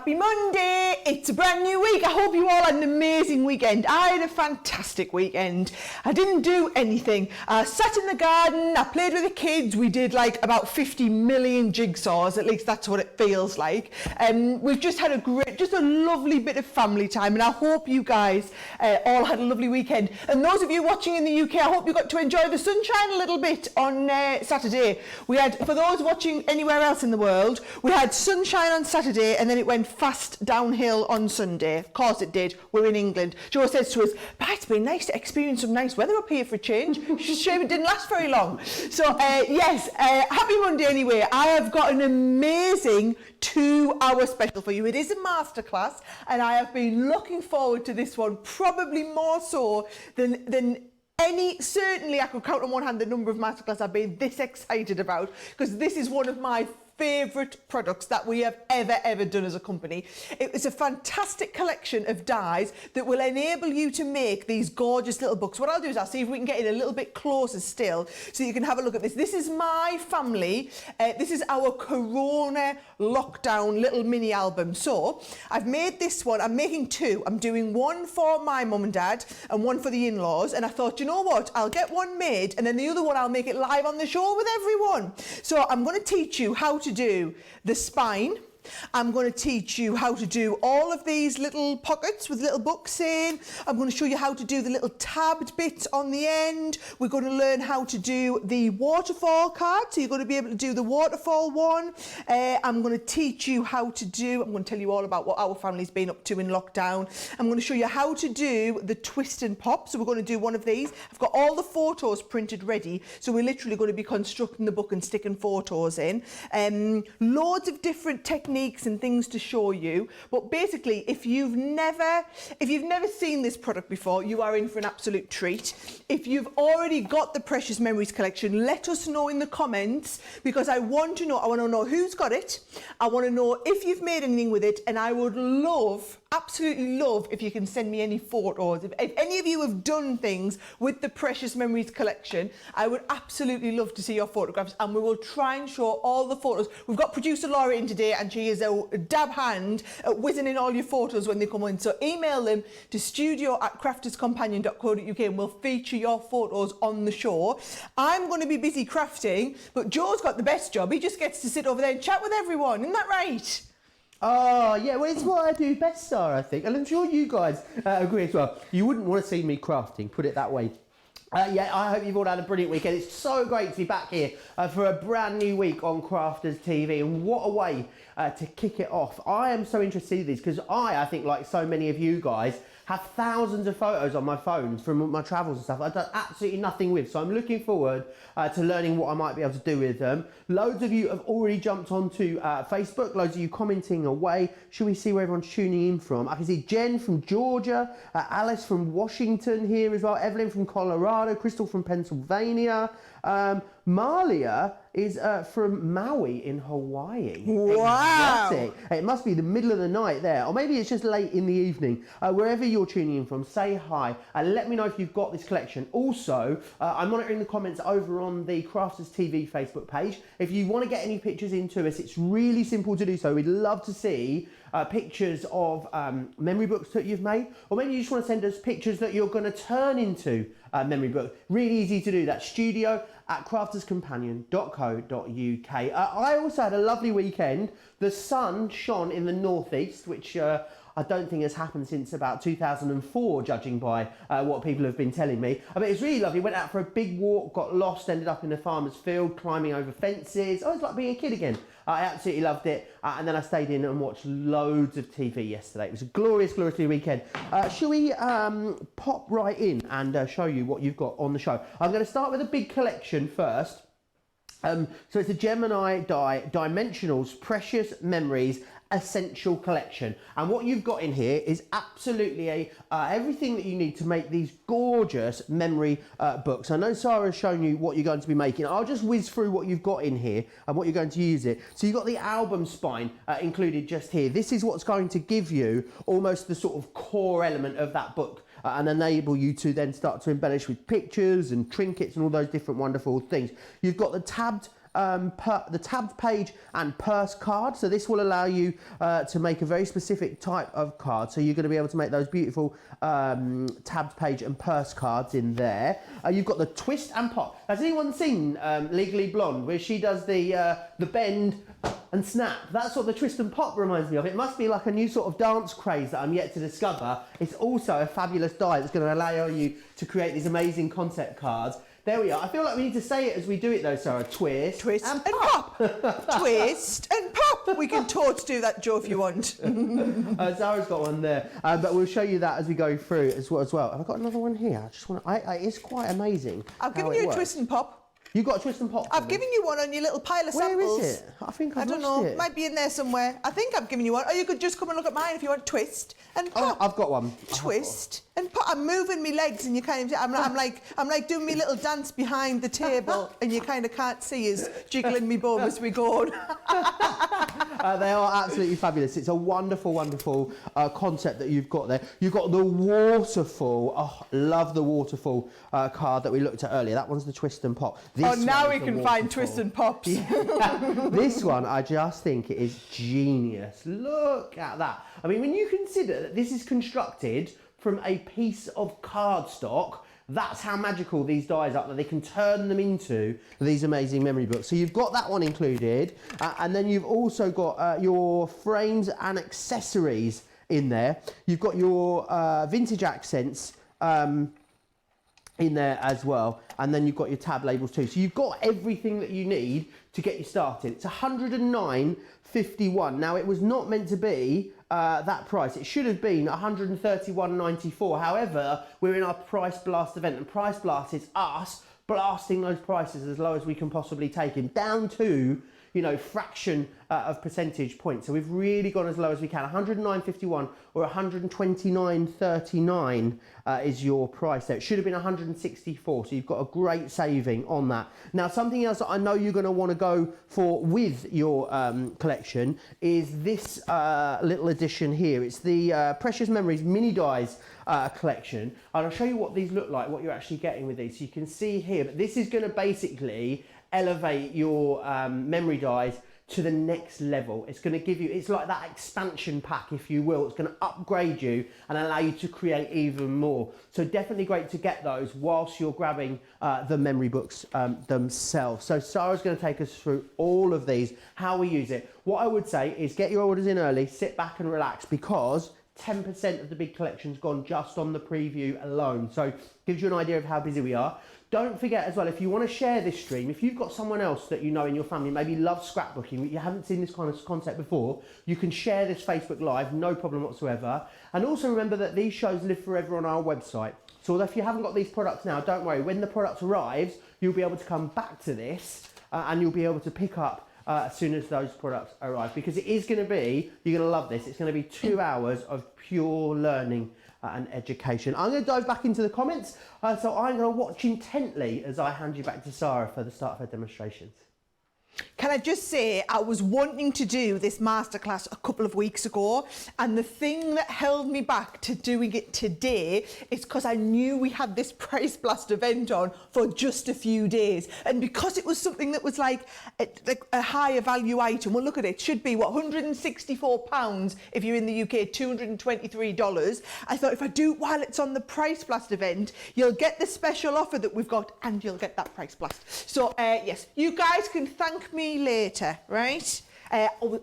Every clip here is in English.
Happy Monday! It's a brand new week. I hope you all had an amazing weekend. I had a fantastic weekend. I didn't do anything. I sat in the garden, I played with the kids. We did like about 50 million jigsaws, at least that's what it feels like. We've just had a lovely bit of family time, and I hope you guys all had a lovely weekend. And those of you watching in the UK, I hope you got to enjoy the sunshine a little bit on Saturday. We had, for those watching anywhere else in the world, we had sunshine on Saturday, and then it went fast downhill on Sunday. Of course it did. We're in England. Joe says to us, but it's been nice to experience some nice weather up here for a change. It's just a shame it didn't last very long. So yes, happy Monday anyway. I have got an amazing 2-hour special for you. It is a masterclass, and I have been looking forward to this one probably more so than any. Certainly I could count on one hand the number of masterclass I've been this excited about, because this is one of my favourite products that we have ever done as a company. It was a fantastic collection of dies that will enable you to make these gorgeous little books. What I'll do is I'll see if we can get in a little bit closer still so you can have a look at this. This is my family. This is our Corona lockdown little mini album. So I've made this one. I'm making two. I'm doing one for my mum and dad and one for the in-laws, and I thought, you know what, I'll get one made and then the other one I'll make it live on the show with everyone. So I'm going to teach you how to do the spine. I'm going to teach you how to do all of these little pockets with little books in. I'm going to show you how to do the little tabbed bits on the end. We're going to learn how to do the waterfall card, so you're going to be able to do the waterfall one. I'm going to teach you how to do, I'm going to tell you all about what our family's been up to in lockdown. I'm going to show you how to do the twist and pop, so we're going to do one of these. I've got all the photos printed ready, so we're literally going to be constructing the book and sticking photos in. Loads of different techniques and things to show you, but basically if you've never seen this product before, you are in for an absolute treat. If you've already got the Precious Memories collection, let us know in the comments, because I want to know who's got it. I want to know if you've made anything with it, and I would love, absolutely love, if you can send me any photos. If any of you have done things with the Precious Memories collection, I would absolutely love to see your photographs, and we will try and show all the photos. We've got producer Laura in today, and she is a dab hand at whizzing in all your photos when they come in. So email them to studio@crafterscompanion.co.uk and we'll feature your photos on the show. I'm going to be busy crafting, but Joe's got the best job. He just gets to sit over there and chat with everyone. Isn't that right? Oh, yeah, well, it's what I do best, Sarah, I think. And I'm sure you guys agree as well. You wouldn't want to see me crafting, put it that way. Yeah, I hope you've all had a brilliant weekend. It's so great to be back here for a brand new week on Crafters TV, and what a way to kick it off. I am so interested in this because I think, like so many of you guys, have thousands of photos on my phone from my travels and stuff I've done absolutely nothing with. So I'm looking forward to learning what I might be able to do with them. Loads of you have already jumped onto Facebook. Loads of you commenting away. Should we see where everyone's tuning in from? I can see Jen from Georgia, Alice from Washington here as well, Evelyn from Colorado, Crystal from Pennsylvania. Malia is from Maui in Hawaii. Wow! Exotic. It must be the middle of the night there, or maybe it's just late in the evening. Wherever you're tuning in from, say hi and let me know if you've got this collection. Also, I'm monitoring the comments over on the Crafters TV Facebook page. If you want to get any pictures into us, it's really simple to do so. We'd love to see pictures of memory books that you've made, or maybe you just want to send us pictures that you're going to turn into memory book. Really easy to do that. studio@crafterscompanion.co.uk. I also had a lovely weekend. The sun shone in the northeast, which I don't think has happened since about 2004, judging by what people have been telling me. I mean, it was really lovely. Went out for a big walk, got lost, ended up in a farmer's field, climbing over fences. Oh, it's like being a kid again. I absolutely loved it. And then I stayed in and watched loads of TV yesterday. It was a glorious, glorious weekend. Shall we pop right in and show you what you've got on the show? I'm going to start with a big collection first. So it's a Gemini Dimensionals Precious Memories Essential Collection, and what you've got in here is absolutely everything that you need to make these gorgeous memory books. I know Sarah's shown you what you're going to be making. I'll just whiz through what you've got in here and what you're going to use it. So you've got the album spine included just here. This is what's going to give you almost the sort of core element of that book and enable you to then start to embellish with pictures and trinkets and all those different wonderful things. You've got the tabbed the tabbed page and purse card. So this will allow you to make a very specific type of card. So you're going to be able to make those beautiful tabbed page and purse cards in there. You've got the twist and pop. Has anyone seen Legally Blonde, where she does the bend and snap? That's what the twist and pop reminds me of. It must be like a new sort of dance craze that I'm yet to discover. It's also a fabulous die that's going to allow you to create these amazing concept cards. There we are. I feel like we need to say it as we do it though, Sarah. Twist and pop. Twist and pop. We can totally do that, Joe, if you want. Sarah's got one there, but we'll show you that as we go through as well. Have I got another one here? I just want. It's quite amazing. I've given you a twist and pop. You got a twist and pop? I've given you one on your little pile of samples. Where is it? I think I don't know. It might be in there somewhere. I think I've given you one. Or you could just come and look at mine if you want. Twist and pop. Oh, I've got one. Twist and pop. I'm moving my legs, and you kind of. I'm like doing my little dance behind the table, and you kind of can't see us jiggling me bum as we go on. They are absolutely fabulous. It's a wonderful, wonderful concept that you've got there. You've got the waterfall. Oh, love the waterfall card that we looked at earlier. That one's the twist and pop. Now we can find twist and pops. Yeah. This one, I just think it is genius. Look at that. I mean, when you consider that this is constructed from a piece of cardstock, that's how magical these dies are, that they can turn them into these amazing memory books. So you've got that one included, and then you've also got your frames and accessories in there. You've got your vintage accents in there as well, and then you've got your tab labels too. So you've got everything that you need to get you started. It's $109.51. Now, it was not meant to be that price. It should have been $131.94. However, we're in our Price Blast event, and Price Blast is us blasting those prices as low as we can possibly take them, down to, you know, fraction of percentage points. So we've really gone as low as we can. 109.51 or 129.39 is your price there. It should have been 164, so you've got a great saving on that. Now, something else that I know you're going to want to go for with your collection is this little edition here. It's the Precious Memories mini dies collection, and I'll show you what these look like, what you're actually getting with these. So you can see here, but this is going to basically elevate your memory dies to the next level. It's going to give you, it's like that expansion pack, if you will. It's going to upgrade you and allow you to create even more. So definitely great to get those whilst you're grabbing the memory books themselves. So Sarah's going to take us through all of these, how we use it. What I would say is get your orders in early, sit back and relax, because 10% of the big collection's gone just on the preview alone. So gives you an idea of how busy we are. Don't forget as well, if you want to share this stream, if you've got someone else that you know in your family maybe loves scrapbooking, but you haven't seen this kind of concept before, you can share this Facebook Live, no problem whatsoever. And also remember that these shows live forever on our website. So although if you haven't got these products now, don't worry, when the product arrives, you'll be able to come back to this and you'll be able to pick up as soon as those products arrive, because it is going to be, you're going to love this, it's going to be 2 hours of pure learning and education. I'm going to dive back into the comments, so I'm going to watch intently as I hand you back to Sarah for the start of her demonstrations. Can I just say, I was wanting to do this masterclass a couple of weeks ago, and the thing that held me back to doing it today is because I knew we had this Price Blast event on for just a few days, and because it was something that was like a higher value item. Well, look at it, it should be what, £164 if you're in the UK, $223. I thought if I do it while it's on the Price Blast event, you'll get the special offer that we've got, and you'll get that Price Blast. So yes, you guys can thank me later, right?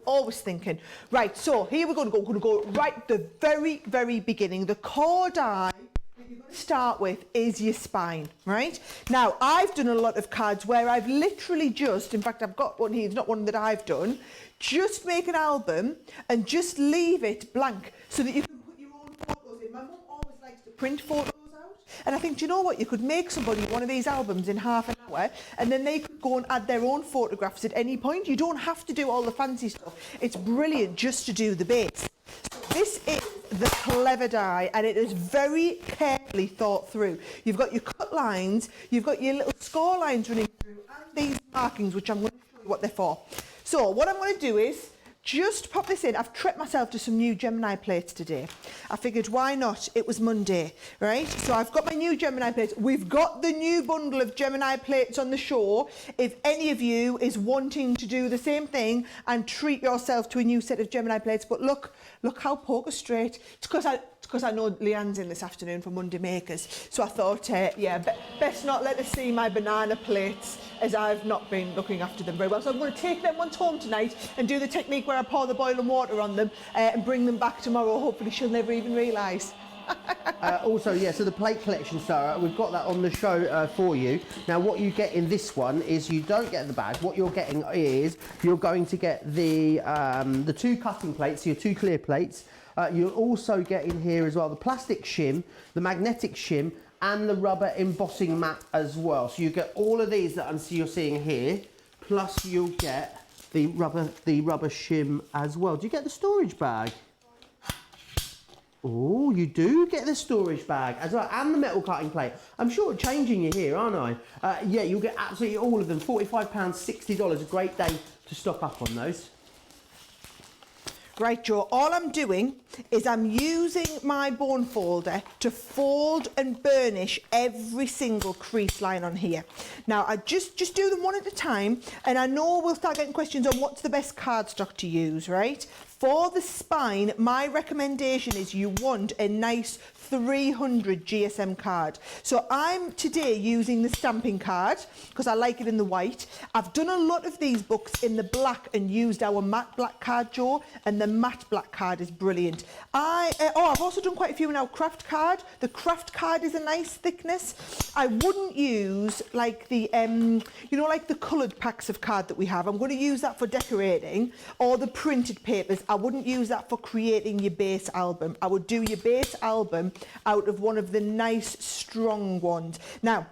Always thinking. Right, so here we're going to go right the very beginning. The core die that you're going to start with is your spine, right? Now, I've done a lot of cards where I've literally just, in fact, I've got one here, it's not one that I've done, just make an album and just leave it blank so that you can put your own photos in. My mum always likes to print photos out, and I think, do you know what, you could make somebody one of these albums in half an hour, and then they could go and add their own photographs at any point. You don't have to do all the fancy stuff. It's brilliant just to do the base. So this is the clever die, and it is very carefully thought through. You've got your cut lines, you've got your little score lines running through, and these markings, which I'm going to show you what they're for. So what I'm going to do is just pop this in. I've treated myself to some new Gemini plates today. I figured, why not? It was Monday, right? So I've got my new Gemini plates. We've got the new bundle of Gemini plates on the show. If any of you is wanting to do the same thing and treat yourself to a new set of Gemini plates, but look how poker straight. It's because I know Leanne's in this afternoon for Monday Makers. So I thought, best not let her see my banana plates, as I've not been looking after them very well. So I'm going to take them once home tonight and do the technique where I pour the boiling water on them and bring them back tomorrow. Hopefully she'll never even realise. Also, so the plate collection, Sarah, we've got that on the show for you. Now, what you get in this one is you don't get the bag. What you're getting is you're going to get the 2 cutting plates, your 2 clear plates. You'll also get in here as well the plastic shim, the magnetic shim, and the rubber embossing mat as well. So you get all of these that you're seeing here, plus you'll get the rubber shim as well. Do you get the storage bag? Oh, you do get the storage bag as well, and the metal cutting plate. I'm sure changing you here, aren't I? You'll get absolutely all of them. £45, $60. A great day to stock up on those. Right, Joe, all I'm doing is I'm using my bone folder to fold and burnish every single crease line on here. Now, I just do them one at a time, and I know we'll start getting questions on what's the best cardstock to use, right? For the spine, my recommendation is you want a nice 300 GSM card. So I'm today using the stamping card because I like it in the white. I've done a lot of these books in the black and used our matte black card, Joe, and the matte black card is brilliant. I've also done quite a few in our craft card. The craft card is a nice thickness. I wouldn't use like the, like the coloured packs of card that we have. I'm going to use that for decorating, or the printed papers. I wouldn't use that for creating your base album. I would do your base album out of one of the nice strong ones. Now,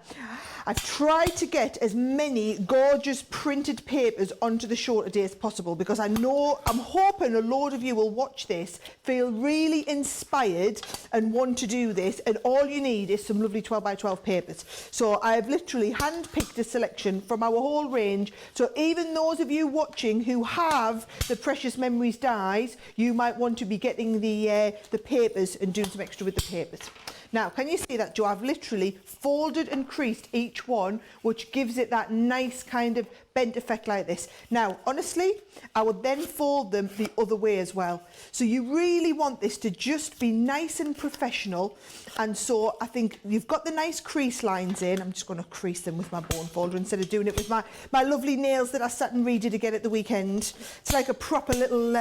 I've tried to get as many gorgeous printed papers onto the show today as possible because I'm hoping a load of you will watch this, feel really inspired and want to do this, and all you need is some lovely 12x12 papers. So I've literally hand-picked a selection from our whole range, so even those of you watching who have the Precious Memories dies, you might want to be getting the papers and doing some extra with the papers. Now, can you see that, Joe? I've literally folded and creased each one, which gives it that nice kind of bent effect like this. Now, honestly, I would then fold them the other way as well. So you really want this to just be nice and professional. And so I think you've got the nice crease lines in. I'm just going to crease them with my bone folder instead of doing it with my lovely nails that I sat and redid again at the weekend. It's like a proper little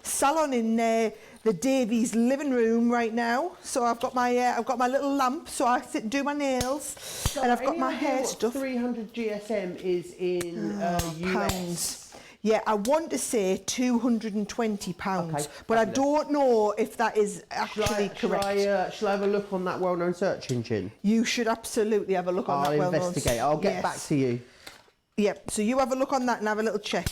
salon in the Davies living room right now. So I've got my little lamp, so I sit and do my nails, so and I've got my hair stuff. 300 GSM is in US pounds. Yeah, I want to say £220, okay, but I don't know if that is actually correct. Shall I have a look on that well-known search engine? You should absolutely have a look on that well-known. I'll investigate. I'll get back to you. Yep, so you have a look on that and have a little check.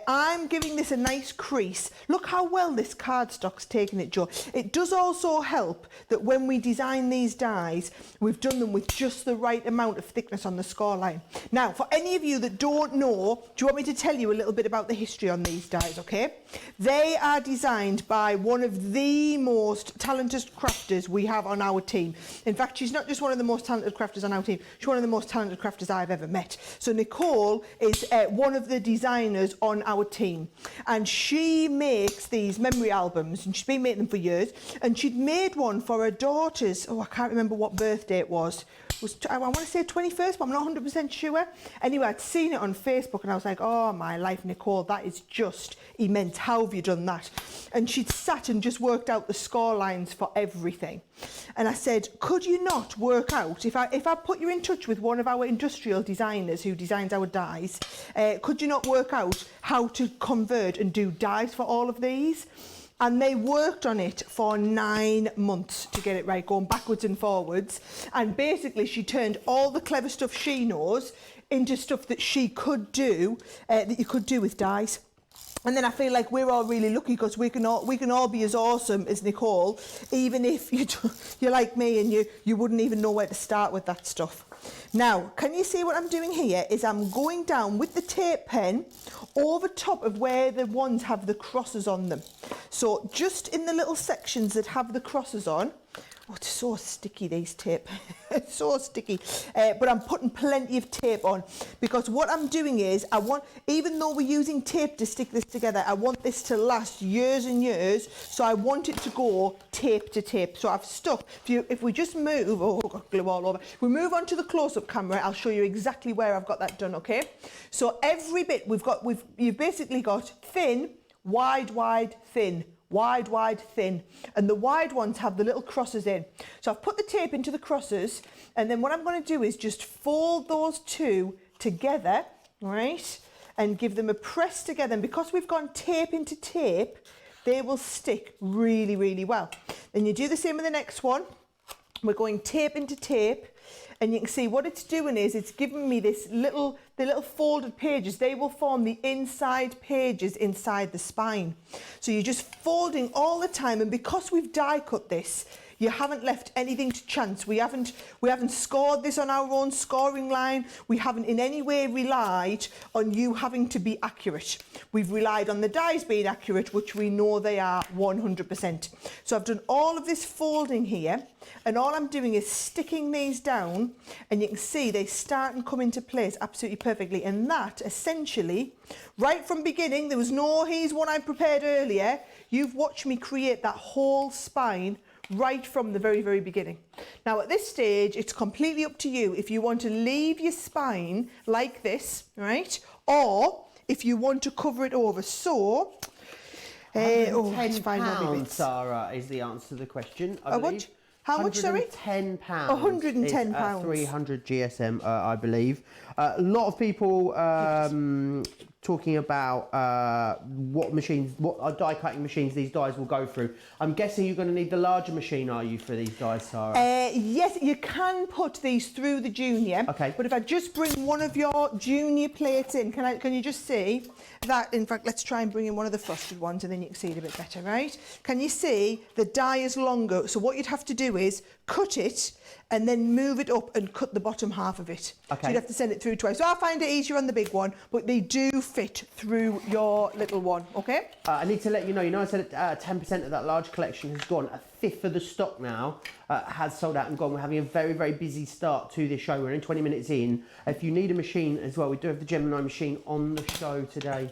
I'm giving this a nice crease. Look how well this cardstock's taken it, Joe. It does also help that when we design these dies, we've done them with just the right amount of thickness on the score line. Now, for any of you that don't know, do you want me to tell you a little bit about the history on these dies, okay? They are designed by one of the most talented crafters we have on our team. In fact, she's not just one of the most talented crafters on our team, she's one of the most talented crafters I've ever met. So Nicole is one of the designers on our team, and she makes these memory albums, and she's been making them for years, and she'd made one for her daughter's, I can't remember what birthday it was. I want to say 21st, but I'm not 100% sure. Anyway, I'd seen it on Facebook and I was like, oh my life, Nicole, that is just immense. How have you done that? And she'd sat and just worked out the score lines for everything. And I said, could you not work out, if I put you in touch with one of our industrial designers who designs our dies, could you not work out how to convert and do dies for all of these? And they worked on it for 9 months to get it right, going backwards and forwards. And basically, she turned all the clever stuff she knows into stuff that she could do, that you could do with dies. And then I feel like we're all really lucky because we can all be as awesome as Nicole, even if you're like me and you wouldn't even know where to start with that stuff. Now, can you see what I'm doing here is I'm going down with the tape pen over top of where the ones have the crosses on them. So just in the little sections that have the crosses on. Oh, it's so sticky, these tape. It's so sticky. But I'm putting plenty of tape on because what I'm doing is even though we're using tape to stick this together, I want this to last years and years. So I want it to go tape to tape. So I've stuck, if we just move, oh, I've got glue all over. If we move on to the close-up camera, I'll show you exactly where I've got that done, okay? So every bit you've basically got thin, wide, thin. Wide, thin, and the wide ones have the little crosses in. So I've put the tape into the crosses, and then what I'm going to do is just fold those two together, right, and give them a press together. And because we've gone tape into tape, they will stick really, really well. Then you do the same with the next one. We're going tape into tape, and you can see what it's doing is it's giving me the little folded pages. They will form the inside pages inside the spine. So you're just folding all the time, and because we've die cut this, you haven't left anything to chance. We haven't scored this on our own scoring line. We haven't in any way relied on you having to be accurate. We've relied on the dies being accurate, which we know they are 100%. So I've done all of this folding here, and all I'm doing is sticking these down, and you can see they start and come into place absolutely perfectly. And that essentially, right from beginning, there was no here's one I prepared earlier. You've watched me create that whole spine right from the very, very beginning. Now at this stage, it's completely up to you if you want to leave your spine like this, right? Or if you want to cover it over. So, £110, Sarah, is the answer to the question, I believe. How much, sorry? £110. £110. 300 GSM, I believe. A lot of people talking about what die cutting machines these dies will go through. I'm guessing you're going to need the larger machine, are you, for these dies, Sarah? Yes, you can put these through the junior. Okay. But if I just bring one of your junior plates in, can you just see that? In fact, let's try and bring in one of the frosted ones, and then you can see it a bit better, right? Can you see the die is longer? So what you'd have to do is cut it and then move it up and cut the bottom half of it. Okay. So you'd have to send it through twice. So I find it easier on the big one, but they do fit through your little one, okay? I need to let you know, I said 10% of that large collection has gone. A fifth of the stock now has sold out and gone. We're having a very, very busy start to this show. We're only 20 minutes in. If you need a machine as well, we do have the Gemini machine on the show today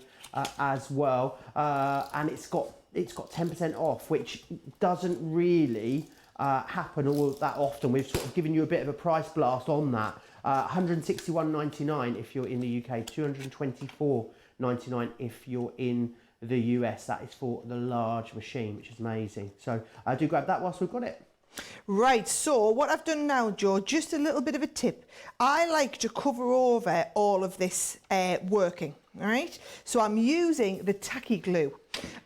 as well. And it's got 10% off, which doesn't really happen all that often. We've sort of given you a bit of a price blast on that. £161.99 if you're in the UK, £224.99 if you're in the US. That is for the large machine, which is amazing. So do grab that whilst we've got it. Right, so what I've done now, Joe, just a little bit of a tip. I like to cover over all of this working, all right? So I'm using the tacky glue.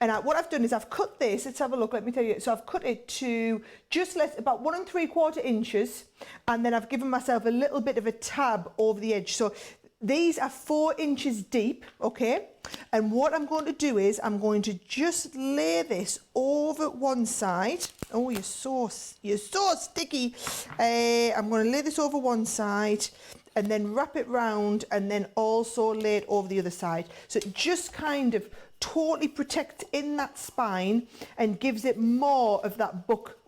And what I've done is I've cut this, let's have a look, let me tell you. So I've cut it to just about 1 3/4 inches, and then I've given myself a little bit of a tab over the edge. So these are 4 inches deep, okay? And what I'm going to do is I'm going to just lay this over one side. Oh, you're so sticky. I'm going to lay this over one side and then wrap it round and then also lay it over the other side. So it just kind of totally protects in that spine and gives it more of that book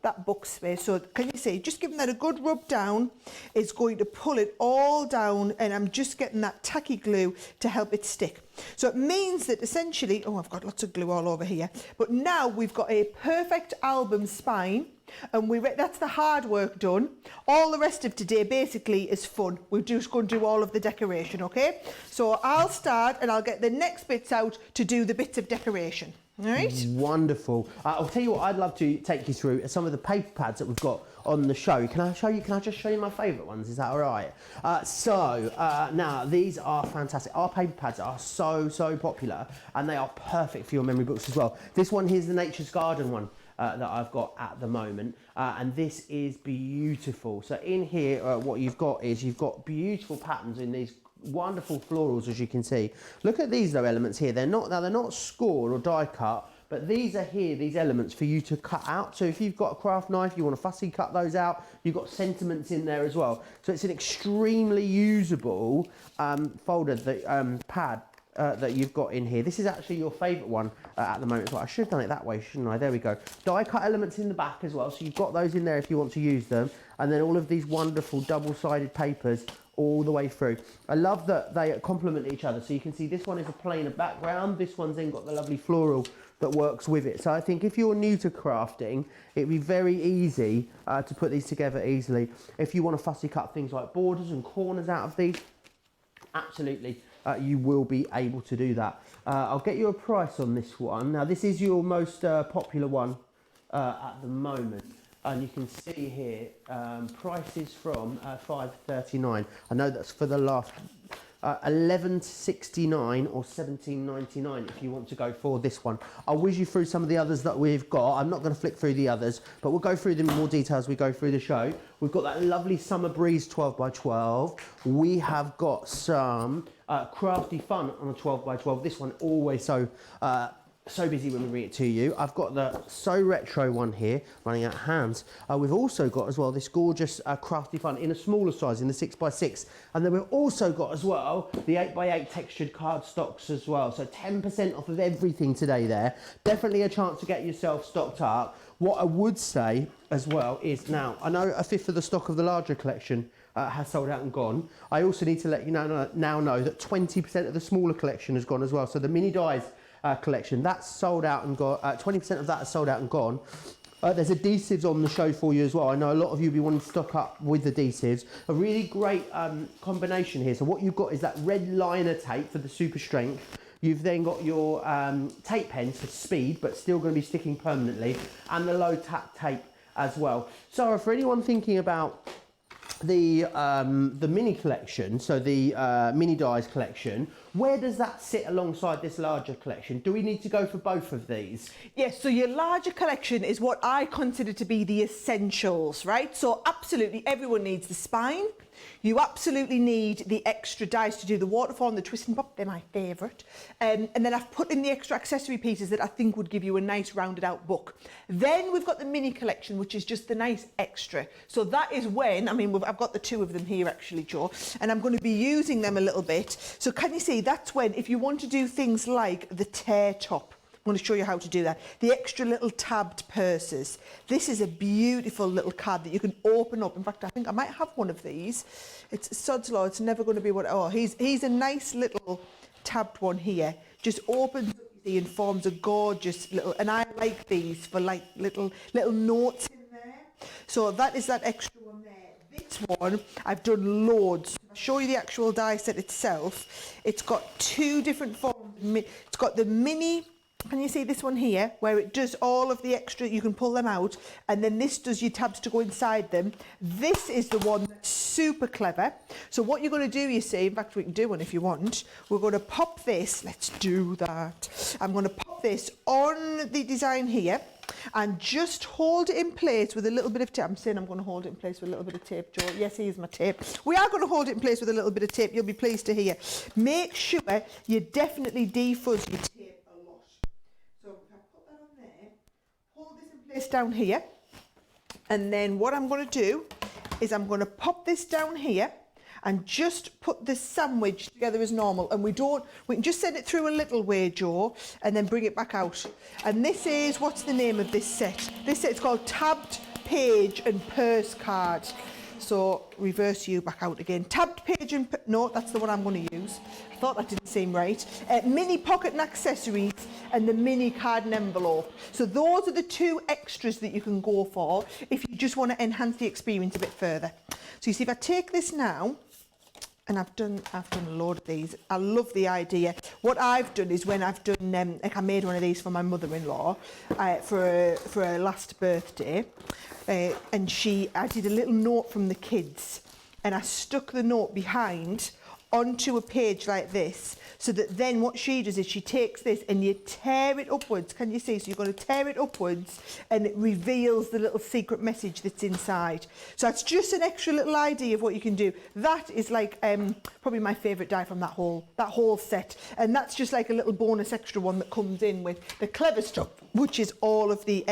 space. So can you see, just giving that a good rub down is going to pull it all down, and I'm just getting that tacky glue to help it stick. So it means that essentially, oh, I've got lots of glue all over here, but now we've got a perfect album spine, and that's the hard work done. All the rest of today basically is fun. We're just going to do all of the decoration, okay? So I'll start and I'll get the next bits out to do the bits of decoration. All right. Wonderful. I'll tell you what, I'd love to take you through some of the paper pads that we've got on the show. Can I just show you my favourite ones? Is that all right? Now these are fantastic. Our paper pads are so popular, and they are perfect for your memory books as well. This one here's the Nature's Garden one that I've got at the moment, and this is beautiful. So in here, what you've got is beautiful patterns in these wonderful florals, as you can see. Look at these though elements here. They're not scored or die cut, but these are here, these elements for you to cut out. So if you've got a craft knife, you want to fussy cut those out, you've got sentiments in there as well. So it's an extremely usable folder, pad that you've got in here. This is actually your favourite one at the moment. So I should have done it that way, shouldn't I? There we go. Die cut elements in the back as well. So you've got those in there if you want to use them. And then all of these wonderful double-sided papers all the way through. I love that they complement each other. So you can see this one is a plainer background. This one's then got the lovely floral that works with it. So I think if you're new to crafting, it'd be very easy to put these together easily. If you want to fussy cut things like borders and corners out of these, absolutely, you will be able to do that. I'll get you a price on this one. Now this is your most popular one at the moment. And you can see here, prices from $5.39. I know that's for the last $11.69 or $17.99 if you want to go for this one. I'll whiz you through some of the others that we've got. I'm not going to flick through the others, but we'll go through them in more detail as we go through the show. We've got that lovely Summer Breeze 12x12. We have got some Crafty Fun on a 12x12. This one always so busy when we bring it to you. I've got the So Retro one here, running out of hands. We've also got as well this gorgeous Crafty Fun in a smaller size, in the 6x6. And then we've also got as well the 8x8 textured cardstocks as well. So 10% off of everything today there. Definitely a chance to get yourself stocked up. What I would say as well is, now, I know a fifth of the stock of the larger collection has sold out and gone. I also need to let you know that 20% of the smaller collection has gone as well. So the mini dies collection, that's sold out and got 20% of that is sold out and gone. There's adhesives on the show for you as well. I know a lot of you will be wanting to stock up with adhesives. A really great combination here. So what you've got is that red liner tape for the super strength. You've then got your tape pens for speed, but still going to be sticking permanently, and the low tack tape as well. So for anyone thinking about the mini collection, so the mini dies collection, where does that sit alongside this larger collection? Do we need to go for both of these? Yes, so your larger collection is what I consider to be the essentials, right? So absolutely everyone needs the spine. You absolutely need the extra dies to do the waterfall and the twist and pop. They're my favourite. And then I've put in the extra accessory pieces that I think would give you a nice rounded out book. Then we've got the mini collection, which is just the nice extra. So that is when, I've got the two of them here actually, Joe, and I'm going to be using them a little bit. So can you see, that's when, if you want to do things like the tear top, I'm going to show you how to do that. The extra little tabbed purses. This is a beautiful little card that you can open up. In fact, I think I might have one of these. It's sod's law. It's never going to be what. Oh, he's a nice little tabbed one here. Just opens up, you see, and forms a gorgeous little. And I like these for like little notes in there. So that is that extra one there. This one I've done loads. I'll show you the actual die set itself. It's got two different forms. It's got the mini. Can you see this one here, where it does all of the extra, you can pull them out, and then this does your tabs to go inside them. This is the one that's super clever. So what you're going to do, you see, in fact, we can do one if you want. We're going to pop this, let's do that. I'm going to pop this on the design here, and just hold it in place with a little bit of tape. I'm saying I'm going to hold it in place with a little bit of tape, Joe. Yes, here's my tape. We are going to hold it in place with a little bit of tape. You'll be pleased to hear. Make sure you definitely defuzz your tape. This down here, and then what I'm going to do is I'm going to pop this down here and just put the sandwich together as normal, and we can just send it through a little way, Joe, and then bring it back out. And this is, what's the name of this set? This set's called Tabbed Page and Purse Card. So reverse you back out again. Tabbed page and no, that's the one I'm going to use. I thought that didn't seem right. Mini pocket and accessories, and the mini card and envelope. So those are the two extras that you can go for if you just want to enhance the experience a bit further. So you see, if I take this now, and I've done a load of these. I love the idea. What I've done is when I've done, like I made one of these for my mother-in-law for her last birthday, and I did a little note from the kids, and I stuck the note behind onto a page like this, so that then what she does is she takes this and you tear it upwards. Can you see? So you're going to tear it upwards and it reveals the little secret message that's inside. So that's just an extra little idea of what you can do. That is like probably my favourite die from that whole set. And that's just like a little bonus extra one that comes in with the clever stuff, which is all of the,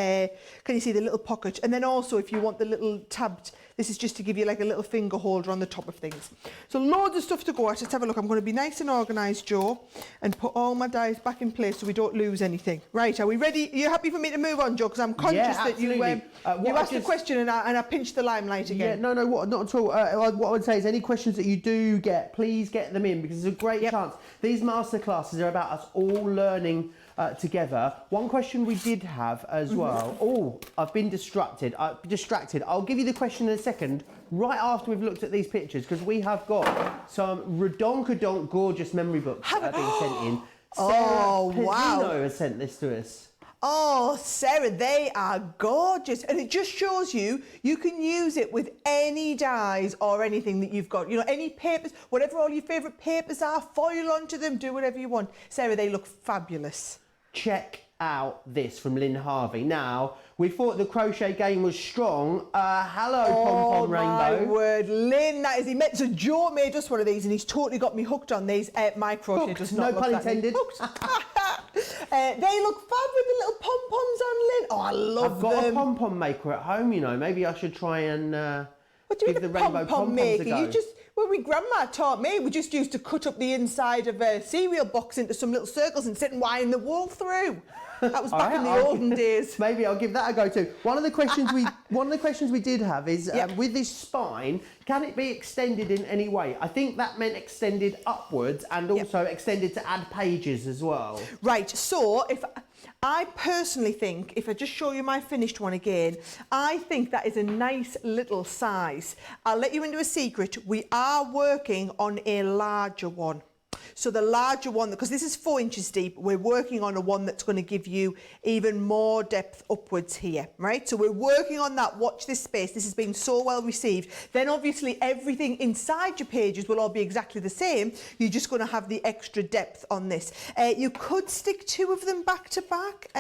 can you see the little pocket? And then also if you want the little tabbed, this is just to give you like a little finger holder on the top of things. So loads of stuff to go at. Let's have a look. I'm going to be nice and organised, Joe, and put all my dies back in place so we don't lose anything. Right, are we ready? Are you happy for me to move on, Joe? Because I'm conscious that you asked a question and I pinched the limelight again. Yeah, no, not at all. What I would say is any questions that you do get, please get them in, because there's a great chance. These masterclasses are about us all learning together. One question we did have as well. Oh, I've been distracted. I'll give you the question in a second, right after we've looked at these pictures, because we have got some redonkadonk gorgeous memory books that are being sent in. Oh, Sarah wow. Pizzino has sent this to us. Oh, Sarah, they are gorgeous. And it just shows you can use it with any dies or anything that you've got. You know, any papers, whatever all your favourite papers are, foil onto them, do whatever you want. Sarah, they look fabulous. Check out this from Lynn Harvey. Now, we thought the crochet game was strong. Hello, Pom Pom Rainbow. Oh, my word. Lynn, that is immense. So Joe made us one of these and he's totally got me hooked on these. My crochet does not no pun intended. They look fab with the little pom-poms on, Lynn. Oh, I love them. I've got a pom-pom maker at home, you know. Maybe I should try and give the rainbow pom-poms a go. Well, my grandma taught me, we just used to cut up the inside of a cereal box into some little circles and sit and wind the wool through. That was back in the olden days. Maybe I'll give that a go too. One of the questions we did have is with this spine, can it be extended in any way? I think that meant extended upwards and also extended to add pages as well. Right. So I personally think, if I just show you my finished one again, I think that is a nice little size. I'll let you into a secret. We are working on a larger one. So the larger one, because this is 4 inches deep, we're working on a one that's going to give you even more depth upwards here, right? So we're working on that. Watch this space. This has been so well received. Then obviously everything inside your pages will all be exactly the same. You're just going to have the extra depth on this. You could stick 2 of them back to back.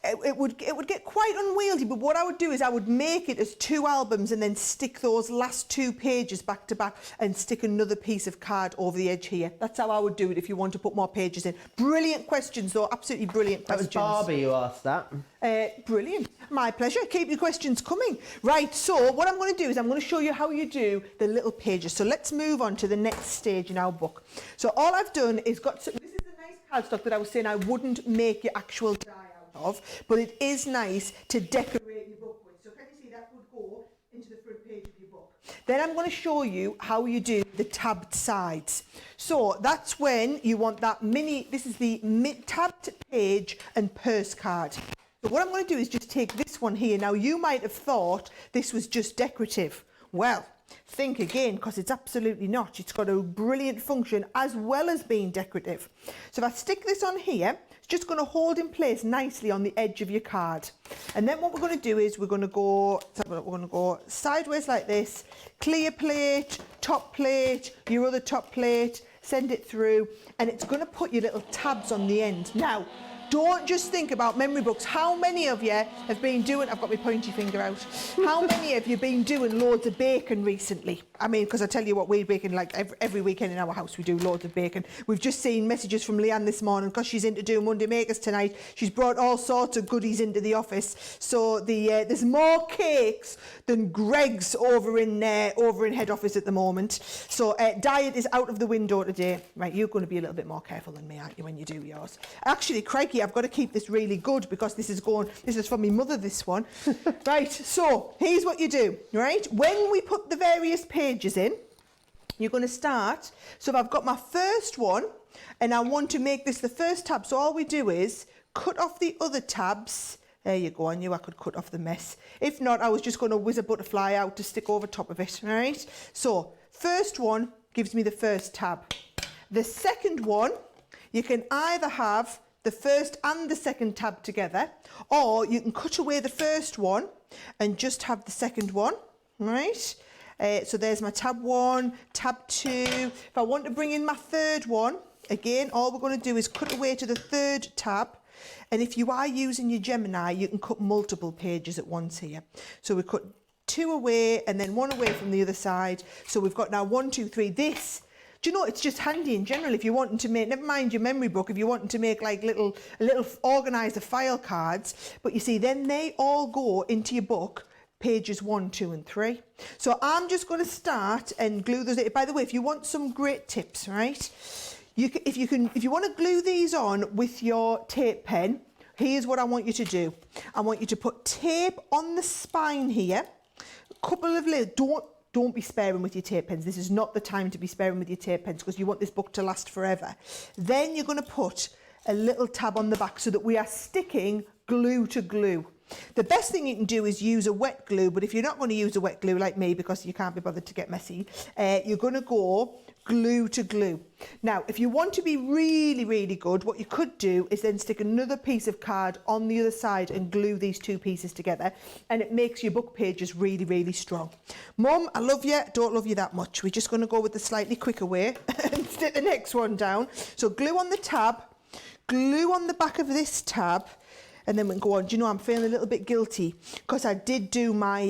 It would get quite unwieldy, but what I would do is I would make it as 2 albums and then stick those last 2 pages back to back and stick another piece of card over the edge here. That's how I would do it if you want to put more pages in. Brilliant questions though, absolutely brilliant questions. That was Barbie who asked that. Brilliant. My pleasure. Keep your questions coming. Right, so what I'm going to do is I'm going to show you how you do the little pages. So let's move on to the next stage in our book. So all I've done is this is the nice cardstock that I was saying I wouldn't make your actual die of, but it is nice to decorate your book with. So can you see that would go into the front page of your book? Then I'm going to show you how you do the tabbed sides. So that's when you want that this is the tabbed page and purse card. So what I'm going to do is just take this one here. Now you might have thought this was just decorative. Well, think again, because it's absolutely not. It's got a brilliant function as well as being decorative. So if I stick this on here, it's just going to hold in place nicely on the edge of your card. And then what we're going to do is we're going to go sideways like this, clear plate, top plate, your other top plate, send it through, and it's going to put your little tabs on the end. Now, don't just think about memory books. How many of you have been doing, I've got my pointy finger out, how many of you have been doing loads of bacon recently? I mean, because I tell you what, we're baking like every weekend in our house, we do loads of bacon. We've just seen messages from Leanne this morning, because she's into doing Monday Makers tonight. She's brought all sorts of goodies into the office. So there's more cakes than Greg's over in head office at the moment. So diet is out of the window today. Right, you're going to be a little bit more careful than me, aren't you, when you do yours? Actually, crikey, I've got to keep this really good, because this is from my mother, this one. Right, so here's what you do, right? When we put the various pages in, you're going to start. So if I've got my first one and I want to make this the first tab, so all we do is cut off the other tabs. There you go, I knew I could cut off the mess. If not, I was just going to whiz a butterfly out to stick over top of it, all right? So first one gives me the first tab. The second one, you can either have the first and the second tab together, or you can cut away the first one and just have the second one, right? So there's my tab 1, tab 2. If I want to bring in my third one, again, all we're going to do is cut away to the third tab. And if you are using your Gemini, you can cut multiple pages at once here. So we cut 2 away and then 1 away from the other side. So we've got now 1, 2, 3. This, do you know, it's just handy in general if you're wanting to make, never mind your memory book, if you're wanting to make like little organiser file cards. But you see, then they all go into your book, pages 1, 2 and 3. So I'm just going to start and glue those. By the way, if you want some great tips, right? If you want to glue these on with your tape pen, here's what I want you to do. I want you to put tape on the spine here, a couple of layers. Don't be sparing with your tape pens. This is not the time to be sparing with your tape pens because you want this book to last forever. Then you're going to put a little tab on the back so that we are sticking glue to glue. The best thing you can do is use a wet glue, but if you're not going to use a wet glue like me because you can't be bothered to get messy, you're going to go glue to glue. Now, if you want to be really, really good, what you could do is then stick another piece of card on the other side and glue these 2 pieces together, and it makes your book pages really, really strong. Mum, I love you, don't love you that much. We're just going to go with the slightly quicker way and stick the next one down. So glue on the tab, glue on the back of this tab, and then we can go on. Do you know, I'm feeling a little bit guilty because I did do my,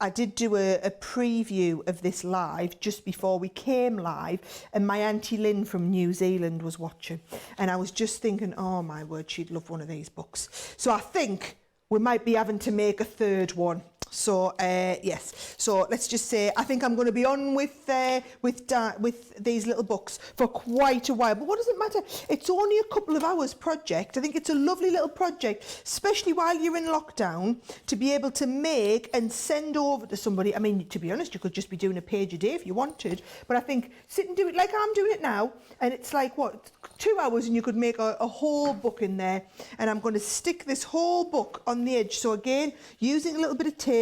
I did do a preview of this live just before we came live, and my Auntie Lynn from New Zealand was watching, and I was just thinking, oh my word, she'd love one of these books. So I think we might be having to make a third one. So yes, so let's just say I think I'm going to be on with these little books for quite a while. But what does it matter? It's only a couple of hours project. I think it's a lovely little project, especially while you're in lockdown, to be able to make and send over to somebody. I mean, to be honest, you could just be doing a page a day if you wanted. But I think sit and do it like I'm doing it now, and it's like what, 2 hours, and you could make a whole book in there. And I'm going to stick this whole book on the edge. So again, using a little bit of tape.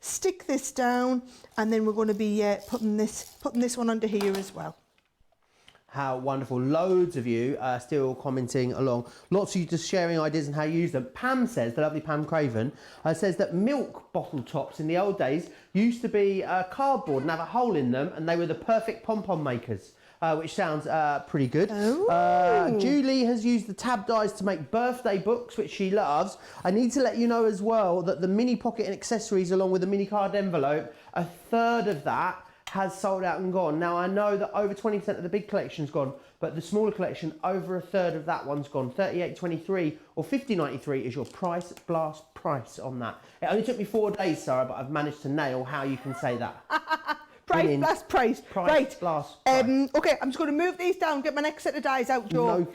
Stick this down, and then we're going to be putting this one under here as well. How wonderful. Loads of you are still commenting along. Lots of you just sharing ideas on how you use them. Pam says, the lovely Pam Craven, says that milk bottle tops in the old days used to be cardboard and have a hole in them, and they were the perfect pom-pom makers. Which sounds pretty good. Julie has used the tab dies to make birthday books, which she loves. I need to let you know as well that the mini pocket and accessories, along with the mini card envelope, a third of that has sold out and gone. Now, I know that over 20% of the big collection's gone, but the smaller collection, over a third of that one's gone. 38.23 or 50.93 is your price blast price on that. It only took me 4 days, Sarah, but I've managed to nail how you can say that. Price blast price. Right. Blast price. Okay, I'm just going to move these down, get my next set of dies out, Joe.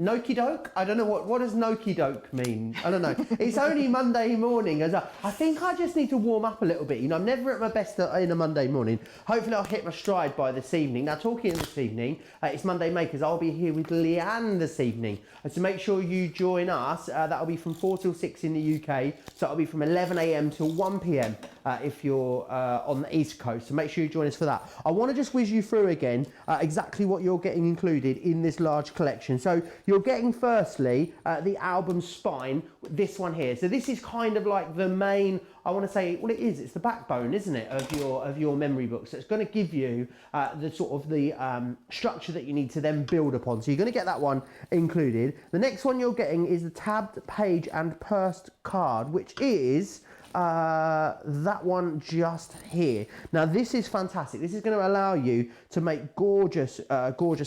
Noki doke? I don't know what does Noki doke mean. I don't know. It's only Monday morning. I think I just need to warm up a little bit. You know, I'm never at my best in a Monday morning. Hopefully I'll hit my stride by this evening. Now, talking of this evening, it's Monday Makers. I'll be here with Leanne this evening. So make sure you join us. That'll be from 4 till 6 in the UK. So it'll be from 11 a.m. till 1 p.m. If you're on the East Coast. So make sure you join us for that. I want to just whiz you through again exactly what you're getting included in this large collection. So you're getting firstly the album spine, this one here. So this is kind of like the main, I want to say, well, it's the backbone, isn't it, of your memory book. So it's going to give you the sort of the structure that you need to then build upon. So you're going to get that one included. The next one you're getting is the tabbed page and pursed card, which is that one just here. Now this is fantastic. This is going to allow you to make gorgeous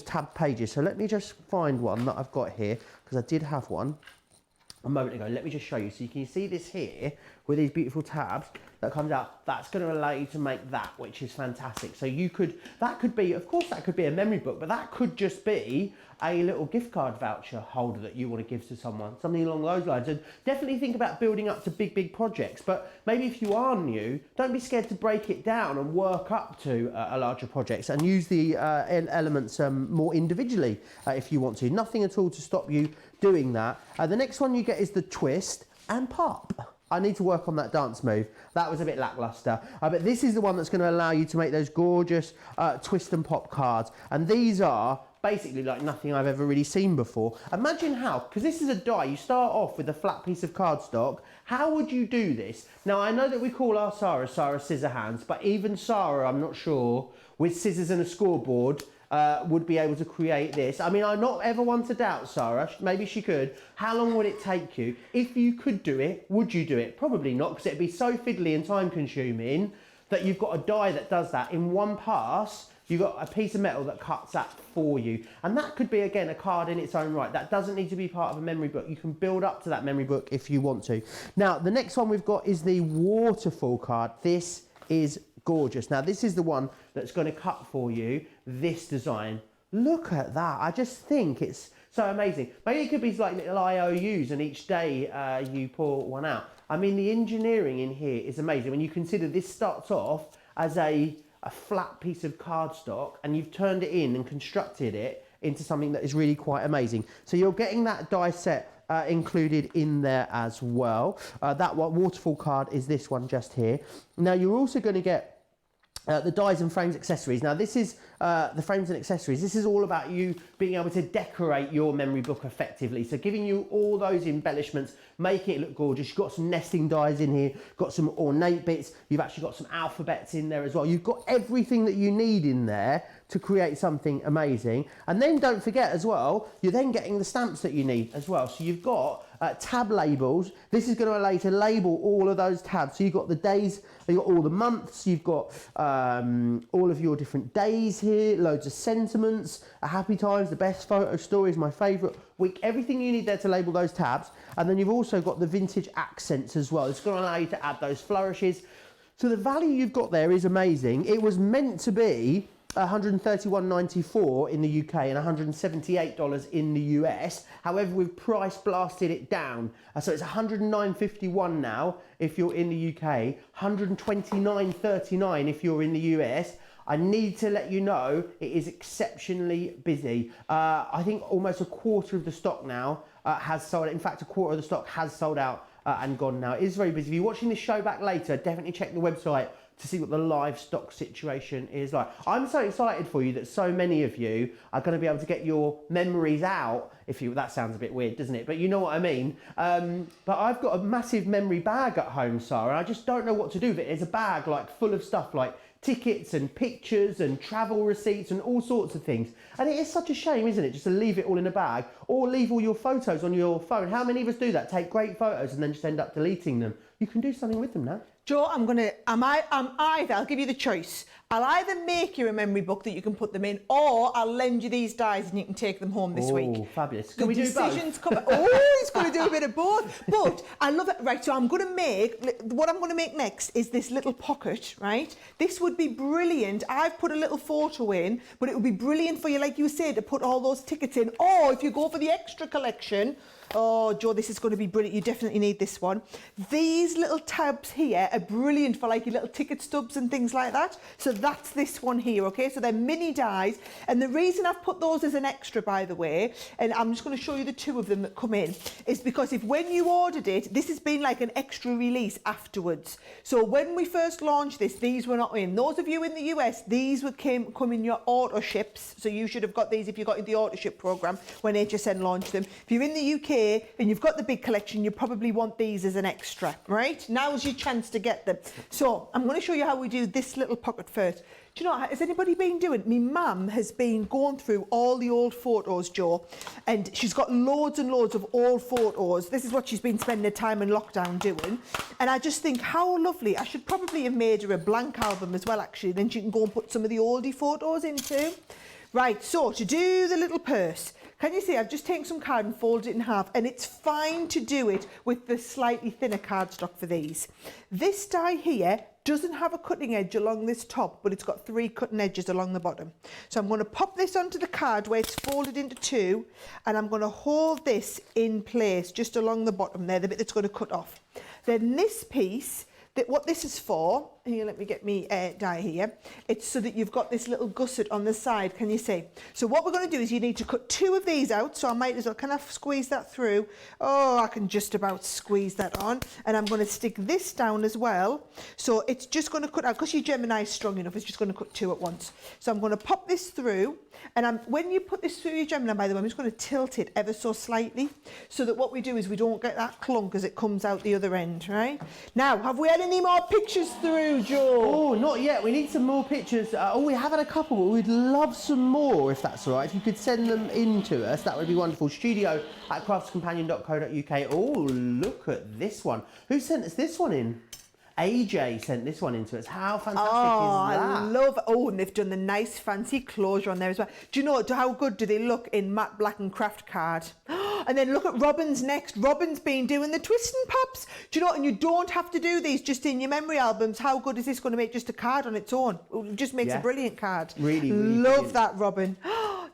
tab pages. So let me just find one that I've got here, because I did have one a moment ago. Let me just show you. So you can see this here with these beautiful tabs that comes out. That's going to allow you to make that, which is fantastic. So that could be, of course, that could be a memory book, but that could just be a little gift card voucher holder that you want to give to someone, something along those lines. And definitely think about building up to big projects. But maybe if you are new, don't be scared to break it down and work up to a larger projects, and use the elements more individually if you want to. Nothing at all to stop you doing that. The next one you get is the twist and pop. I need to work on that dance move. That was a bit lackluster. But this is the one that's going to allow you to make those gorgeous twist and pop cards. And these are basically like nothing I've ever really seen before. Imagine how, because this is a die, you start off with a flat piece of cardstock. How would you do this? Now, I know that we call our Sara scissor hands, but even Sara, I'm not sure, with scissors and a scoreboard, would be able to create this. I mean, I'm not ever one to doubt Sara. Maybe she could. How long would it take you? If you could do it, would you do it? Probably not, because it'd be so fiddly and time consuming that you've got a die that does that in one pass. You've got a piece of metal that cuts that for you. And that could be, again, a card in its own right. That doesn't need to be part of a memory book. You can build up to that memory book if you want to. Now, the next one we've got is the Waterfall card. This is gorgeous. Now, this is the one that's going to cut for you this design. Look at that. I just think it's so amazing. Maybe it could be like little IOUs, and each day you pull one out. I mean, the engineering in here is amazing. When you consider this starts off as a flat piece of cardstock, and you've turned it in and constructed it into something that is really quite amazing. So you're getting that die set included in there as well. That Waterfall card is this one just here. Now you're also going to get the dies and frames accessories. Now this is the frames and accessories. This is all about you being able to decorate your memory book effectively. So giving you all those embellishments, making it look gorgeous. You've got some nesting dies in here, got some ornate bits. You've actually got some alphabets in there as well. You've got everything that you need in there to create something amazing. And then don't forget as well, you're then getting the stamps that you need as well. So you've got tab labels. This is going to allow you to label all of those tabs. So you've got the days, you've got all the months, you've got all of your different days here, loads of sentiments, happy times, the best photo stories, my favourite week, everything you need there to label those tabs. And then you've also got the vintage accents as well. It's going to allow you to add those flourishes. So the value you've got there is amazing. It was meant to be $131.94 in the UK and $178 in the US. However, we've price blasted it down. So it's $109.51 now if you're in the UK, $129.39 if you're in the US. I need to let you know it is exceptionally busy. I think almost a quarter of the stock now has sold. In fact, a quarter of the stock has sold out and gone now. It is very busy. If you're watching this show back later, definitely check the website to see what the live stock situation is like. I'm so excited for you that so many of you are going to be able to get your memories out. That sounds a bit weird, doesn't it? But you know what I mean. But I've got a massive memory bag at home, Sara. I just don't know what to do with it. It's a bag like full of stuff like tickets and pictures and travel receipts and all sorts of things. And it is such a shame, isn't it, just to leave it all in a bag or leave all your photos on your phone. How many of us do that? Take great photos and then just end up deleting them. You can do something with them now. Joe, I'll give you the choice. I'll either make you a memory book that you can put them in, or I'll lend you these dies and you can take them home this week. Oh, fabulous. Can we do both? He's going to do a bit of both. But I love it. Right, so what I'm going to make next is this little pocket, right? This would be brilliant. I've put a little photo in, but it would be brilliant for you, like you said, to put all those tickets in. Or if you go for the extra collection, oh, Joe, this is going to be brilliant. You definitely need this one. These little tabs here are brilliant for like your little ticket stubs and things like that. So that's this one here, okay? So they're mini dies. And the reason I've put those as an extra, by the way, and I'm just going to show you the two of them that come in, is because when you ordered it, this has been like an extra release afterwards. So when we first launched this, these were not in. Those of you in the US, these come in your auto ships. So you should have got these if you got in the auto ship program when HSN launched them. If you're in the UK, and you've got the big collection, you probably want these as an extra, right? Now's your chance to get them. So I'm going to show you how we do this little pocket first. Do you know, has anybody been doing? My mum has been going through all the old photos, Joe, and she's got loads and loads of old photos. This is what she's been spending her time in lockdown doing. And I just think how lovely. I should probably have made her a blank album as well, actually. Then she can go and put some of the oldie photos into. Right, so to do the little purse, can you see I've just taken some card and folded it in half, and it's fine to do it with the slightly thinner cardstock for these. This die here doesn't have a cutting edge along this top, but it's got 3 cutting edges along the bottom. So I'm going to pop this onto the card where it's folded into 2, and I'm going to hold this in place just along the bottom there, the bit that's going to cut off. Then this piece, what this is for, here, let me get me die here. It's so that you've got this little gusset on the side, can you see? So what we're going to do is you need to cut 2 of these out, so I might as well, can I squeeze that through? Oh, I can just about squeeze that on, and I'm going to stick this down as well. So it's just going to cut out, because your Gemini is strong enough, it's just going to cut 2 at once. So I'm going to pop this through, and when you put this through your Gemini, by the way, I'm just going to tilt it ever so slightly, so that what we do is we don't get that clunk as it comes out the other end, right? Now, have we had any more pictures through, Joe? Oh, not yet. We need some more pictures. We have had a couple, but we'd love some more, if that's all right. If you could send them in to us, that would be wonderful. studio@craftscompanion.co.uk. Oh, look at this one. Who sent us this one in? AJ sent this one into us. How fantastic is that? I love, and they've done the nice fancy closure on there as well. Do you know how good do they look in matte black and craft card? And then look at Robin's next. Robin's been doing the twist and pops. Do you know, and you don't have to do these just in your memory albums. How good is this going to make just a card on its own? It just makes a brilliant card. Really, really love brilliant. That, Robin.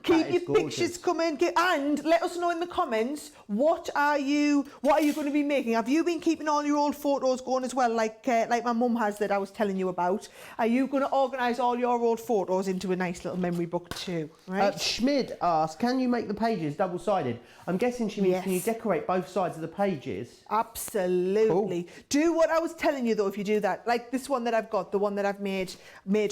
Keep your gorgeous. pictures coming, and let us know in the comments what are you going to be making. Have you been keeping all your old photos going as well, like my mum has that I was telling you about? Are you going to organise all your old photos into a nice little memory book too? Right. Schmid asks, can you make the pages double-sided? I'm guessing she means, can you decorate both sides of the pages? Absolutely. Cool. Do what I was telling you though. If you do that, like this one that I've got, the one that I've made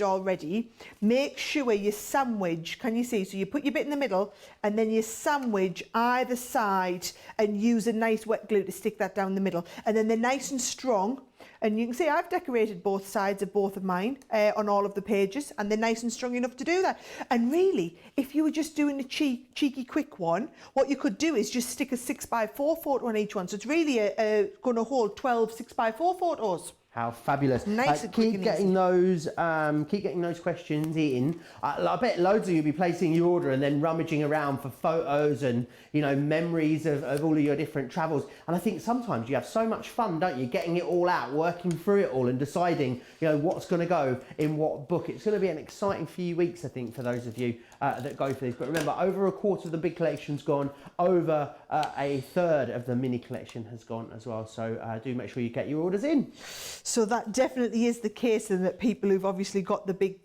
already, make sure you sandwich. Can you see? So you put your bit in the middle and then you sandwich either side and use a nice wet glue to stick that down the middle, and then they're nice and strong. And you can see I've decorated both sides of both of mine on all of the pages, and they're nice and strong enough to do that. And really, if you were just doing a cheeky quick one, what you could do is just stick a 6x4 photo on each one. So it's really going to hold 12 6x4 photos. How fabulous! Nice keep getting those questions in. I bet loads of you will be placing your order and then rummaging around for photos and memories of all of your different travels. And I think sometimes you have so much fun, don't you? Getting it all out, working through it all, and deciding what's going to go in what book. It's going to be an exciting few weeks, I think, for those of you that go for this. But remember, over a quarter of the big collection's gone. Over a third of the mini collection has gone as well. So do make sure you get your orders in. So that definitely is the case, and that people who've obviously got the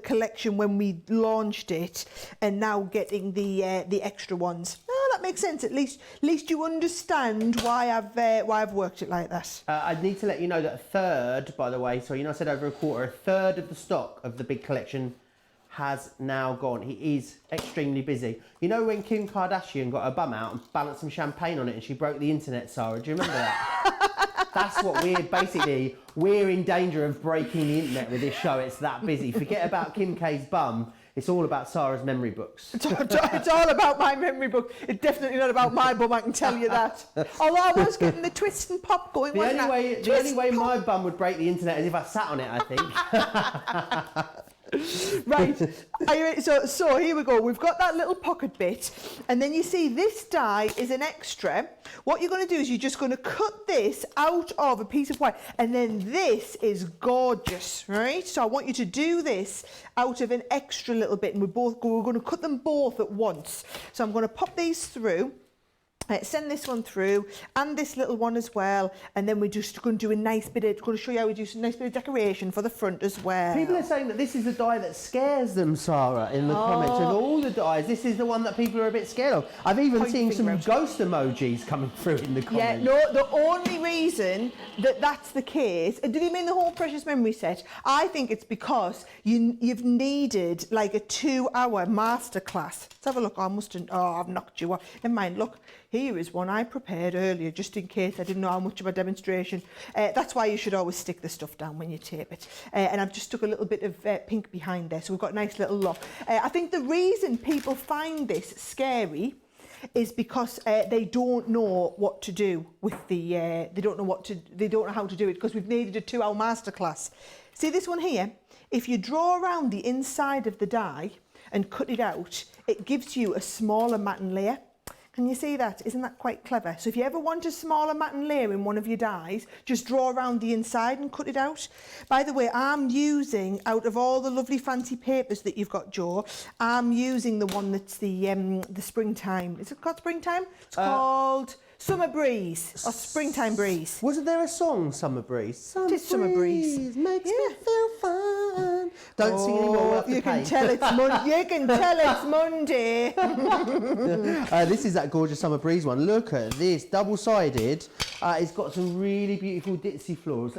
collection when we launched it, and now getting the extra ones. Oh, that makes sense. At least you understand why I've worked it like that. I need to let you know that a third, by the way, so I said over a quarter, a third of the stock of the big collection has now gone. He is extremely busy. You know when Kim Kardashian got her bum out and balanced some champagne on it and she broke the internet, Sarah? Do you remember that? That's what we're in danger of breaking the internet with this show. It's that busy. Forget about Kim K's bum. It's all about Sarah's memory books. It's all about my memory book. It's definitely not about my bum, I can tell you that. Although I was getting the twist and pop going. The only way my bum would break the internet is if I sat on it, I think. Right, are you ready? So here we go. We've got that little pocket bit, and then you see this die is an extra. What you're going to do is you're just going to cut this out of a piece of white, and then this is gorgeous, right? So I want you to do this out of an extra little bit, and we're going to cut them both at once. So I'm going to pop these through. Send this one through and this little one as well, and then we're just going to do going to show you how we do some nice bit of decoration for the front as well. People are saying that this is the die that scares them, Sarah, in the comments. Of all the dies, this is the one that people are a bit scared of. I've even seen some ghost emojis coming through in the comments. Yeah, no, the only reason that's the case, did you mean the whole Precious Memory set? I think it's because you've needed like a 2-hour masterclass. Let's have a look. I've knocked you off. Never mind, look. Here is one I prepared earlier, just in case I didn't know how much of a demonstration. That's why you should always stick the stuff down when you tape it. And I've just stuck a little bit of pink behind there, so we've got a nice little lock. I think the reason people find this scary is because they don't know what to do with the. They don't know how to do it, because we've needed a 2-hour masterclass. See this one here? If you draw around the inside of the die and cut it out, it gives you a smaller matten layer. Can you see that? Isn't that quite clever? So if you ever want a smaller matten layer in one of your dies, just draw around the inside and cut it out. By the way, I'm using, out of all the lovely fancy papers that you've got, Joe, I'm using the one that's the springtime. Is it called springtime? It's called Summer breeze or springtime breeze. Wasn't there a song, Summer Breeze? It is Summer Breeze. Makes me feel fun. Don't sing anymore. We'll have to You can pay. tell it's You can tell it's Monday. This is that gorgeous Summer Breeze one. Look at this, double-sided. It's got some really beautiful ditzy florals.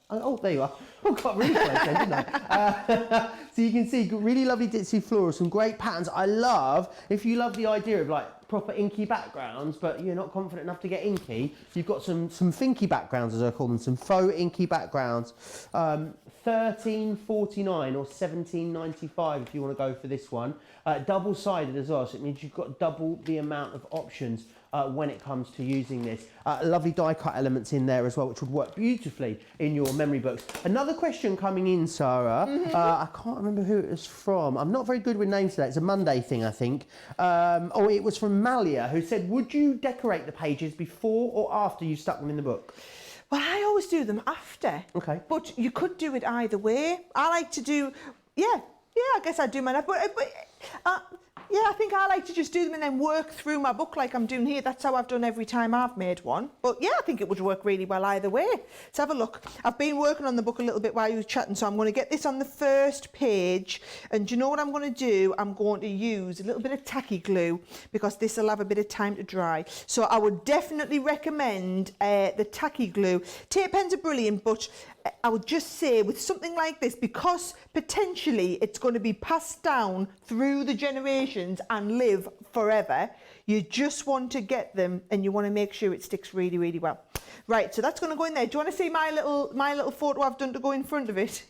Oh, there you are. I got really close then, didn't I? So you can see really lovely ditzy florals, some great patterns. I love, if you love the idea of like proper inky backgrounds, but you're not confident enough to get inky, you've got some finky backgrounds, as I call them, some faux inky backgrounds. $13.49 or $17.95 if you want to go for this one. Double-sided as well, so it means you've got double the amount of options when it comes to using this. Lovely die-cut elements in there as well, which would work beautifully in your memory books. Another question coming in, Sarah. I can't remember who it was from. I'm not very good with names today. It's a Monday thing, I think. It was from Malia, who said, would you decorate the pages before or after you stuck them in the book? Well, I always do them after. Okay. But you could do it either way. I like to do, I guess I'd do mine. I think I like to just do them and then work through my book like I'm doing here. That's how I've done every time I've made one. But yeah, I think it would work really well either way. Let's have a look. I've been working on the book a little bit while you were chatting, so I'm going to get this on the first page. And do you know what I'm going to do? I'm going to use a little bit of tacky glue because this will have a bit of time to dry. So I would definitely recommend the tacky glue. Tape pens are brilliant, but I would just say with something like this, because potentially it's going to be passed down through the generations and live forever, you just want to get them and you want to make sure it sticks really, really well. Right, so that's going to go in there. Do you want to see my little photo I've done to go in front of it?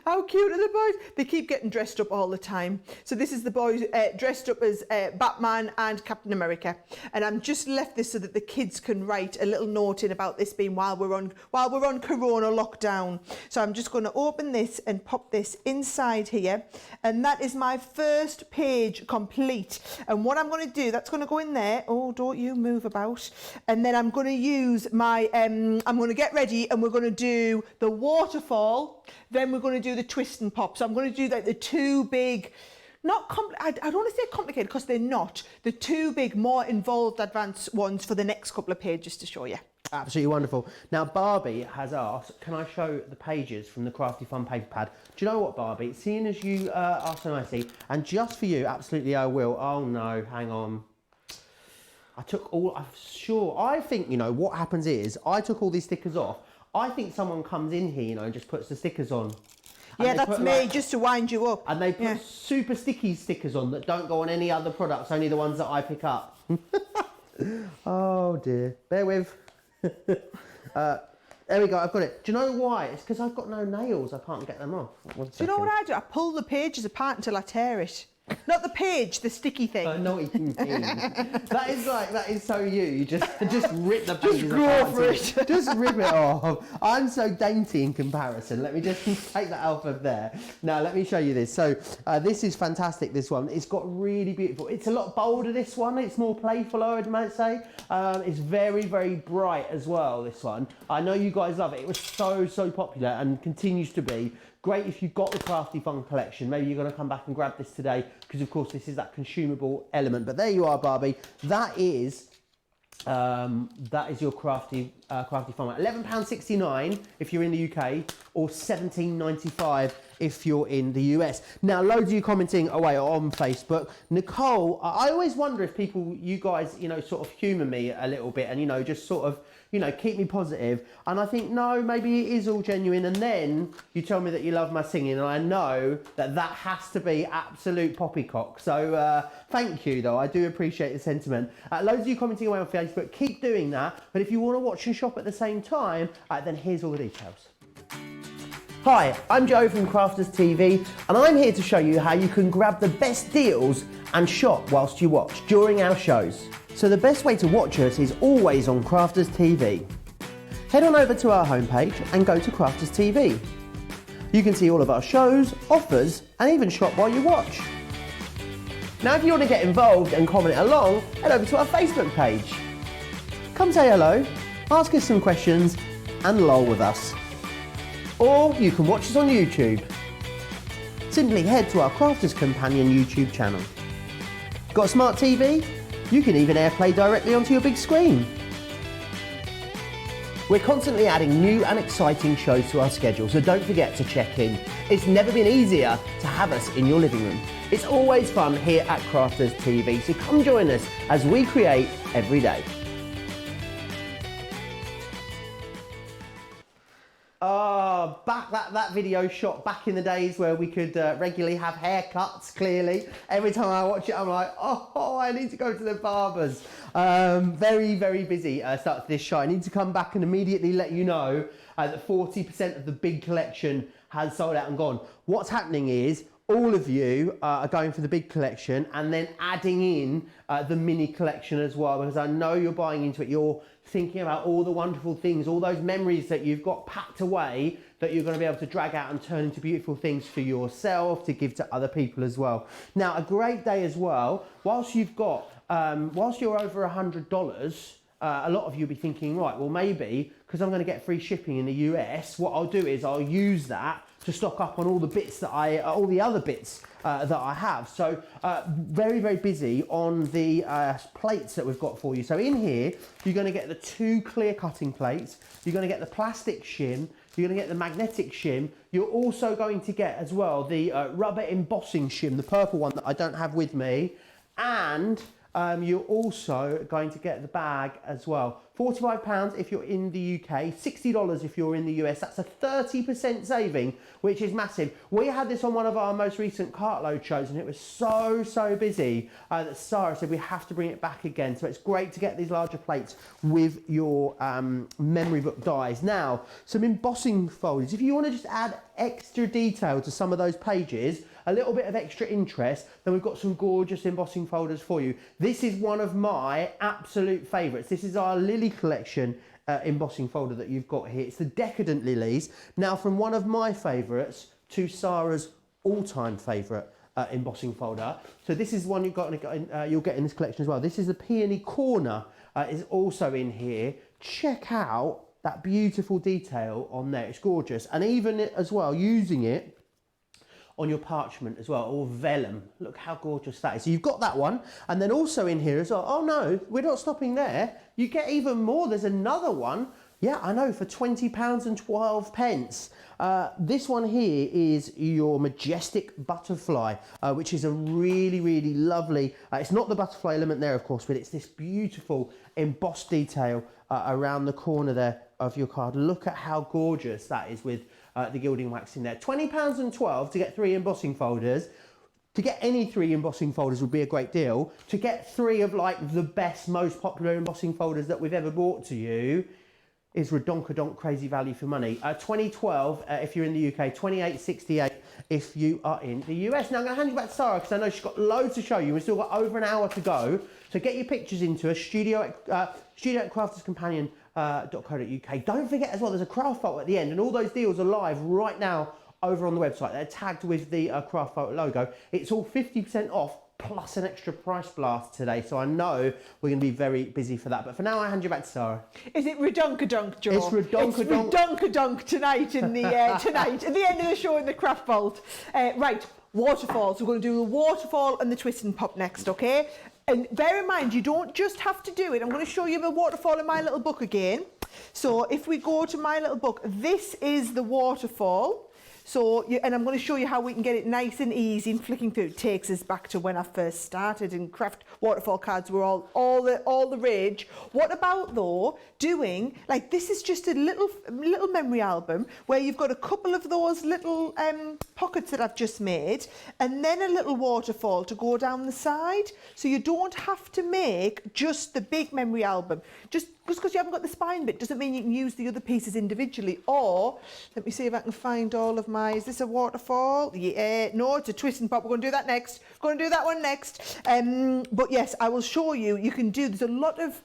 How cute are the boys? They keep getting dressed up all the time. So this is the boys dressed up as Batman and Captain America. And I'm just left this so that the kids can write a little note in about this being while we're on Corona lockdown. So I'm just going to open this and pop this inside here. And that is my first page complete. And what I'm going to do, that's going to go in there. Oh, don't you move about. And then I'm going to use my, I'm going to get ready and we're going to do the waterfall. Then we're going to do the twist and pop. So I'm going to do like the two big, I don't want to say complicated because they're not. The two big, more involved advanced ones for the next couple of pages to show you. Absolutely wonderful. Now, Barbie has asked, can I show the pages from the Crafty Fun paper pad? Do you know what, Barbie? Seeing as you are so nicey, and just for you, absolutely I will. Oh no, hang on. I think, what happens is, I took all these stickers off. I think someone comes in here, and just puts the stickers on. Yeah, that's me, just to wind you up. And they put super sticky stickers on that don't go on any other products, only the ones that I pick up. Oh dear, bear with. There we go, I've got it. Do you know why? It's because I've got no nails, I can't get them off. Do you know what I do? I pull the pages apart until I tear it. Not the page, the sticky thing. I know what you mean. that is so you. You just rip the pages Just go for it. Just rip it off. I'm so dainty in comparison. Let me just take that out of there. Now let me show you this. So this is fantastic. This one. It's got really beautiful. It's a lot bolder. This one. It's more playful, I might say. It's very, very bright as well. This one. I know you guys love it. It was so popular and continues to be. Great if you've got the Crafty Fun collection. Maybe you're going to come back and grab this today because, of course, this is that consumable element. But there you are, Barbie. That is your Crafty Fun. £11.69 if you're in the UK, or £17.95 if you're in the US. Now, loads of you commenting away on Facebook. Nicole, I always wonder if you guys, sort of humour me a little bit and, just sort of, keep me positive. And I think, no, maybe it is all genuine. And then you tell me that you love my singing, and I know that has to be absolute poppycock. So thank you, though. I do appreciate the sentiment. Loads of you commenting away on Facebook. Keep doing that. But if you want to watch and shop at the same time, then here's all the details. Hi, I'm Joe from Crafters TV, and I'm here to show you how you can grab the best deals and shop whilst you watch during our shows. So the best way to watch us is always on Crafters TV. Head on over to our homepage and go to Crafters TV. You can see all of our shows, offers, and even shop while you watch. Now if you want to get involved and comment along, head over to our Facebook page. Come say hello, ask us some questions, and lol with us. Or you can watch us on YouTube. Simply head to our Crafters Companion YouTube channel. Got a smart TV? You can even AirPlay directly onto your big screen. We're constantly adding new and exciting shows to our schedule, so don't forget to check in. It's never been easier to have us in your living room. It's always fun here at Crafters TV, so come join us as we create every day. Oh, that video shot back in the days where we could regularly have haircuts, clearly. Every time I watch it, I'm like, oh, I need to go to the barbers. Very, very busy start to this show. I need to come back and immediately let you know that 40% of the big collection has sold out and gone. What's happening is all of you are going for the big collection and then adding in the mini collection as well, because I know you're buying into it. You're thinking about all the wonderful things, all those memories that you've got packed away that you're going to be able to drag out and turn into beautiful things for yourself to give to other people as well. Now, a great day as well, whilst you've got, whilst you're over $100, a lot of you will be thinking, right, well maybe, because I'm going to get free shipping in the US, what I'll do is I'll use that to stock up on all the bits that all the other bits that I have. So very, very busy on the plates that we've got for you. So in here, you're going to get the 2 clear cutting plates. You're going to get the plastic shim. You're going to get the magnetic shim. You're also going to get as well the rubber embossing shim, the purple one that I don't have with me. And you're also going to get the bag as well. £45 if you're in the UK, $60 if you're in the US. That's a 30% saving, which is massive. We had this on one of our most recent cartload shows and it was so busy that Sara said we have to bring it back again. So it's great to get these larger plates with your memory book dies. Now, some embossing folders. If you want to just add extra detail to some of those pages, a little bit of extra interest, then we've got some gorgeous embossing folders for you. This is one of my absolute favourites. This is our Lily collection embossing folder that you've got here. It's the Decadent Lilies. Now, from one of my favourites to Sara's all-time favourite embossing folder. So this is one you'll get in this collection as well. This is the Peony Corner, is also in here. Check out that beautiful detail on there. It's gorgeous. And even as well, using it on your parchment as well, or vellum. Look how gorgeous that is. So you've got that one, and then also in here as well. Oh no, we're not stopping there. You get even more. There's another one. Yeah, I know, for £20 and 12 pence. This one here is your Majestic Butterfly, which is a really, really lovely, it's not the butterfly element there, of course, but it's this beautiful embossed detail around the corner there of your card. Look at how gorgeous that is with the gilding wax in there. £20 and 12 to get 3 embossing folders. To get any 3 embossing folders would be a great deal. To get 3 of like the best, most popular embossing folders that we've ever brought to you is redonkadonk crazy value for money. 2012 if you're in the UK, 28.68 if you are in the US. Now I'm going to hand you back to Sara because I know she's got loads to show you. We've still got over an hour to go. So get your pictures into us, studio at crafterscompanion.co.uk. Don't forget as well, there's a craft photo at the end and all those deals are live right now over on the website. They're tagged with the craft photo logo. It's all 50% off plus an extra price blast today, so I know we're going to be very busy for that. But for now, I hand you back to Sara. Is it redonkadonk, Joe? It's redonkadonk. It's redonkadonk tonight in the tonight at the end of the show in the craft vault. Right, waterfalls. We're going to do the waterfall and the twist and pop next, okay? And bear in mind, you don't just have to do it. I'm going to show you the waterfall in my little book again. So if we go to my little book, this is the waterfall. So, and I'm going to show you how we can get it nice and easy and flicking through. It takes us back to when I first started and craft waterfall cards were all the rage. What about though doing, like this is just a little memory album where you've got a couple of those little pockets that I've just made and then a little waterfall to go down the side. So you don't have to make just the big memory album. Just because you haven't got the spine bit doesn't mean you can use the other pieces individually. Or, let me see if I can find all of my, is this a waterfall? Yeah, no, it's a twist and pop. We're going to do that next. We're going to do that one next. But yes, I will show you, you can do, there's a lot of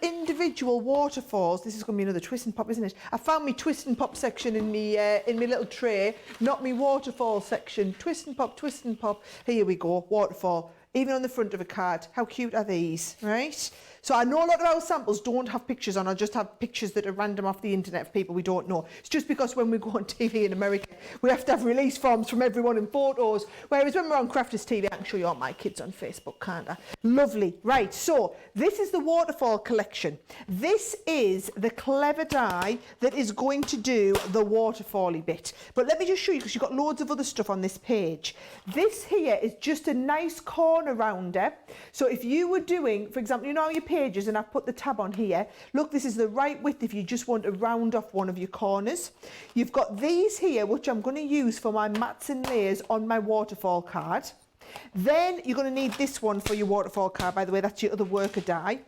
individual waterfalls. This is going to be another twist and pop, isn't it? I found my twist and pop section in my little tray, not my waterfall section. Twist and pop, twist and pop. Here we go, waterfall. Even on the front of a card. How cute are these, right? So I know a lot of our samples don't have pictures on, or just have pictures that are random off the internet of people we don't know. It's just because when we go on TV in America, we have to have release forms from everyone in photos, whereas when we're on Crafters TV, I can show you all my kids on Facebook, can't I? Lovely. Right, so this is the Waterfall collection. This is the clever die that is going to do the waterfall-y bit. But let me just show you, because you've got loads of other stuff on this page. This here is just a nice corner rounder. So if you were doing, for example, you know your pages, and I've put the tab on here. Look, this is the right width if you just want to round off one of your corners. You've got these here, which I'm going to use for my mats and layers on my waterfall card. Then you're going to need this one for your waterfall card, by the way, that's your other worker die.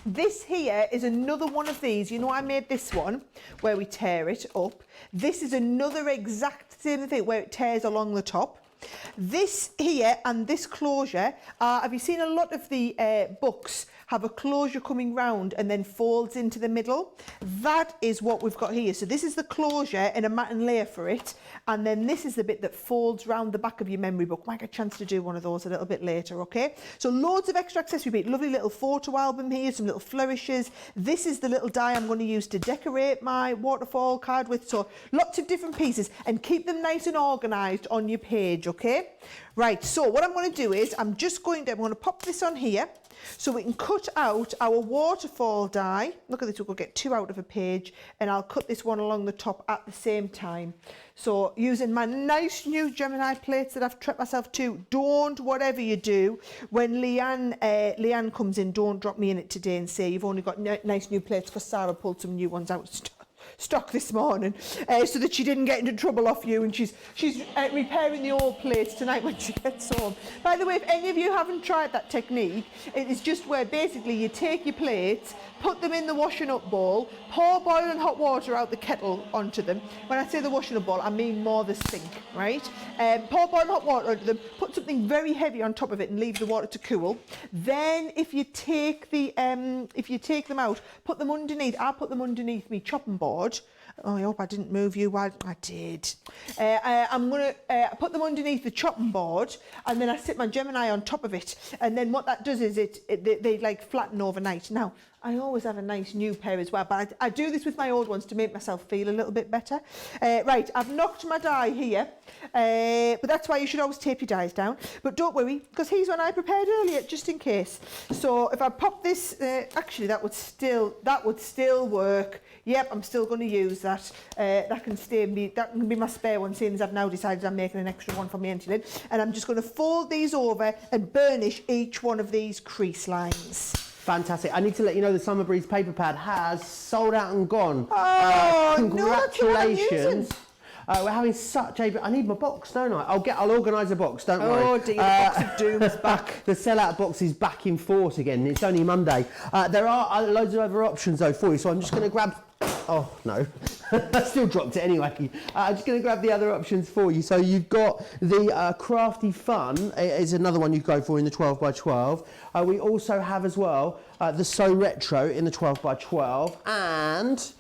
This here is another one of these. You know, I made this one where we tear it up. This is another exact same thing where it tears along the top. This here and this closure, have you seen a lot of the books have a closure coming round and then folds into the middle? That is what we've got here. So this is the closure and a mat and layer for it, and then this is the bit that folds round the back of your memory book. Might get a chance to do one of those a little bit later, okay? So loads of extra accessory bit, lovely little photo album here, some little flourishes. This is the little die I'm going to use to decorate my waterfall card with. So lots of different pieces, and keep them nice and organised on your page, okay? Right, so what I'm going to do is I'm going to pop this on here so we can cut out our waterfall die. Look at this, we'll get 2 out of a page, and I'll cut this one along the top at the same time. So using my nice new Gemini plates that I've treated myself to. Don't, whatever you do, when Leanne comes in, don't drop me in it today and say you've only got nice new plates, because Sarah pulled some new ones out of stock this morning, so that she didn't get into trouble off you, and she's repairing the old plates tonight when she gets home. By the way, if any of you haven't tried that technique, it is just where basically you take your plates, put them in the washing up bowl, pour boiling hot water out the kettle onto them. When I say the washing up bowl, I mean more the sink, right? Pour boiling hot water onto them, put something very heavy on top of it and leave the water to cool. Then if you take them out, put them underneath. I'll put them underneath me chopping board. Oh, I hope I didn't move you while I did. I'm going to put them underneath the chopping board, and then I sit my Gemini on top of it. And then what that does is they like flatten overnight. Now, I always have a nice new pair as well, but I do this with my old ones to make myself feel a little bit better. Right, I've knocked my die here, but that's why you should always tape your dies down. But don't worry, because here's one I prepared earlier, just in case. So if I pop this, actually that would still work. Yep, I'm still going to use that. That can be my spare one, seeing as I've now decided I'm making an extra one for my empty lid. And I'm just going to fold these over and burnish each one of these crease lines. Fantastic. I need to let you know the Summer Breeze paper pad has sold out and gone. Oh, congratulations. We're having such a... I need my box, don't I? I'll organise a box, don't worry. Oh dear, the box of doom's back. The sellout box is back in force again. It's only Monday. There are loads of other options though for you, so I'm just going to grab... Oh, no. I still dropped it anyway. I'm just going to grab the other options for you. So you've got the Crafty Fun is another one you go for in the 12x12. We also have as well the So Retro in the 12x12, and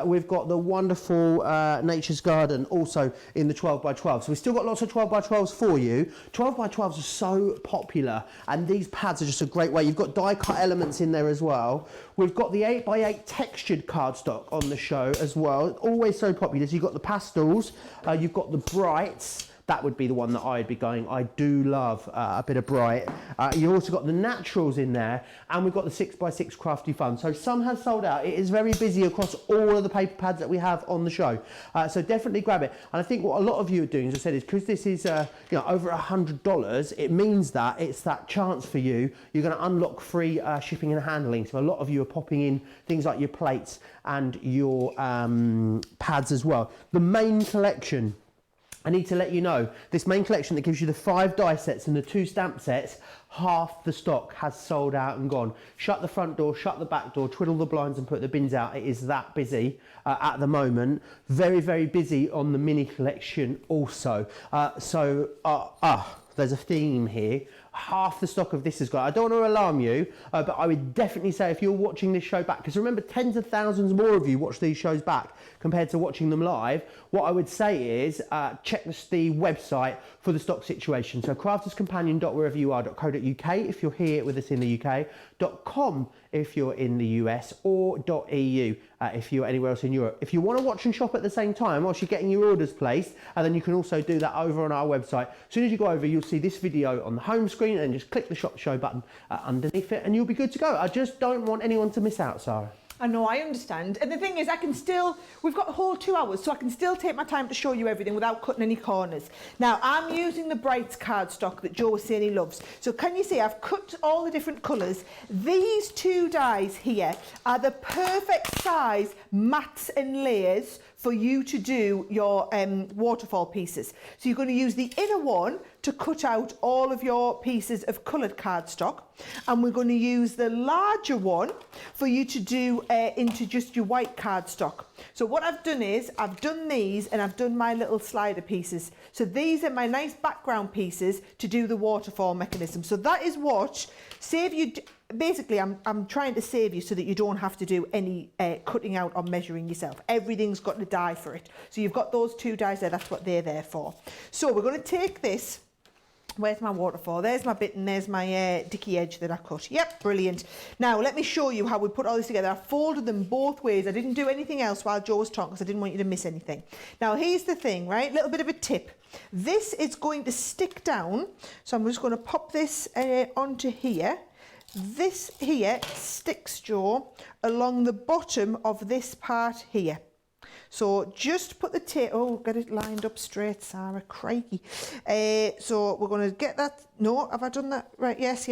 we've got the wonderful Nature's Garden also in the 12x12. So we've still got lots of 12x12s for you. 12x12s are so popular, and these pads are just a great way. You've got die cut elements in there as well. We've got the 8x8 textured cardstock on the show as well. Always so popular. So you've got the pastels, you've got the brights. That would be the one that I'd be going. I do love a bit of bright. You've also got the naturals in there, and we've got the 6x6 Crafty Fun. So some has sold out. It is very busy across all of the paper pads that we have on the show. So definitely grab it. And I think what a lot of you are doing, as I said, is because this is over $100, it means that it's that chance for you. You're going to unlock free shipping and handling. So a lot of you are popping in things like your plates and your pads as well. The main collection, I need to let you know, this main collection that gives you the 5 die sets and the 2 stamp sets, half the stock has sold out and gone. Shut the front door, shut the back door, twiddle the blinds and put the bins out. It is that busy at the moment. Very, very busy on the mini collection also. There's a theme here. half the stock of this has got. I don't want to alarm you, but I would definitely say if you're watching this show back, because remember, tens of thousands more of you watch these shows back compared to watching them live, what I would say is check the website for the stock situation. So crafterscompanion.whereveryouare.co.uk if you're here with us in the UK, .com if you're in the US, or .eu if you're anywhere else in Europe. If you want to watch and shop at the same time whilst you're getting your orders placed, and then you can also do that over on our website. As soon as you go over, you'll see this video on the home screen, and just click the shop show button underneath it, and you'll be good to go. I just don't want anyone to miss out, Sarah. I know, I understand. And the thing is, we've got a whole 2 hours, so I can still take my time to show you everything without cutting any corners. Now, I'm using the Brights cardstock that Joe was saying he loves. So can you see, I've cut all the different colours. These 2 dies here are the perfect size mats and layers for you to do your waterfall pieces. So you're going to use the inner one to cut out all of your pieces of coloured cardstock, and we're going to use the larger one for you to do into just your white cardstock. So what I've done is I've done these, and I've done my little slider pieces. So these are my nice background pieces to do the waterfall mechanism. So that is what save you. Basically, I'm trying to save you so that you don't have to do any cutting out or measuring yourself. Everything's got to die for it. So you've got those 2 dies there, that's what they're there for. So we're going to take this. Where's my waterfall? There's my bit, and there's my dicky edge that I cut. Yep, brilliant. Now, let me show you how we put all this together. I folded them both ways. I didn't do anything else while Joe was talking because I didn't want you to miss anything. Now, here's the thing, right? Little bit of a tip. This is going to stick down. So I'm just going to pop this onto here. This here sticks, Joe, along the bottom of this part here. So just put the tape, oh, get it lined up straight, Sarah, crikey. So we're going to get that, no, have I done that? Right, yes.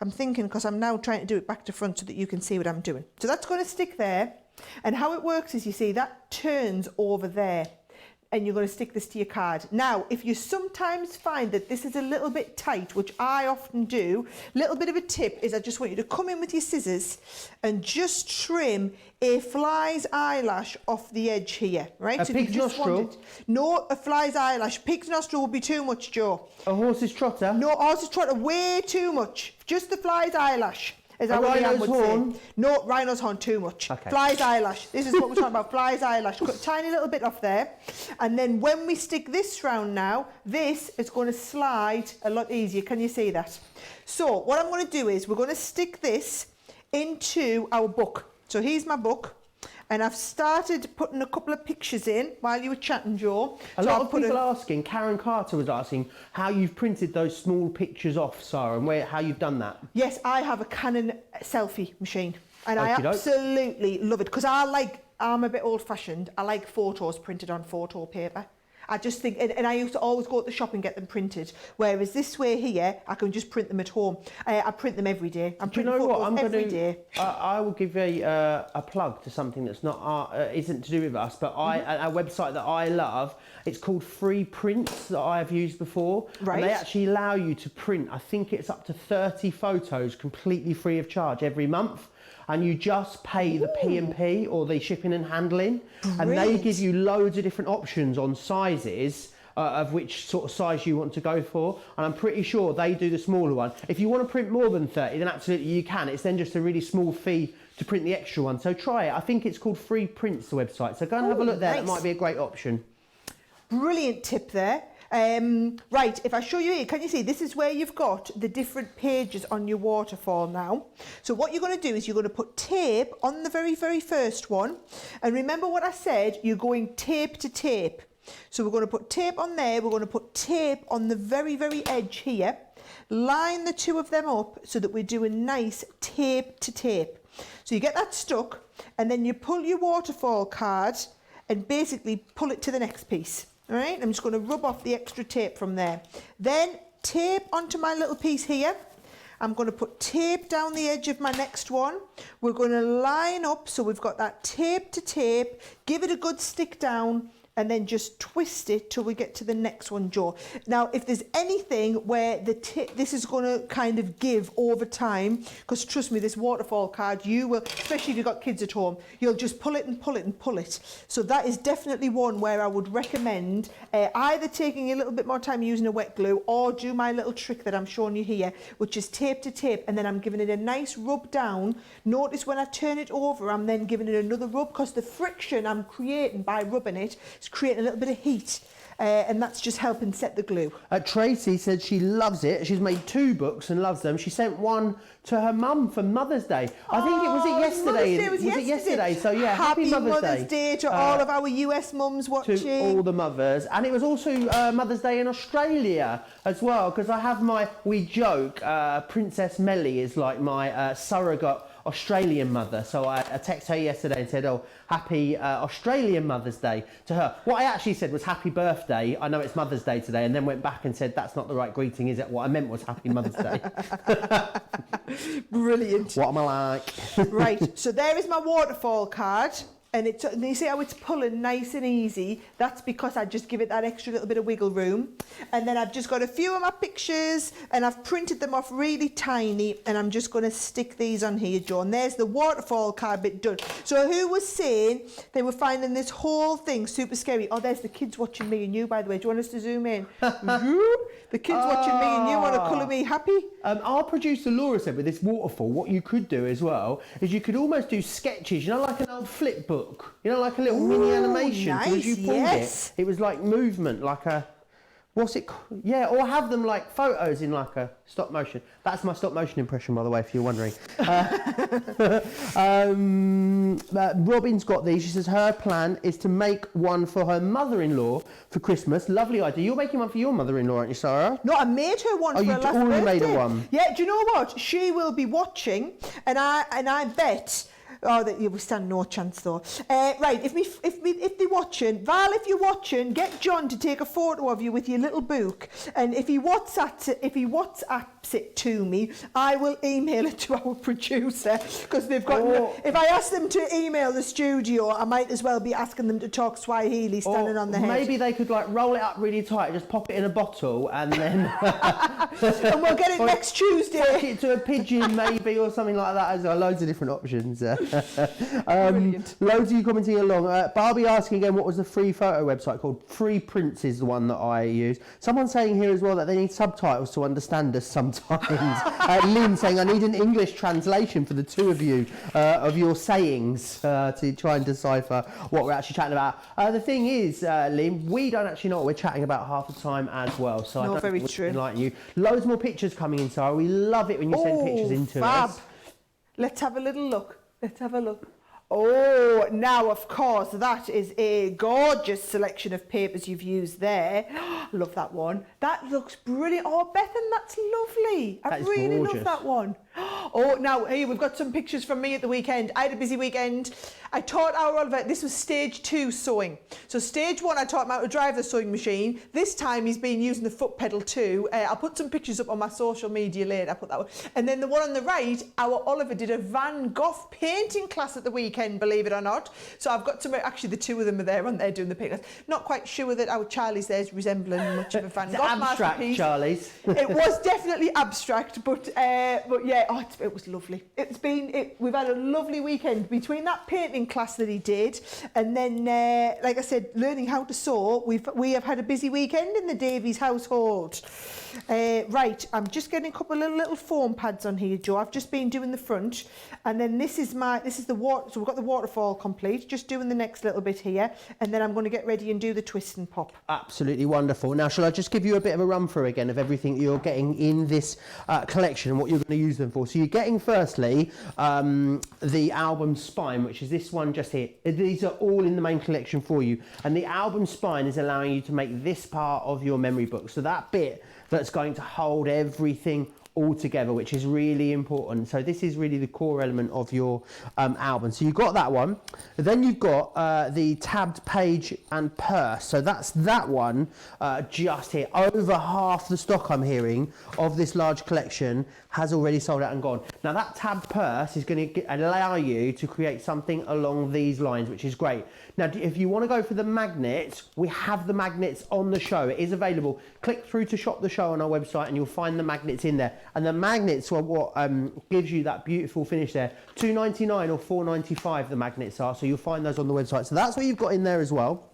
I'm thinking, because I'm now trying to do it back to front so that you can see what I'm doing. So that's going to stick there. And how it works is, you see, that turns over there. And you're going to stick this to your card. Now, if you sometimes find that this is a little bit tight, which I often do, little bit of a tip is I just want you to come in with your scissors and just trim a fly's eyelash off the edge here, right? A pig's nostril? No, a fly's eyelash. Pig's nostril will be too much, Joe. A horse's trotter? No, horse's trotter, way too much. Just the fly's eyelash. Is that a what rhino's horn? say? No, rhino's horn, too much. Okay. Fly's eyelash. This is what we're talking about, fly's eyelash. Cut a tiny little bit off there. And then when we stick this round now, this is going to slide a lot easier. Can you see that? So what I'm going to do is we're going to stick this into our book. So here's my book. And I've started putting a couple of pictures in while you were chatting, Joe. A lot of people asking, Karen Carter was asking, how you've printed those small pictures off, Sarah, and how you've done that. Yes, I have a Canon selfie machine. And I Okey-doke. absolutely love it, because I'm a bit old-fashioned. I like photos printed on photo paper. I just think, and I used to always go to the shop and get them printed. Whereas this way here, I can just print them at home. I print them every day. I'm printing photos every day. I will give a plug to something that's not isn't to do with us, but a website that I love. It's called Free Prints that I have used before. Right. And they actually allow you to print, I think it's up to 30 photos completely free of charge every month. And you just pay the P&P or the shipping and handling. Brilliant. And they give you loads of different options on sizes of which sort of size you want to go for. And I'm pretty sure they do the smaller one. If you want to print more than 30, then absolutely you can. It's then just a really small fee to print the extra one. So try it. I think it's called Free Prints, the website. So go and have a look there. Nice. That might be a great option. Brilliant tip there. Right, if I show you here, can you see this is where you've got the different pages on your waterfall now. So what you're going to do is you're going to put tape on the very, very first one. And remember what I said, you're going tape to tape. So we're going to put tape on there, we're going to put tape on the very, very edge here. Line the 2 of them up so that we're doing nice tape to tape. So you get that stuck, and then you pull your waterfall card and basically pull it to the next piece. All right, I'm just going to rub off the extra tape from there. Then tape onto my little piece here. I'm going to put tape down the edge of my next one. We're going to line up so we've got that tape to tape, give it a good stick down, and then just twist it till we get to the next one, Joe. Now, if there's anything where the tip, this is going to kind of give over time, because trust me, this waterfall card, you will, especially if you've got kids at home, you'll just pull it and pull it and pull it. So that is definitely one where I would recommend either taking a little bit more time using a wet glue, or do my little trick that I'm showing you here, which is tape to tape, and then I'm giving it a nice rub down. Notice when I turn it over, I'm then giving it another rub, because the friction I'm creating by rubbing it is creating a little bit of heat. And that's just helping set the glue. Tracy said she loves it. She's made 2 books and loves them. She sent one to her mum for Mother's Day. I think it was yesterday. Was it yesterday? So yeah, happy Mother's Day to all of our US mums watching. To all the mothers. And it was also Mother's Day in Australia as well, because I have we joke, Princess Melly is like my surrogate Australian mother. So I texted her yesterday and said, oh, happy Australian Mother's Day to her. What I actually said was happy birthday. I know it's Mother's Day today, and then went back and said, that's not the right greeting, is it? What I meant was happy Mother's Day. Brilliant. What am I like? Right, so there is my waterfall card. And you see how it's pulling nice and easy? That's because I just give it that extra little bit of wiggle room. And then I've just got a few of my pictures, and I've printed them off really tiny, and I'm just going to stick these on here, Joe. And there's the waterfall card bit done. So who was saying they were finding this whole thing super scary? Oh, there's the kids watching me and you, by the way. Do you want us to zoom in? The kids watching me and you want to colour me happy? Our producer Laura said with this waterfall, what you could do as well is you could almost do sketches, you know, like an old flip book, you know, like a little mini animation. Nice, so as you pulled it was like movement, like a, what's it called? Yeah, or have them like photos in like a stop motion. That's my stop motion impression, by the way, if you're wondering. Robin's got these. She says her plan is to make one for her mother-in-law for Christmas. Lovely idea. You're making one for your mother-in-law, aren't you, Sarah? No, I made her one for her last birthday. Oh, you already made her one? Yeah, do you know what? She will be watching, and I bet... Oh, that you will stand no chance though. Right, if they're watching, Val, if you're watching, get John to take a photo of you with your little book, and if he WhatsApps it to me, I will email it to our producer, because they've got. If I ask them to email the studio, I might as well be asking them to talk Swahili standing on the head. Maybe they could like roll it up really tight, just pop it in a bottle, and then and we'll get it next Tuesday. Take it to a pigeon, maybe, or something like that. As well. Loads of different options. Loads of you commenting along. Barbie asking again, what was the free photo website called? Free Prints is the one that I use. Someone saying here as well that they need subtitles to understand us sometimes. Lynn saying I need an English translation for the two of you of your sayings to try and decipher what we're actually chatting about. The thing is, Lynn, we don't actually know what we're chatting about half the time as well. So I don't very think true. Like you. Loads more pictures coming in, Sarah. We love it when you send pictures into us. Let's have a little look. Let's have a look. Oh, now, of course, that is a gorgeous selection of papers you've used there. Love that one. That looks brilliant. Oh, Bethan, that's lovely. I really love that one. Oh, now, here, we've got some pictures from me at the weekend. I had a busy weekend. I taught our Oliver, this was stage 2 sewing. So stage 1, I taught him how to drive the sewing machine. This time he's been using the foot pedal too. I'll put some pictures up on my social media later. I put that one. And then the one on the right, our Oliver did a Van Gogh painting class at the weekend, believe it or not. So I've got to, actually the two of them are there, aren't they, doing the painting class. Not quite sure that our Charlie's there is resembling much of a Van Gogh abstract masterpiece. Charlie's. It was definitely abstract, but yeah, it was lovely. We've had a lovely weekend between that painting class that he did, and then like I said, learning how to sew. We have had a busy weekend in the Davies household. Right, I'm just getting a couple of little foam pads on here, Joe. I've just been doing the front, and then this is the water. So we've got the waterfall complete. Just doing the next little bit here, and then I'm going to get ready and do the twist and pop. Absolutely wonderful. Now, shall I just give you a bit of a run through again of everything you're getting in this collection and what you're going to use them for? So you're getting firstly the album spine, which is this one just here. These are all in the main collection for you, and the album spine is allowing you to make this part of your memory book. So that bit that's going to hold everything all together, which is really important. So this is really the core element of your album. So you've got that one. Then you've got the tabbed page and purse. So that's that one just here. Over half the stock I'm hearing of this large collection has already sold out and gone. Now that tabbed purse is going to allow you to create something along these lines, which is great. Now if you want to go for the magnets, we have the magnets on the show. It is available. Click through to shop the show on our website and you'll find the magnets in there. And the magnets are what gives you that beautiful finish there. $2.99 or $4.95 the magnets are, so you'll find those on the website. So that's what you've got in there as well.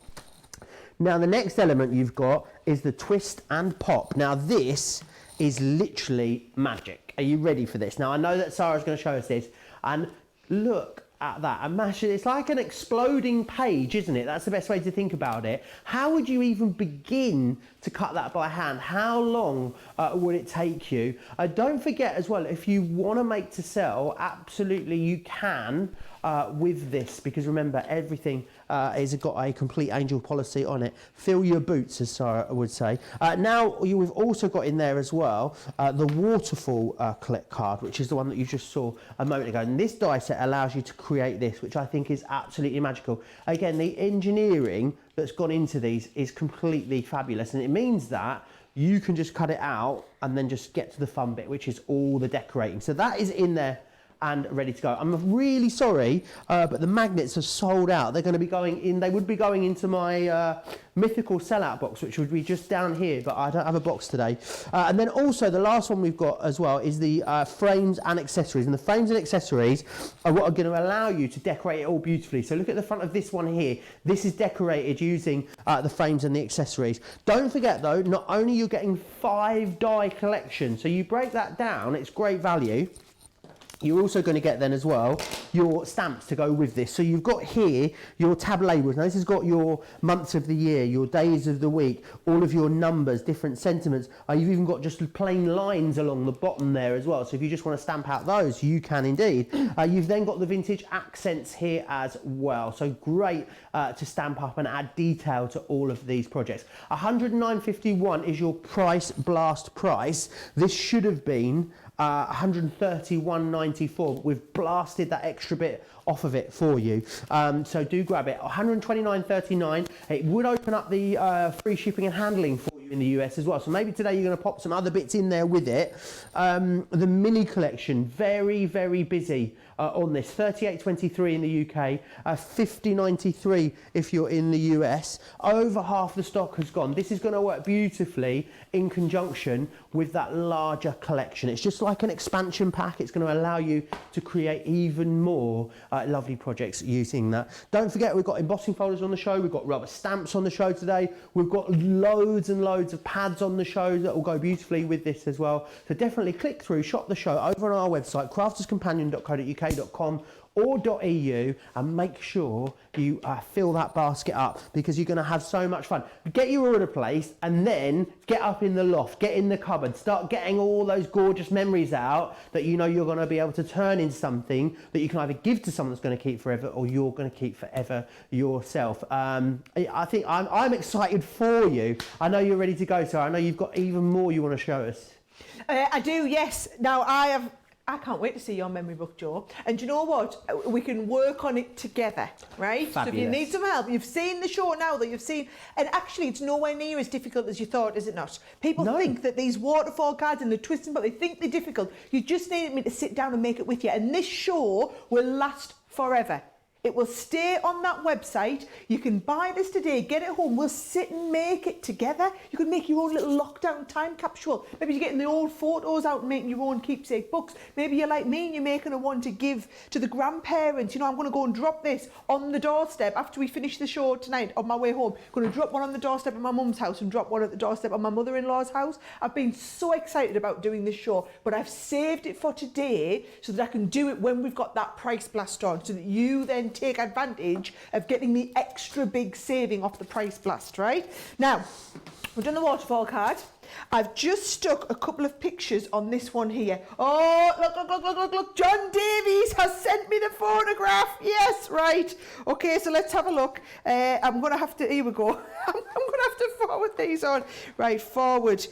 Now the next element you've got is the twist and pop. Now this is literally magic. Are you ready for this? Now I know that Sara's going to show us this, and look at that. Imagine it's like an exploding page, isn't it? That's the best way to think about it. How would you even begin to cut that by hand? How long would it take you? Don't forget as well, if you want to make to sell, absolutely you can with this, because remember, everything has got a complete angel policy on it. Fill your boots, as Sara would say. Now we've also got in there as well the Waterfall collect card, which is the one that you just saw a moment ago. And this die set allows you to create this, which I think is absolutely magical. Again, the engineering that's gone into these is completely fabulous, and it means that you can just cut it out and then just get to the fun bit, which is all the decorating. So that is in there and ready to go. I'm really sorry, but the magnets are sold out. They're going to be going in, they would be going into my mythical sellout box, which would be just down here, but I don't have a box today. And then also the last one we've got as well is the frames and accessories. And the frames and accessories are what are going to allow you to decorate it all beautifully. So look at the front of this one here. This is decorated using the frames and the accessories. Don't forget though, not only you're getting 5 die collection, so you break that down, it's great value. You're also going to get then as well your stamps to go with this. So you've got here your tab labels. Now this has got your months of the year, your days of the week, all of your numbers, different sentiments. You've even got just plain lines along the bottom there as well. So if you just want to stamp out those, you can indeed. You've then got the vintage accents here as well. So great to stamp up and add detail to all of these projects. $109.51 is your price blast price. This should have been $131.94. We've blasted that extra bit off of it for you, so do grab it. $129.39. It would open up the free shipping and handling for you in the US as well, so maybe today you're going to pop some other bits in there with it. The mini collection, very busy on this. $38.23 in the UK, $50.93 if you're in the US. Over half the stock has gone. This is going to work beautifully in conjunction with that larger collection. It's just like an expansion pack. It's going to allow you to create even more lovely projects using that. Don't forget, we've got embossing folders on the show. We've got rubber stamps on the show today. We've got loads and loads of pads on the show that will go beautifully with this as well. So definitely click through, shop the show over on our website, crafterscompanion.co.uk.com or .eu, and make sure you fill that basket up, because you're going to have so much fun. Get your order placed and then get up in the loft, get in the cupboard, start getting all those gorgeous memories out that you know you're going to be able to turn into something that you can either give to someone that's going to keep forever, or you're going to keep forever yourself. I think I'm excited for you. I know you're ready to go, so I know you've got even more you want to show us. I do, yes. Now I can't wait to see your memory book, Joe. And you know what? We can work on it together, right? Fabulous. So if you need some help, you've seen the show now that you've seen, and actually it's nowhere near as difficult as you thought, is it not? People think that these waterfall cards and the twisting, but they think they're difficult. You just need me to sit down and make it with you. And this show will last forever. It will stay on that website. You can buy this today, get it home. We'll sit and make it together. You can make your own little lockdown time capsule. Maybe you're getting the old photos out and making your own keepsake books. Maybe you're like me and you're making a one to give to the grandparents. You know, I'm going to go and drop this on the doorstep after we finish the show tonight on my way home. I'm going to drop one on the doorstep at my mum's house and drop one at the doorstep at my mother-in-law's house. I've been so excited about doing this show, but I've saved it for today so that I can do it when we've got that price blast on, so that you then take advantage of getting the extra big saving off the price blast, right? Now, we've done the waterfall card. I've just stuck a couple of pictures on this one here. Oh, look. John Davies has sent me the photograph. Yes, right. Okay, so let's have a look. I'm going to have to, here we go. I'm going to have to forward these on. Right, forward.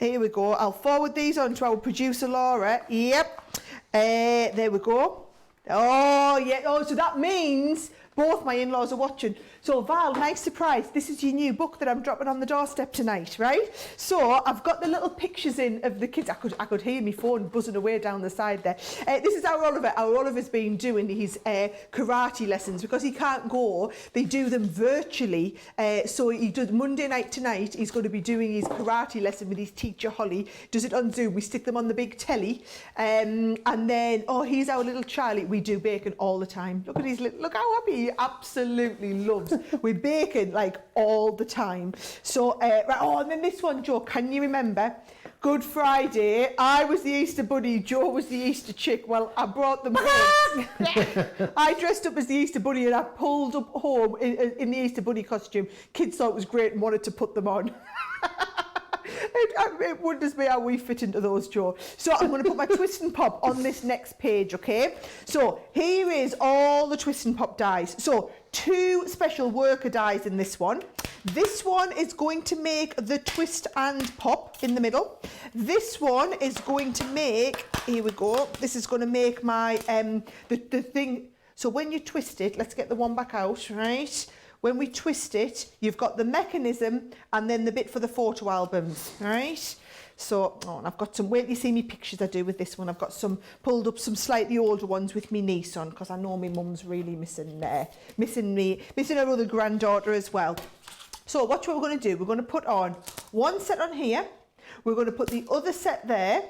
Here we go. I'll forward these on to our producer, Laura. Yep. There we go. Oh, yeah. Oh, so that means both my in-laws are watching. So, Val, nice surprise. This is your new book that I'm dropping on the doorstep tonight, right? So, I've got the little pictures in of the kids. I could hear my phone buzzing away down the side there. This is our Oliver. Our Oliver's been doing his karate lessons because he can't go. They do them virtually. So, he does Monday night tonight. He's going to be doing his karate lesson with his teacher, Holly. Does it on Zoom. We stick them on the big telly. And then, oh, he's our little Charlie. We do bacon all the time. Look at his little, look how happy he absolutely loves. We're baking like all the time. So, right, oh, and then this one, Joe, can you remember? Good Friday, I was the Easter Bunny, Joe was the Easter chick. Well, I brought them home. I dressed up as the Easter Bunny and I pulled up home in the Easter Bunny costume. Kids thought it was great and wanted to put them on. It wonders me how we fit into those, Joe. So I'm going to put my twist and pop on this next page, okay? So here is all the twist and pop dies. So 2 special worker dies in this one. This one is going to make the twist and pop in the middle. This one is going to make, here we go, this is going to make my, the thing. So when you twist it, let's get the one back out, right? When we twist it, you've got the mechanism and then the bit for the photo albums, right? So, oh, and I've got some, wait till you see me pictures I do with this one. I've got some, pulled up some slightly older ones with me niece on because I know my mum's really missing her other granddaughter as well. So what we're going to do, we're going to put on one set on here. We're going to put the other set there.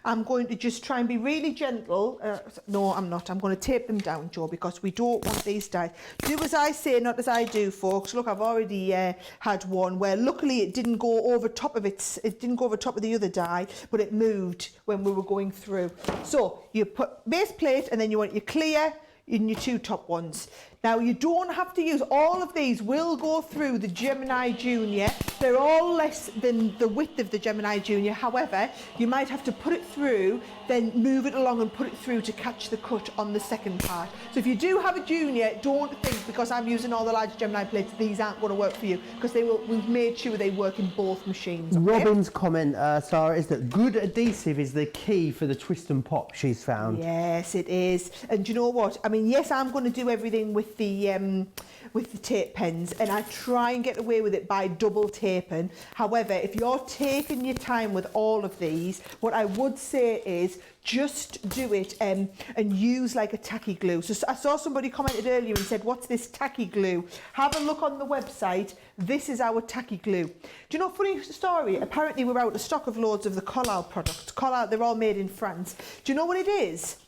I'm going to just try and be really gentle. No, I'm not. I'm going to tape them down, Joe, because we don't want these dies. Do as I say, not as I do, folks. Look, I've already had one where luckily it didn't go over top of it. It didn't go over top of the other die, but it moved when we were going through. So you put base plate and then you want your clear in your 2 top ones. Now you don't have to use, all of these will go through the Gemini Junior. They're all less than the width of the Gemini Junior. However, you might have to put it through, then move it along and put it through to catch the cut on the second part. So if you do have a Junior, don't think because I'm using all the large Gemini plates, these aren't going to work for you because we've made sure they work in both machines. Okay? Robin's comment, Sarah, is that good adhesive is the key for the twist and pop she's found. Yes, it is. And do you know what? I mean, yes, I'm going to do everything with the tape pens, and I try and get away with it by double taping. However, if you're taking your time with all of these, what I would say is just do it and use like a tacky glue. So I saw somebody commented earlier and said, what's this tacky glue? Have a look on the website. This is our tacky glue. Do you know, funny story, apparently we're out of stock of loads of the Collal products. Collal, they're all made in France. Do you know what it is?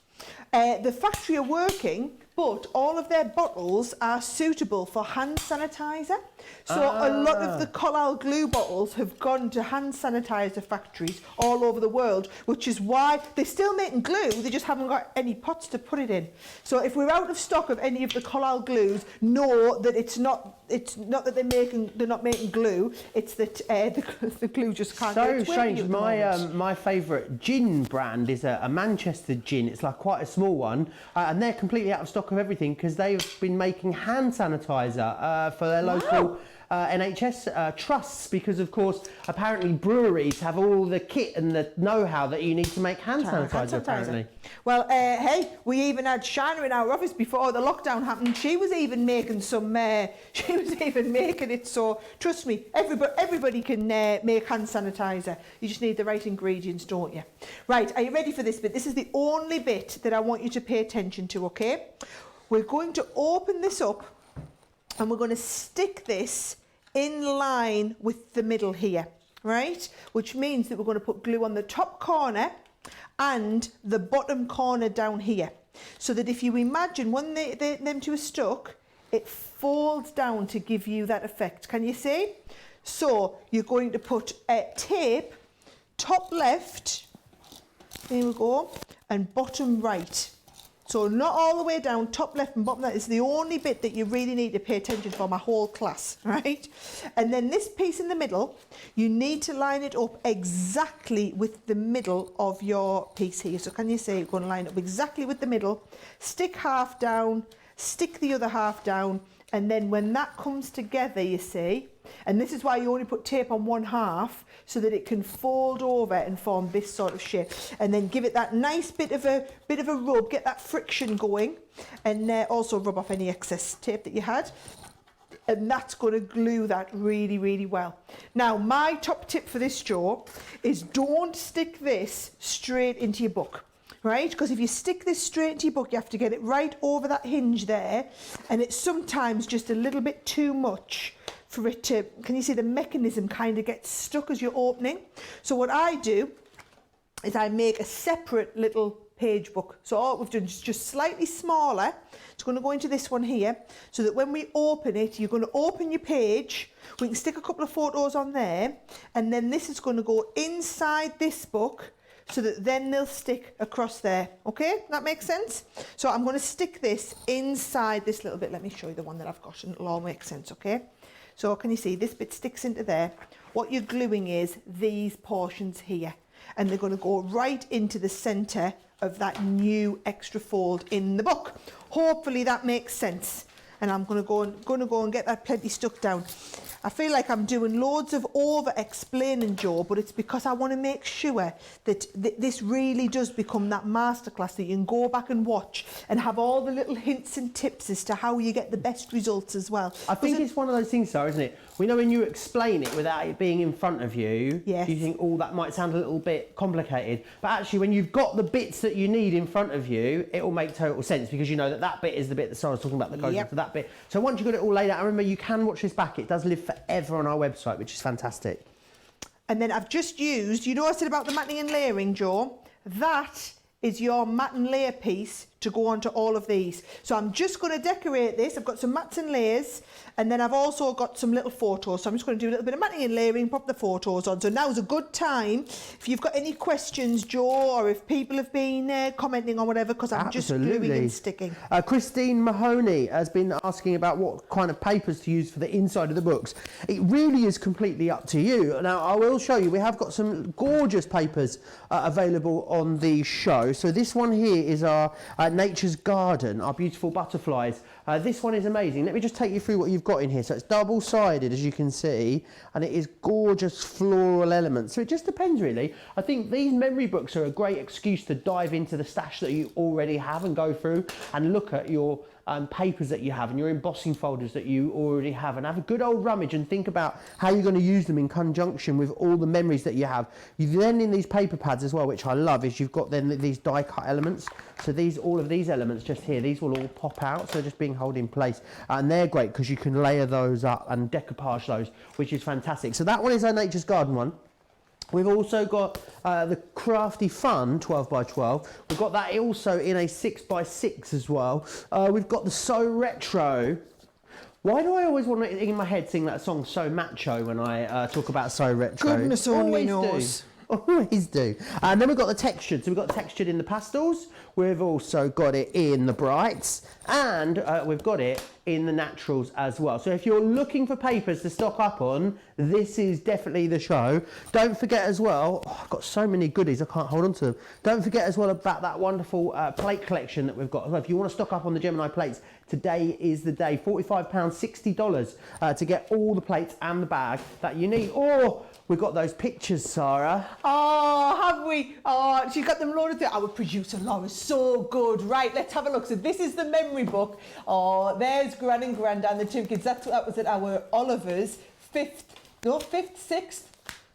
The factory are working, but all of their bottles are suitable for hand sanitizer. So a lot of the Collal glue bottles have gone to hand sanitizer factories all over the world, which is why they're still making glue, they just haven't got any pots to put it in. So if we're out of stock of any of the Collal glues, know that it's not that they're not making glue, it's that the glue just can't get its way. So strange. My favourite gin brand is a Manchester gin. It's like quite a small one, and they're completely out of stock of everything because they've been making hand sanitizer for their local NHS trusts, because of course apparently breweries have all the kit and the know-how that you need to make hand sanitizer apparently. Well, hey, we even had Shana in our office before the lockdown happened. She was even making some, she was even making it, so trust me, everybody can make hand sanitizer. You just need the right ingredients, don't you? Right, are you ready for this bit? This is the only bit that I want you to pay attention to, okay? We're going to open this up and we're going to stick this in line with the middle here, right? Which means that we're going to put glue on the top corner and the bottom corner down here. So that if you imagine when them two are stuck, it folds down to give you that effect. Can you see? So you're going to put tape, top left, there we go, and bottom right. So not all the way down, top left and bottom left is the only bit that you really need to pay attention for my whole class, right? And then this piece in the middle, you need to line it up exactly with the middle of your piece here. So can you see, you're going to line up exactly with the middle, stick half down, stick the other half down, and then when that comes together, you see, And this is why you only put tape on one half, so that it can fold over and form this sort of shape. And then give it that nice bit of a rub, get that friction going, and also rub off any excess tape that you had. And that's going to glue that really, really well. Now, my top tip for this, Joe, is don't stick this straight into your book, right? Because if you stick this straight into your book, you have to get it right over that hinge there, and it's sometimes just a little bit too much for it to, can you see the mechanism kind of gets stuck as you're opening? So what I do is I make a separate little page book. So all we've done is just slightly smaller. It's going to go into this one here, so that when we open it, you're going to open your page, we can stick a couple of photos on there, and then this is going to go inside this book, so that then they'll stick across there. Okay, that makes sense? So I'm going to stick this inside this little bit. Let me show you the one that I've got, and it'll all make sense, okay? So can you see this bit sticks into there? What you're gluing is these portions here, and they're going to go right into the centre of that new extra fold in the book. Hopefully that makes sense. And I'm going to go and get that plenty stuck down. I feel like I'm doing loads of over-explaining, Joe, but it's because I want to make sure that this really does become that masterclass that you can go back and watch and have all the little hints and tips as to how you get the best results as well. I think it's one of those things, Sarah, isn't it? We know when you explain it without it being in front of you, yes, you think, oh, that might sound a little bit complicated. But actually, when you've got the bits that you need in front of you, it will make total sense, because you know that that bit is the bit that Sarah's talking about that goes into that bit. So once you've got it all laid out, remember, you can watch this back. It does live forever on our website, which is fantastic. And then I've just used, you know I said about the matting and layering, Joe? That is your mat and layer piece to go onto all of these. So I'm just going to decorate this. I've got some mats and layers, and then I've also got some little photos. So I'm just going to do a little bit of matting and layering, pop the photos on. So now's a good time if you've got any questions, Joe, or if people have been commenting on whatever, because I'm just gluing and sticking. Christine Mahoney has been asking about what kind of papers to use for the inside of the books. It really is completely up to you. Now, I will show you. We have got some gorgeous papers available on the show. So this one here is our Nature's Garden, our beautiful butterflies. This one is amazing. Let me just take you through what you've got in here. So it's double-sided, as you can see, and it is gorgeous floral elements. So it just depends, really. I think these memory books are a great excuse to dive into the stash that you already have and go through and look at your papers that you have and your embossing folders that you already have, and have a good old rummage and think about how you're going to use them in conjunction with all the memories that you have. You then, in these paper pads as well, which I love, is you've got then these die cut elements. So all of these elements just here, these will all pop out, so just being held in place, and they're great because you can layer those up and decoupage those, which is fantastic. So that one is our Nature's Garden one. We've also got the Crafty Fun 12x12. We've got that also in a 6x6 as well. We've got the So Retro. Why do I always want to, in my head, sing that song So Macho when I talk about So Retro? Goodness only knows. Always do. And then we've got the textured. So we've got textured in the pastels. We've also got it in the brights, and we've got it in the naturals as well. So if you're looking for papers to stock up on, this is definitely the show. Don't forget as well, I've got so many goodies, I can't hold on to them. Don't forget as well about that wonderful plate collection that we've got as well. If you want to stock up on the Gemini plates, today is the day. £45, $60 to get all the plates and the bag that you need. Or we've got those pictures, Sarah. Oh, have we? Oh, she's got them loaded there. Our producer, Laura's so good. Right, let's have a look. So this is the memory book. Oh, there's Gran and Granda and the two kids. That was at our Oliver's sixth.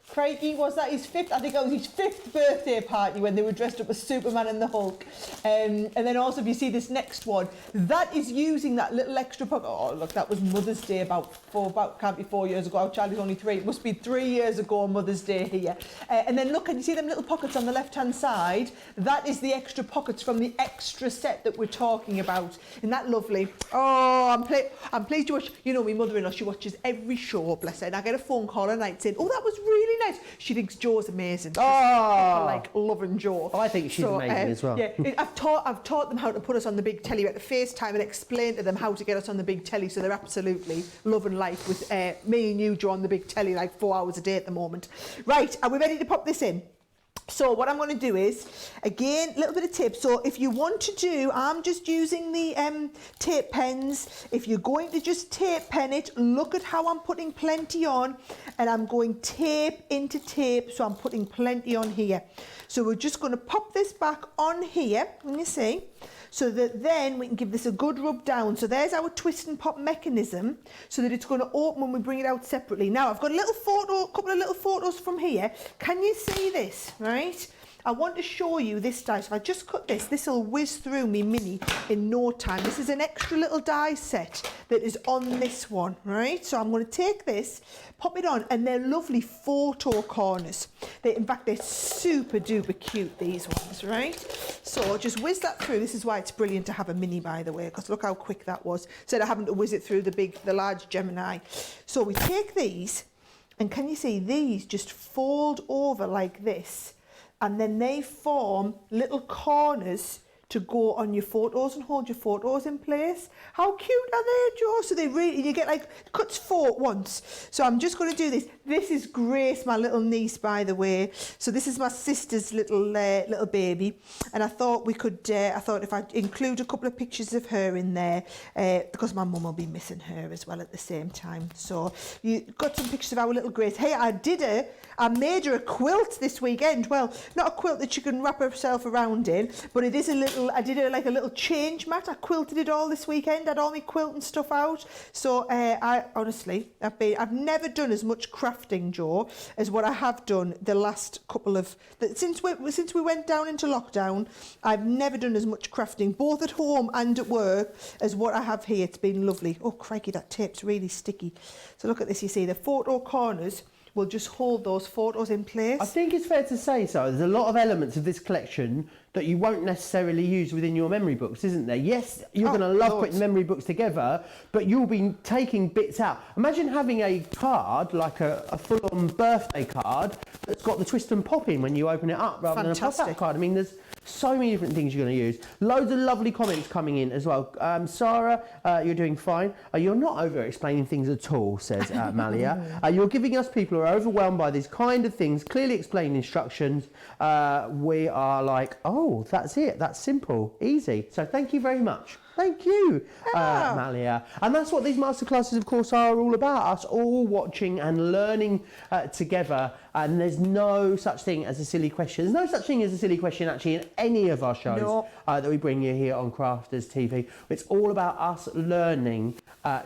Craigie, was that his fifth? I think it was his fifth birthday party when they were dressed up as Superman and the Hulk. And then also, if you see this next one, that is using that little extra pocket. Oh, look, that was Mother's Day can't be 4 years ago. Our Charlie's only 3. It must be 3 years ago on Mother's Day here. And then look, can you see them little pockets on the left-hand side? That is the extra pockets from the extra set that we're talking about. Isn't that lovely? Oh, I'm pleased to watch. You know, my mother-in-law, she watches every show, bless her. And I get a phone call at night saying, oh, that was really nice. She thinks Joe's amazing. Oh, like loving Joe. I think she's amazing as well. Yeah, I've taught them how to put us on the big telly. We had to FaceTime and explain to them how to get us on the big telly, so they're absolutely loving life with me and you, Joe, on the big telly like 4 hours a day at the moment. Right, are we ready to pop this in? So what I'm going to do is, again, a little bit of tape. So if you want to do, I'm just using the tape pens. If you're going to just tape pen it, look at how I'm putting plenty on, and I'm going tape into tape. So I'm putting plenty on here. So we're just going to pop this back on here, can you see? So that then we can give this a good rub down. So there's our twist and pop mechanism, so that it's going to open when we bring it out separately. Now I've got a couple of little photos from here. Can you see this, right? I want to show you this die. So if I just cut this, this will whiz through me mini in no time. This is an extra little die set that is on this one, right? So I'm going to take this, pop it on, and they're lovely photo corners. In fact, they're super duper cute, these ones, right? So just whiz that through. This is why it's brilliant to have a mini, by the way, because look how quick that was, instead of having to whiz it through the large Gemini. So we take these, and can you see these just fold over like this? And then they form little corners to go on your photos and hold your photos in place. How cute are they, Joe? So they really, you get like, cuts 4 at once. So I'm just going to do this. This is Grace, my little niece, by the way. So this is my sister's little baby. And I thought we could, I thought if I include a couple of pictures of her in there, because my mum will be missing her as well at the same time. So you got some pictures of our little Grace. Hey, I made her a quilt this weekend. Well, not a quilt that she can wrap herself around in, but it is a little, I did her like a little change mat. I quilted it all this weekend. I had all my quilt and stuff out. So I honestly, I've never done as much crafting, Joe, as what I have done the last couple of, since we went down into lockdown. I've never done as much crafting, both at home and at work, as what I have here. It's been lovely. Oh, crikey, that tape's really sticky. So look at this, you see the photo corners will just hold those photos in place. I think it's fair to say so. There's a lot of elements of this collection that you won't necessarily use within your memory books, isn't there? Yes, you're going to love putting memory books together, but you'll be taking bits out. Imagine having a card, like a full-on birthday card, that's got the twist and pop in when you open it up, rather than a pop-out card. I mean, there's so many different things you're going to use. Loads of lovely comments coming in as well. Sarah, you're doing fine. You're not over-explaining things at all, says Malia. You're giving us people who are overwhelmed by these kind of things, clearly explained instructions. We are like, oh, that's it. That's simple, easy. So thank you very much. Thank you, Malia. And that's what these masterclasses, of course, are all about. Us all watching and learning together. And there's no such thing as a silly question. There's no such thing as a silly question, actually, in any of our shows that we bring you here on Crafters TV. It's all about us learning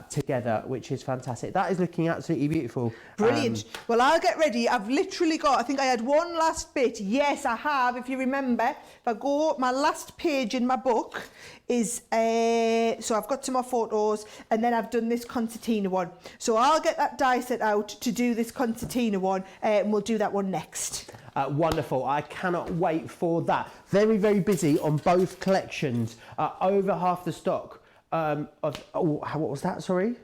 together, which is fantastic. That is looking absolutely beautiful. Brilliant. Well, I'll get ready. I've literally got, I think I had one last bit. Yes, I have. If you remember, if I go, my last page in my book is, so I've got some more photos, and then I've done this concertina one. So I'll get that die set out to do this concertina one, and we'll do that one next. Wonderful. I cannot wait for that. Very, very busy on both collections. Over half the stock what was that, sorry?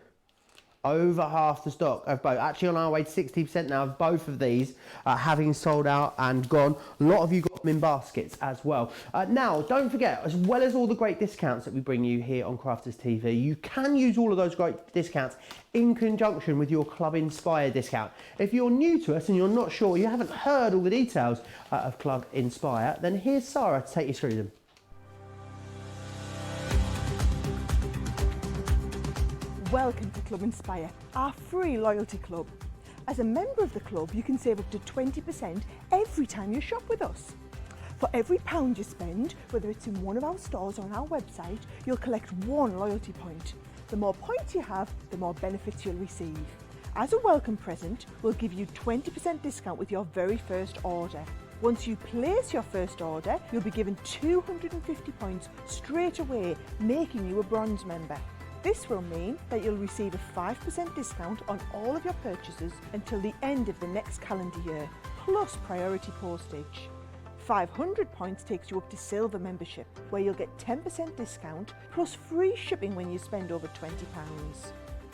Over half the stock of both. Actually on our way to 60% now of both of these having sold out and gone. A lot of you got them in baskets as well. Now, don't forget, as well as all the great discounts that we bring you here on Crafters TV, you can use all of those great discounts in conjunction with your Club Inspire discount. If you're new to us and you're not sure, you haven't heard all the details of Club Inspire, then here's Sarah to take you through them. Welcome to Club Inspire, our free loyalty club. As a member of the club, you can save up to 20% every time you shop with us. For every £1 you spend, whether it's in one of our stores or on our website, you'll collect 1 loyalty point. The more points you have, the more benefits you'll receive. As a welcome present, we'll give you 20% discount with your very first order. Once you place your first order, you'll be given 250 points straight away, making you a bronze member. This will mean that you'll receive a 5% discount on all of your purchases until the end of the next calendar year, plus priority postage. 500 points takes you up to silver membership, where you'll get 10% discount plus free shipping when you spend over £20.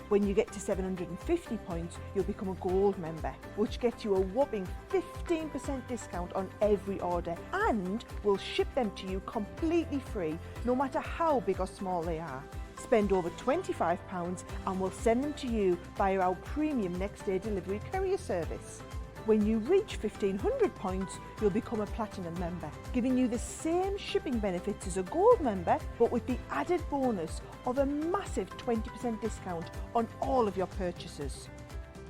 When you get to 750 points, you'll become a gold member, which gets you a whopping 15% discount on every order, and we'll ship them to you completely free, no matter how big or small they are. Spend over £25 and we'll send them to you via our premium next day delivery courier service. When you reach 1,500 points, you'll become a platinum member, giving you the same shipping benefits as a gold member, but with the added bonus of a massive 20% discount on all of your purchases.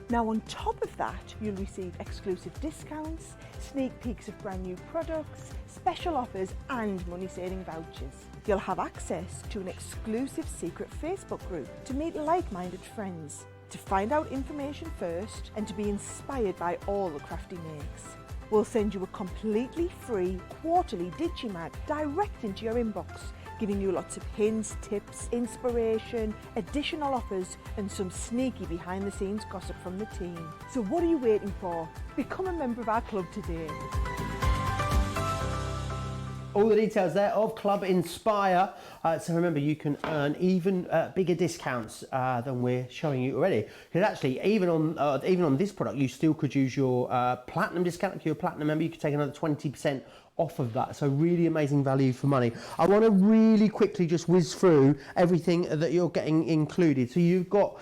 Now on top of that, you'll receive exclusive discounts, sneak peeks of brand new products, special offers and money saving vouchers. You'll have access to an exclusive secret Facebook group to meet like-minded friends, to find out information first and to be inspired by all the crafty makes. We'll send you a completely free quarterly Digimag direct into your inbox, giving you lots of hints, tips, inspiration, additional offers and some sneaky behind the scenes gossip from the team. So what are you waiting for? Become a member of our club today. All the details there of Club Inspire. So remember, you can earn even bigger discounts than we're showing you already. Because actually, even on this product, you still could use your platinum discount. If you're a platinum member, you could take another 20% off of that. So really amazing value for money. I want to really quickly just whiz through everything that you're getting included. So you've got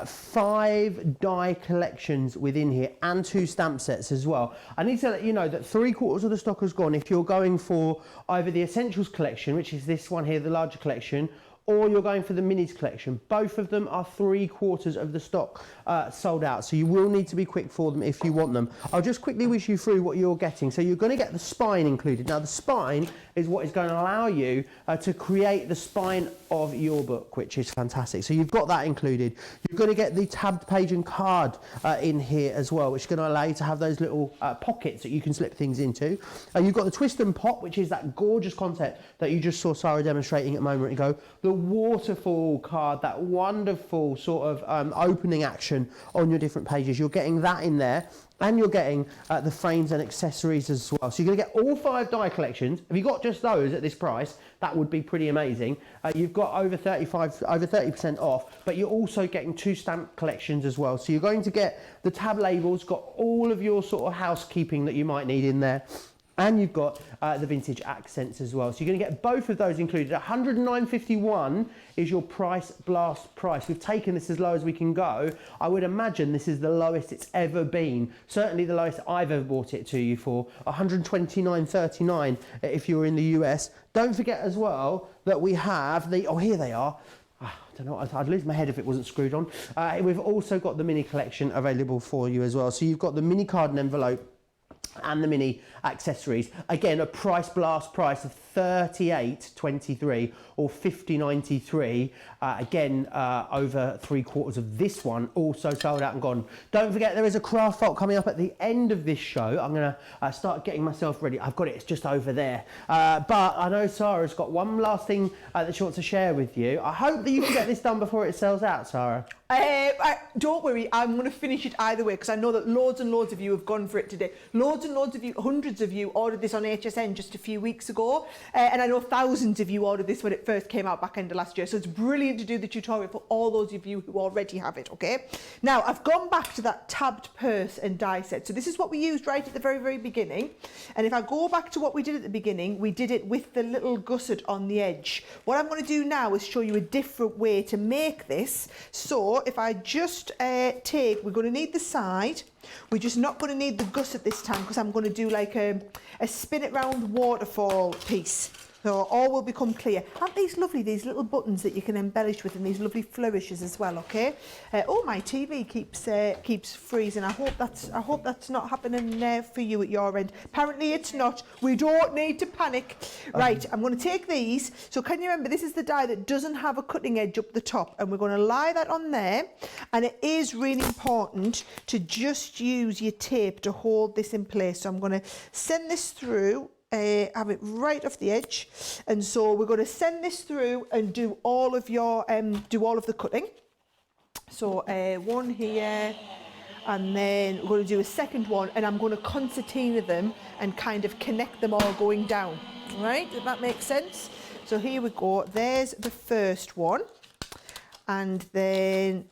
5 die collections within here and 2 stamp sets as well. I need to let you know that 3/4 of the stock has gone if you're going for either the Essentials collection, which is this one here, the larger collection, or you're going for the Minis collection. Both of them are 3/4 of the stock sold out, so you will need to be quick for them if you want them. I'll just quickly whiz you through what you're getting. So you're going to get the spine included. Now the spine is what is going to allow you to create the spine of your book, which is fantastic. So you've got that included. You're going to get the tabbed page and card in here as well, which is going to allow you to have those little pockets that you can slip things into. You've got the twist and pop, which is that gorgeous concept that you just saw Sara demonstrating a moment ago. The waterfall card, that wonderful sort of opening action on your different pages. You're getting that in there, and you're getting the frames and accessories as well. So you're going to get all 5 die collections. If you got just those at this price, that would be pretty amazing. You've got over 30% off, but you're also getting 2 stamp collections as well. So you're going to get the tab labels, got all of your sort of housekeeping that you might need in there. And you've got the vintage accents as well. So you're going to get both of those included. 109.51 is your price blast price. We've taken this as low as we can go. I would imagine this is the lowest it's ever been. Certainly the lowest I've ever bought it to you for. 129.39 if you're in the US. Don't forget as well that we have the, oh here they are. I don't know, I'd lose my head if it wasn't screwed on. We've also got the mini collection available for you as well. So you've got the mini card and envelope and the mini accessories. Again, a price blast price of $38.23 or $50.93. Again, over 3/4 of this one also sold out and gone. Don't forget there is a craft vault coming up at the end of this show. I'm going to start getting myself ready. I've got it, it's just over there. But I know Sara's got one last thing that she wants to share with you. I hope that you can get this done before it sells out, Sara. Don't worry, I'm going to finish it either way because I know that loads and loads of you have gone for it today. Loads and loads of you, hundreds of you ordered this on HSN just a few weeks ago. And I know thousands of you ordered this when it first came out back end of last year. So it's brilliant to do the tutorial for all those of you who already have it, okay? Now, I've gone back to that tabbed purse and die set. So this is what we used right at the very, very beginning. And if I go back to what we did at the beginning, we did it with the little gusset on the edge. What I'm going to do now is show you a different way to make this. So if I just we're going to need the side. We're just not going to need the gusset this time because I'm going to do like a spin it round waterfall piece. So all will become clear. Aren't these lovely, these little buttons that you can embellish with and these lovely flourishes as well, okay? Oh, my TV keeps freezing. I hope that's not happening for you at your end. Apparently it's not. We don't need to panic. Right, I'm going to take these. So can you remember, this is the die that doesn't have a cutting edge up the top, and we're going to lie that on there. And it is really important to just use your tape to hold this in place. So I'm going to send this through. Have it right off the edge, and so we're going to send this through and do all of your the cutting. So one here, and then we're going to do a second one, and I'm going to concertina them and kind of connect them all going down. Right? Does that make sense? So here we go. There's the first one, and then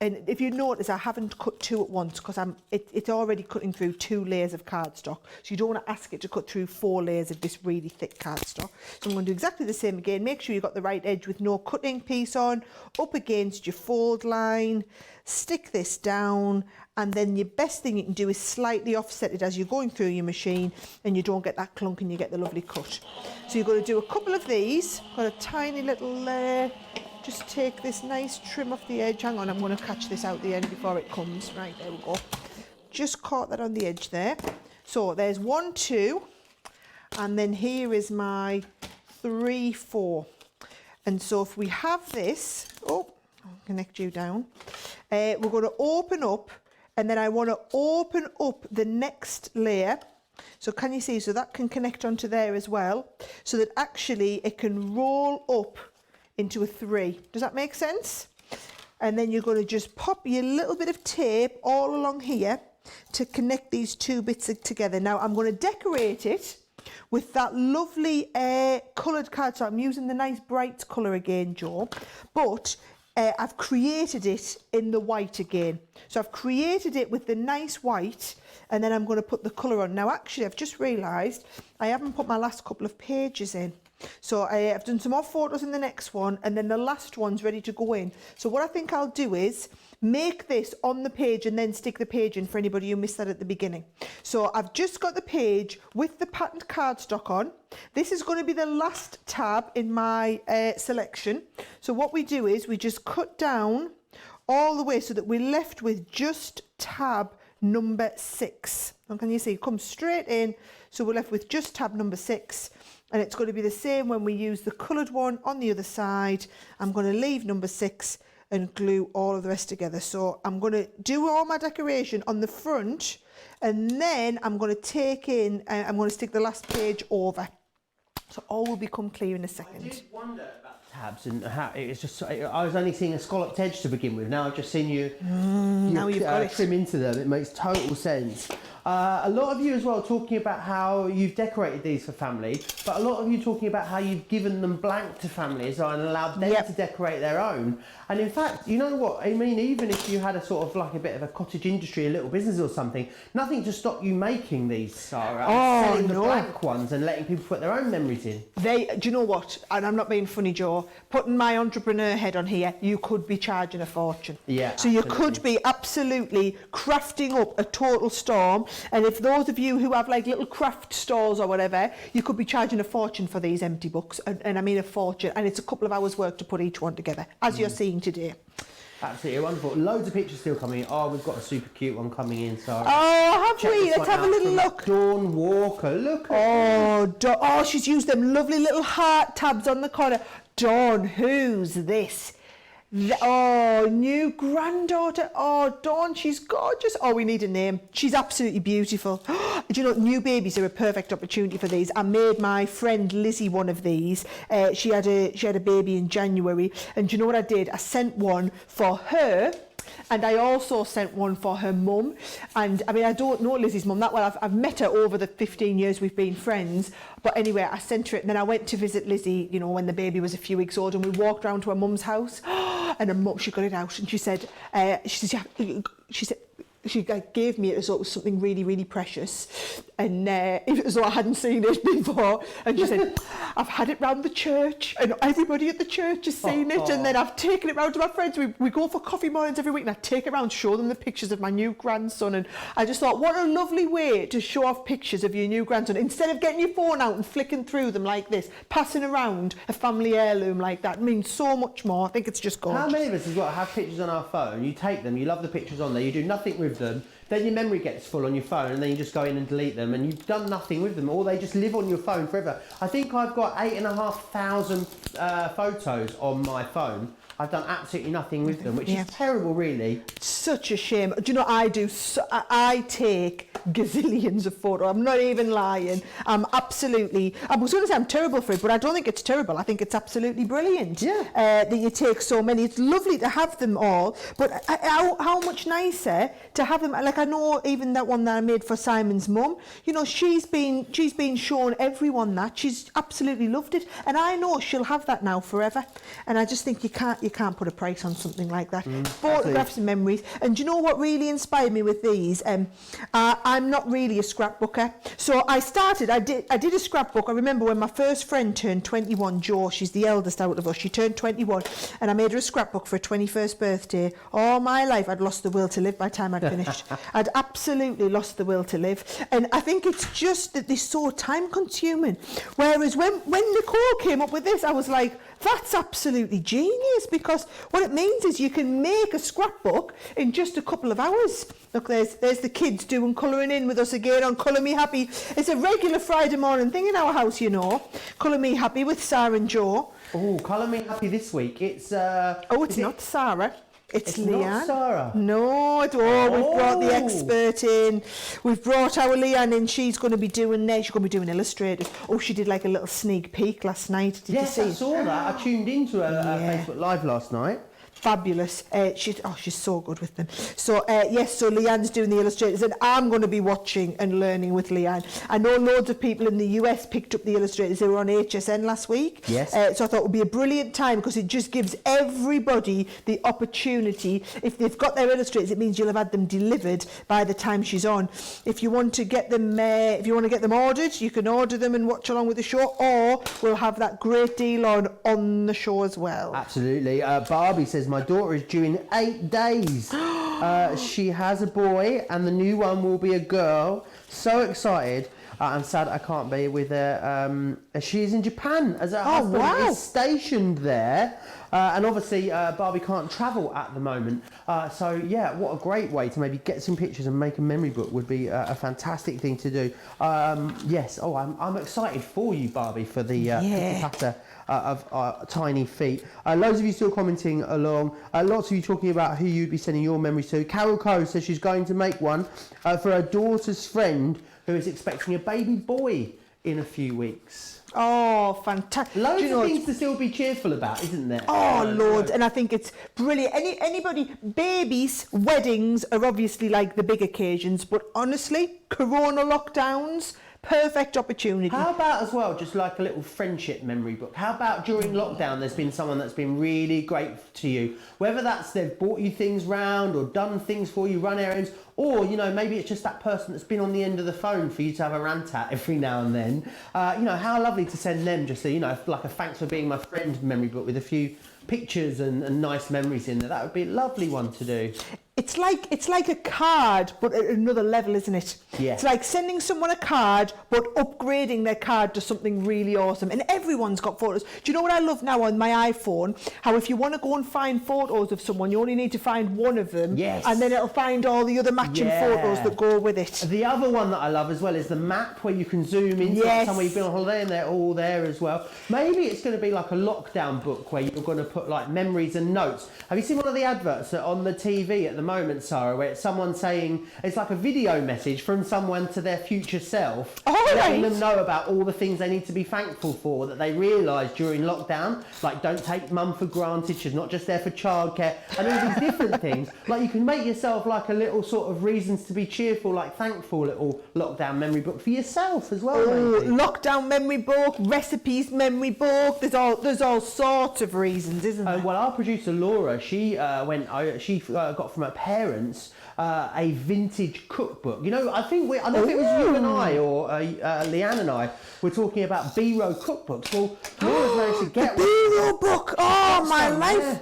And if you notice, I haven't cut 2 at once because it's already cutting through 2 layers of cardstock. So you don't want to ask it to cut through 4 layers of this really thick cardstock. So I'm going to do exactly the same again. Make sure you've got the right edge with no cutting piece on, up against your fold line, stick this down, and then the best thing you can do is slightly offset it as you're going through your machine and you don't get that clunk and you get the lovely cut. So you're going to do a couple of these. Got a tiny little just take this nice trim off the edge. Hang on, I'm going to catch this out the end before it comes. Right, there we go. Just caught that on the edge there. So there's 1, 2, and then here is my 3, 4. And so if we have this, I'll connect you down. We're going to open up, and then I want to open up the next layer. So can you see? So that can connect onto there as well, so that actually it can roll up into a 3. Does that make sense? And then you're going to just pop your little bit of tape all along here to connect these 2 bits together. Now I'm going to decorate it with that lovely coloured card. So I'm using the nice bright colour again, Joe, but I've created it in the white again. So I've created it with the nice white, and then I'm going to put the colour on. Now actually I've just realised I haven't put my last couple of pages in. So I've done some more photos in the next one, and then the last one's ready to go in. So what I think I'll do is make this on the page and then stick the page in for anybody who missed that at the beginning. So I've just got the page with the patterned cardstock on. This is going to be the last tab in my selection. So what we do is we just cut down all the way so that we're left with just tab number 6. And can you see it comes straight in? So we're left with just tab number 6. And it's going to be the same when we use the coloured one on the other side. I'm going to leave number 6 and glue all of the rest together. So I'm going to do all my decoration on the front, and then I'm going to take in, I'm going to stick the last page over. So all will become clear in a second. I did wonder about tabs and how it's just, I was only seeing a scalloped edge to begin with. Now I've just seen you now you've got it. Trim into them. It makes total sense. A lot of you as well talking about how you've decorated these for family, but a lot of you talking about how you've given them blank to family as well and allowed them to decorate their own. And in fact, you know what, I mean, even if you had a sort of like a bit of a cottage industry, a little business or something, nothing to stop you making these, Sarah, selling the blank ones and letting people put their own memories in. Do you know what, and I'm not being funny, Joe, putting my entrepreneur head on here, you could be charging a fortune. Yeah, so you could be absolutely crafting up a total storm. And if those of you who have like little craft stores or whatever, you could be charging a fortune for these empty books, and I mean a fortune, and it's a couple of hours work to put each one together, as you're seeing today. Absolutely wonderful. Loads of pictures still coming in. Oh, we've got a super cute one coming in, Sarah. Oh, have we? Let's have a little look. Dawn Walker, look at oh, she's used them lovely little heart tabs on the corner. Dawn, who's this? New granddaughter. Oh, Dawn, she's gorgeous. Oh, we need a name. She's absolutely beautiful. Do you know, new babies are a perfect opportunity for these. I made my friend Lizzie one of these. She had a baby in January, and do you know what I did? I sent one for her, and I also sent one for her mum. And I mean, I don't know Lizzie's mum that well. I've met her over the 15 years we've been friends. But anyway, I sent her it, and then I went to visit Lizzie, you know, when the baby was a few weeks old, and we walked round to her mum's house, and her mum, she got it out, and she said, she gave me it as though it was something really, really precious, and as though I hadn't seen it before. And she said, I've had it round the church, and everybody at the church has seen it, and then I've taken it round to my friends. We go for coffee mornings every week, and I take it round, show them the pictures of my new grandson. And I just thought, what a lovely way to show off pictures of your new grandson. Instead of getting your phone out and flicking through them like this, passing around a family heirloom like that means so much more. I think it's just gorgeous. How many of us as well have pictures on our phone? You take them, you love the pictures on there, you do nothing with them, then your memory gets full on your phone, and then you just go in and delete them, and you've done nothing with them, or they just live on your phone forever. I think I've got 8,500 photos on my phone. I've done absolutely nothing with them, which is terrible, really. Such a shame. Do you know, I take gazillions of photos. I'm not even lying. I was going to say I'm terrible for it, but I don't think it's terrible. I think it's absolutely brilliant that you take so many. It's lovely to have them all, but how much nicer to have them. Like, I know even that one that I made for Simon's mum, you know, she's been shown everyone that. She's absolutely loved it, and I know she'll have that now forever. And I just think you can't you can't put a price on something like that. Photographs and memories. And do you know what really inspired me with these? I'm not really a scrapbooker. So I did a scrapbook. I remember when my first friend turned 21, Jo, she's the eldest out of us, she turned 21, and I made her a scrapbook for her 21st birthday. All my life I'd lost the will to live by the time I'd finished. I'd absolutely lost the will to live. And I think it's just that they're so time consuming. Whereas when Nicole came up with this, I was like, that's absolutely genius, because what it means is you can make a scrapbook in just a couple of hours. Look, there's the kids doing colouring in with us again on Colour Me Happy. It's a regular Friday morning thing in our house, you know. Colour Me Happy with Sara and Joe. Oh, Colour Me Happy this week. It's it's not Sara. It's Leanne. Not Sara. No, we've brought the expert in. We've brought our Leanne in. She's going to be doing illustrators. Oh, she did like a little sneak peek last night. Did you see? Yes, I saw that. I tuned into her Facebook Live last night. Fabulous. She's so good with them. So so Leanne's doing the illustrators, and I'm going to be watching and learning with Leanne. I know loads of people in the US picked up the illustrators. They were on HSN last week. Yes. So I thought it would be a brilliant time, because it just gives everybody the opportunity. If they've got their illustrators, it means you'll have had them delivered by the time she's on. If you want to get them, ordered, you can order them and watch along with the show, or we'll have that great deal on the show as well. Absolutely. Barbie says, my daughter is due in 8 days. She has a boy and the new one will be a girl. So excited. I'm sad I can't be with her. She's in Japan as her husband is stationed there. And obviously Barbie can't travel at the moment. So yeah, what a great way to maybe get some pictures and make a memory book would be a fantastic thing to do. Yes, I'm excited for you, Barbie, for the patter of tiny feet. Loads of you still commenting along. Lots of you talking about who you'd be sending your memories to. Carol Coe says she's going to make one for her daughter's friend who is expecting a baby boy in a few weeks. Oh, fantastic. Loads of things to still be cheerful about, isn't there? Oh, Lord. And I think it's brilliant. Anybody, babies, weddings are obviously like the big occasions, but honestly, corona lockdowns, perfect opportunity. How about as well, just like a little friendship memory book? How about during lockdown, there's been someone that's been really great to you, whether that's they've bought you things round or done things for you, run errands, or, you know, maybe it's just that person that's been on the end of the phone for you to have a rant at every now and then. You know, how lovely to send them just a, like a thanks for being my friend memory book with a few pictures and nice memories in there. That would be a lovely one to do. It's like a card, but at another level, isn't it? Yeah. It's like sending someone a card, but upgrading their card to something really awesome. And everyone's got photos. Do you know what I love now on my iPhone? How if you want to go and find photos of someone, you only need to find one of them. Yes. And then it'll find all the other matching photos that go with it. The other one that I love as well is the map where you can zoom into somewhere you've been on holiday and they're all there as well. Maybe it's going to be like a lockdown book where you're going to put like memories and notes. Have you seen one of the adverts on the TV at the moment, Sarah, where it's someone saying, it's like a video message from someone to their future self, letting them know about all the things they need to be thankful for that they realised during lockdown, like don't take mum for granted, she's not just there for childcare, and all these different things. Like you can make yourself like a little sort of reasons to be cheerful, like thankful little lockdown memory book for yourself as well. Oh, lockdown memory book, recipes memory book, there's all sorts of reasons, isn't there? Well, our producer Laura, she got from her parents a vintage cookbook. You know, I don't know if it was you and I or Leanne and I were talking about B-roll cookbooks. Well, Laura's managed to get the B-roll book. Oh, my life.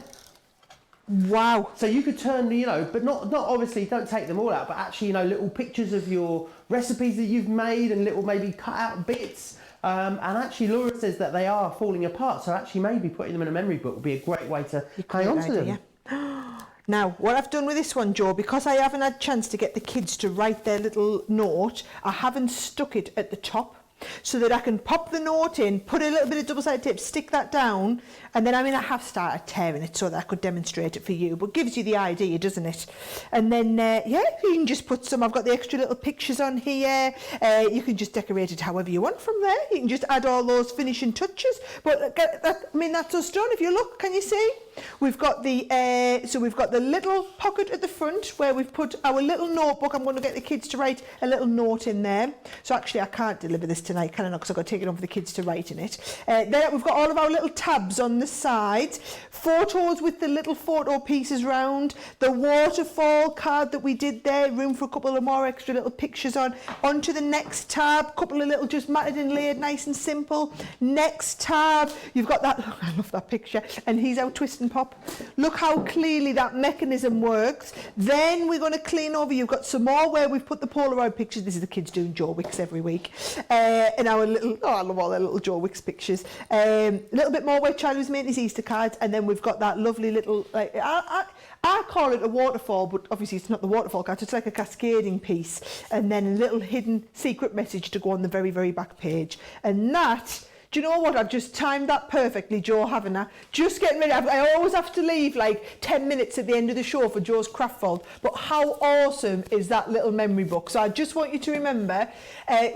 Wow. So you could turn, but not obviously, don't take them all out, but actually, little pictures of your recipes that you've made and little maybe cut out bits. And actually, Laura says that they are falling apart. So actually, maybe putting them in a memory book would be a great way to hang on to them. Now, what I've done with this one, Joe, because I haven't had a chance to get the kids to write their little note, I haven't stuck it at the top so that I can pop the note in, put a little bit of double-sided tape, stick that down, and then, I have started tearing it so that I could demonstrate it for you, but gives you the idea, doesn't it? And then, you can just put some, I've got the extra little pictures on here, you can just decorate it however you want from there, you can just add all those finishing touches, but that's us done. If you look, can you see? We've got the little pocket at the front where we've put our little notebook. I'm going to get the kids to write a little note in there. So actually I can't deliver this tonight, can I not? Because I've got to take it on for the kids to write in it. There we've got all of our little tabs on the side. Photos with the little photo pieces round. The waterfall card that we did there. Room for a couple of more extra little pictures on. Onto the next tab. Couple of little just matted and laid nice and simple. Next tab. You've got that. Look, I love that picture. And he's out twist and pop. Look how clearly that mechanism works. Then we're going to clean over. You've got some more where we've put the Polaroid pictures. This is the kids doing Joe Wicks every week. And our little, I love all their little Joe Wicks pictures. A little bit more where Charlie was making his Easter cards. And then we've got that lovely little, like, I call it a waterfall, but obviously it's not the waterfall card. It's like a cascading piece. And then a little hidden secret message to go on the very, very back page. And that, do you know what? I've just timed that perfectly, Joe, haven't I? Just getting ready. I always have to leave like 10 minutes at the end of the show for Joe's craft vault. But how awesome is that little memory book? So I just want you to remember,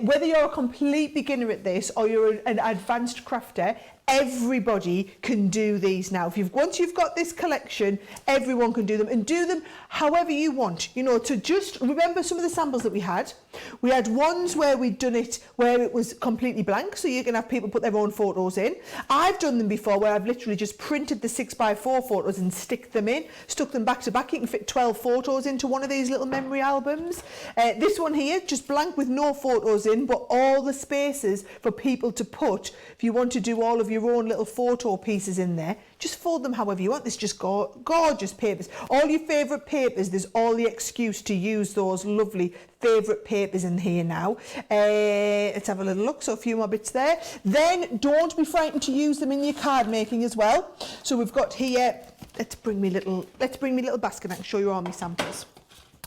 whether you're a complete beginner at this or you're an advanced crafter, everybody can do these now. Once you've got this collection, everyone can do them, and do them however you want. You know, to just remember some of the samples that we had. We had ones where we'd done it where it was completely blank, so you can have people put their own photos in. I've done them before where I've literally just printed the 6x4 photos and stuck them back to back. You can fit 12 photos into one of these little memory albums. This one here, just blank with no photos in, but all the spaces for people to put. If you want to do all of your own little photo pieces in there, just fold them however you want. This just gorgeous papers. All your favourite papers, there's all the excuse to use those lovely favourite papers in here now. Let's have a little look. So a few more bits there. Then don't be frightened to use them in your card making as well. So we've got here, let's bring me little basket and I can show you all my samples.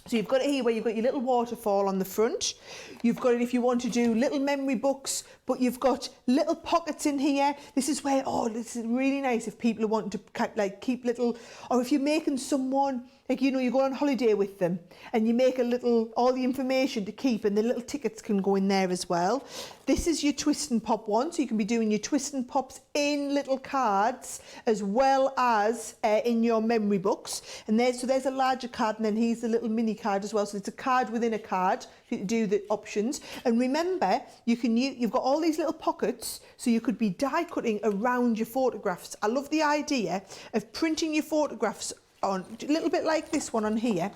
So you've got it here where you've got your little waterfall on the front. You've got it if you want to do little memory books, but you've got little pockets in here. This is where, this is really nice if people want to like keep little, or if you're making someone, like, you know, you go on holiday with them and you make a little, all the information to keep, and the little tickets can go in there as well. This is your twist and pop one, so you can be doing your twist and pops in little cards as well as in your memory books. And there's a larger card, and then here's the little mini card as well. So it's a card within a card. You can do the options. And remember, you've got all these little pockets, so you could be die cutting around your photographs. I love the idea of printing your photographs on a little bit like this one on here,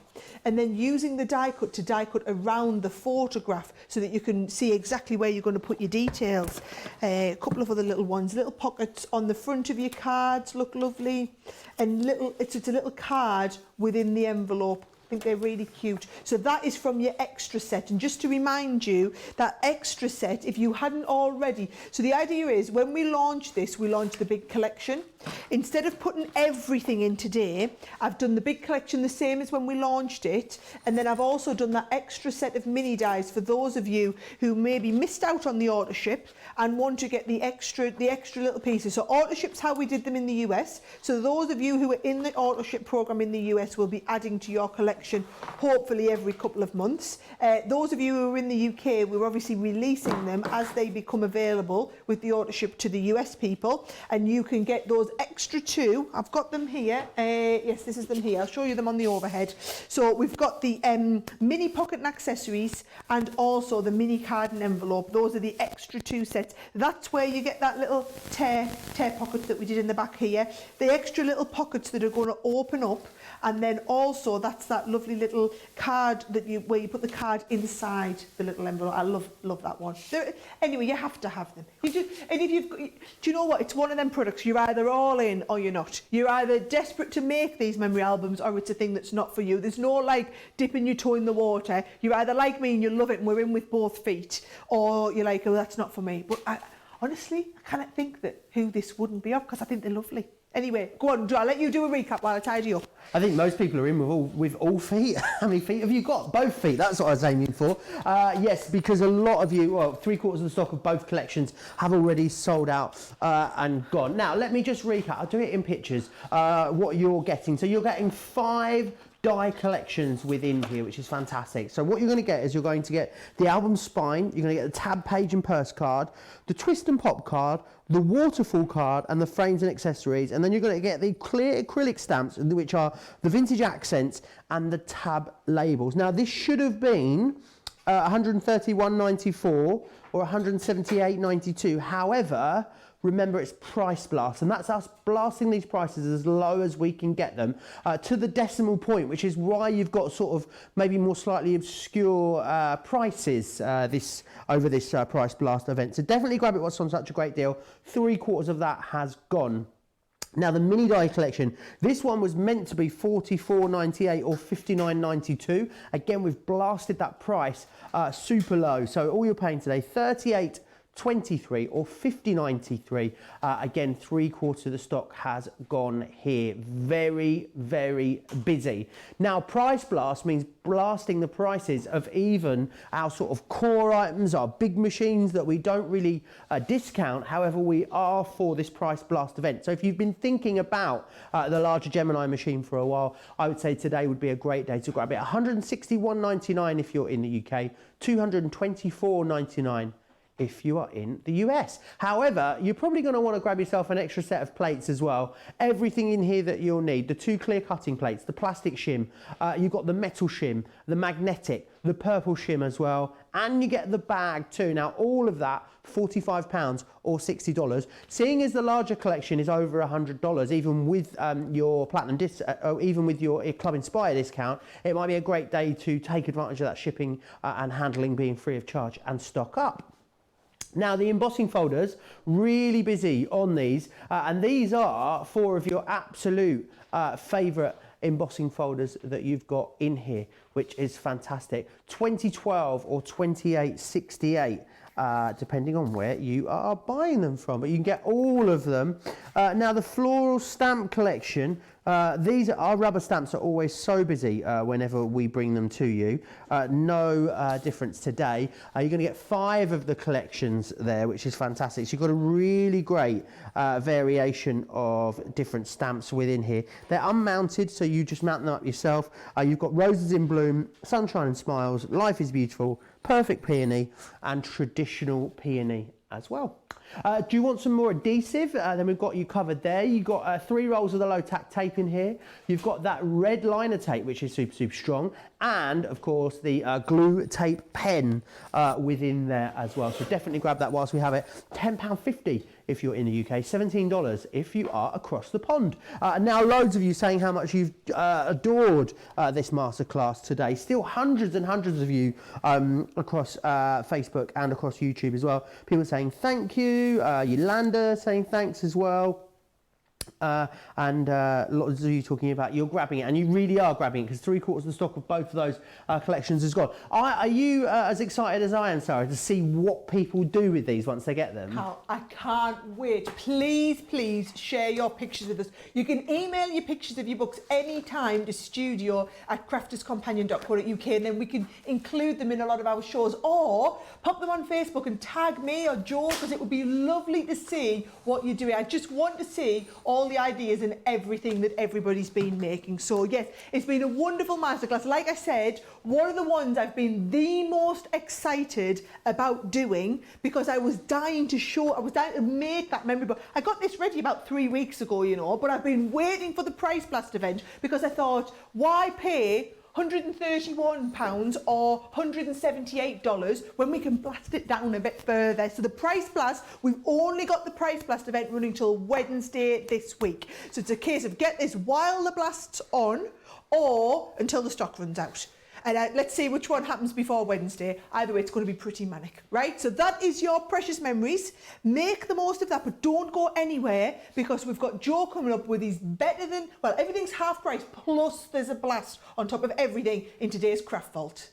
and then using the die cut to die cut around the photograph so that you can see exactly where you're going to put your details. A couple of other little ones, little pockets on the front of your cards look lovely, and it's a little card within the envelope. I think they're really cute. So that is from your extra set. And just to remind you, that extra set, if you hadn't already, so the idea is when we launch this, we launch the big collection. Instead of putting everything in today, I've done the big collection the same as when we launched it. And then I've also done that extra set of mini dies for those of you who maybe missed out on the auto ship and want to get the extra little pieces. So auto ship's how we did them in the US. So those of you who are in the auto ship program in the US will be adding to your collection hopefully every couple of months. Those of you who are in the UK, we're obviously releasing them as they become available with the auto ship to the US people, and you can get those extra two. I've got them here. Yes, this is them here. I'll show you them on the overhead. So we've got the mini pocket and accessories, and also the mini card and envelope. Those are the extra two sets. That's where you get that little tear pocket that we did in the back here. The extra little pockets that are going to open up. And then also that's that lovely little card where you put the card inside the little envelope. I love that one. Anyway, you have to have them. Do you know what? It's one of them products. You're either all in or you're not. You're either desperate to make these memory albums or it's a thing that's not for you. There's no like dipping your toe in the water. You're either like me and you love it and we're in with both feet, or you're like, oh, that's not for me. But honestly, I cannot think that who this wouldn't be of, because I think they're lovely. Anyway, go on, I'll let you do a recap while I tidy up. I think most people are in with all feet. How many feet have you got? Both feet, that's what I was aiming for. Yes, because a lot of you, well, 3/4 of the stock of both collections have already sold out and gone. Now, let me just recap. I'll do it in pictures, what you're getting. So you're getting 5 die collections within here, which is fantastic. So what you're going to get is you're going to get the album spine, you're going to get the tab page and purse card, the twist and pop card, the waterfall card, and the frames and accessories. And then you're going to get the clear acrylic stamps, which are the vintage accents and the tab labels. Now this should have been 131.94 or 178.92. However, remember it's price blast, and that's us blasting these prices as low as we can get them to the decimal point, which is why you've got sort of maybe more slightly obscure prices over this price blast event. So definitely grab it while it's on such a great deal. 3/4 of that has gone. Now the mini die collection, this one was meant to be $44.98 or $59.92. Again, we've blasted that price super low. So all you're paying today, $38.23 or $50.93. Again, 3/4 of the stock has gone here. Very, very busy. Now, price blast means blasting the prices of even our sort of core items, our big machines that we don't really discount. However, we are for this price blast event. So if you've been thinking about the larger Gemini machine for a while, I would say today would be a great day to grab it. $161.99 if you're in the UK, $224.99 if you are in the US. However, you're probably going to want to grab yourself an extra set of plates as well. Everything in here that you'll need, the 2 clear cutting plates, the plastic shim, you've got the metal shim, the magnetic, the purple shim as well, and you get the bag too. Now all of that, £45 or $60. Seeing as the larger collection is over $100, even with your platinum or even with your Club Inspire discount, it might be a great day to take advantage of that shipping and handling being free of charge and stock up. Now the embossing folders, really busy on these, and these are 4 of your absolute favourite embossing folders that you've got in here, which is fantastic. 2012 or 2868. Depending on where you are buying them from, but you can get all of them. Now the floral stamp collection, these are rubber stamps, are always so busy whenever we bring them to you. No difference today. You're going to get 5 of the collections there, which is fantastic. So you've got a really great variation of different stamps within here. They're unmounted, so you just mount them up yourself. You've got Roses in Bloom, Sunshine and Smiles, Life is Beautiful, Perfect Peony, and Traditional Peony as well. Do you want some more adhesive? Then we've got you covered there. You've got 3 rolls of the low tack tape in here. You've got that red liner tape, which is super, super strong. And of course the glue tape pen within there as well. So definitely grab that whilst we have it. £10.50 if you're in the UK, $17 if you are across the pond. Now loads of you saying how much you've adored this masterclass today. Still hundreds and hundreds of you across Facebook and across YouTube as well. People saying thank you. Yolanda saying thanks as well. And lots of you talking about you're grabbing it, and you really are grabbing it because 3/4 of the stock of both of those collections is gone. Are you as excited as I am, Sarah, to see what people do with these once they get them? Carl, I can't wait. Please, please share your pictures with us. You can email your pictures of your books anytime to studio@crafterscompanion.co.uk, and then we can include them in a lot of our shows, or pop them on Facebook and tag me or Joe, because it would be lovely to see what you're doing. I just want to see all the ideas and everything that everybody's been making. So yes, it's been a wonderful masterclass. Like I said, one of the ones I've been the most excited about doing, because I was dying to make that memory book. I got this ready about 3 weeks ago, you know, but I've been waiting for the Price Blast event because I thought, why pay £131 or $178 when we can blast it down a bit further. So the Price Blast, we've only got the Price Blast event running till Wednesday this week. So it's a case of get this while the blast's on or until the stock runs out. And let's see which one happens before Wednesday. Either way, it's going to be pretty manic, right? So that is your precious memories. Make the most of that, but don't go anywhere, because we've got Joe coming up with his better than, well, everything's half price, plus there's a blast on top of everything in today's Craft Vault.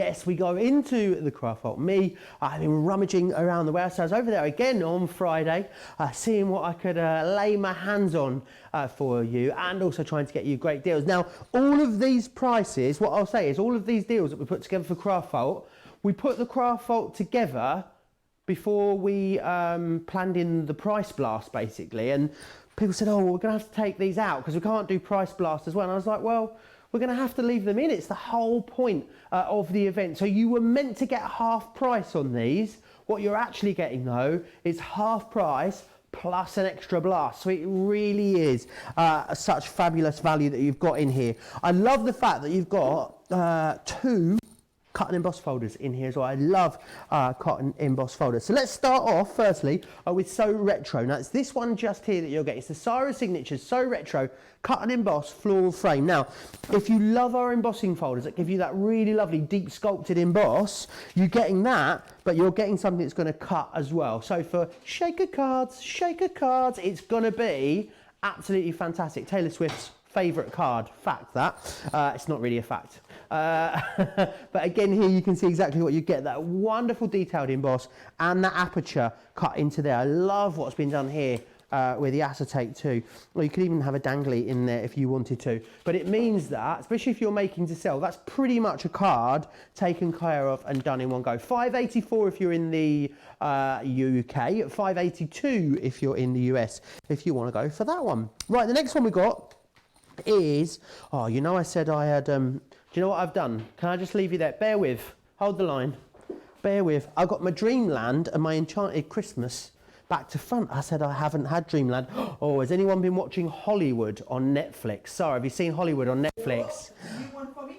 yes, we go into the craft vault. I've been rummaging around the warehouse. I was over there again on Friday, seeing what I could lay my hands on for you, and also trying to get you great deals. Now, all of these prices, what I'll say is all of these deals that we put together for craft vault, we put the craft vault together before we planned in the price blast, basically. And people said, oh, well, we're going to have to take these out because we can't do price blast as well. And I was like, well, we're going to have to leave them in. It's the whole point of the event. So you were meant to get half price on these. What you're actually getting, though, is half price plus an extra blast. So it really is such fabulous value that you've got in here. I love the fact that you've got 2 cut and emboss folders in here as well. I love cut and emboss folders. So let's start off firstly with So Retro. Now it's this one just here that you'll get. It's the Sara Signatures So Retro cut and emboss floral frame. Now, if you love our embossing folders that give you that really lovely deep sculpted emboss, you're getting that, but you're getting something that's going to cut as well. So for shaker cards, it's going to be absolutely fantastic. Taylor Swift's favourite card, fact that. It's not really a fact. But again, here you can see exactly what you get, that wonderful detailed emboss and that aperture cut into there. I love what's been done here with the acetate too. Well, you could even have a dangly in there if you wanted to. But it means that, especially if you're making to sell, that's pretty much a card taken care of and done in one go. $5.84 if you're in the UK, $5.82 if you're in the US, if you want to go for that one. Right, the next one we got is, oh, you know I said I had, do you know what I've done? Can I just leave you there? Bear with, hold the line, bear with. I've got my Dreamland and my Enchanted Christmas back to front. I said I haven't had Dreamland. Oh, has anyone been watching Hollywood on Netflix? Sorry, have you seen Hollywood on Netflix?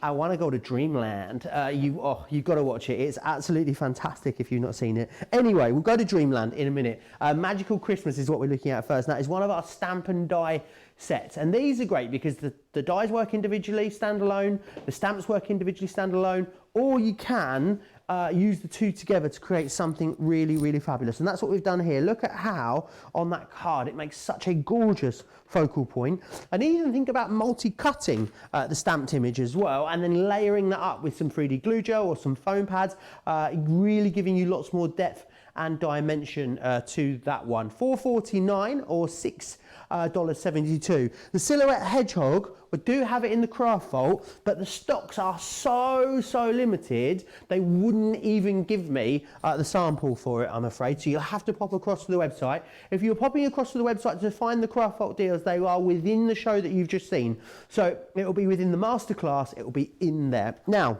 I want to go to Dreamland. You've got to watch it. It's absolutely fantastic if you've not seen it. Anyway, we'll go to Dreamland in a minute. Magical Christmas is what we're looking at first. That is one of our stamp and die sets, and these are great because the dies work individually, standalone, the stamps work individually, standalone, or you can use the two together to create something really, really fabulous. And that's what we've done here. Look at how on that card it makes such a gorgeous focal point. And even think about multi-cutting the stamped image as well, and then layering that up with some 3D glue gel or some foam pads, really giving you lots more depth and dimension to that one. $4.49 or $6.72. The Silhouette Hedgehog, we do have it in the craft vault, but the stocks are so limited, they wouldn't even give me the sample for it, I'm afraid. So you'll have to pop across to the website. If you're popping across to the website to find the craft vault deals, they are within the show that you've just seen. So it'll be within the masterclass, it'll be in there. Now,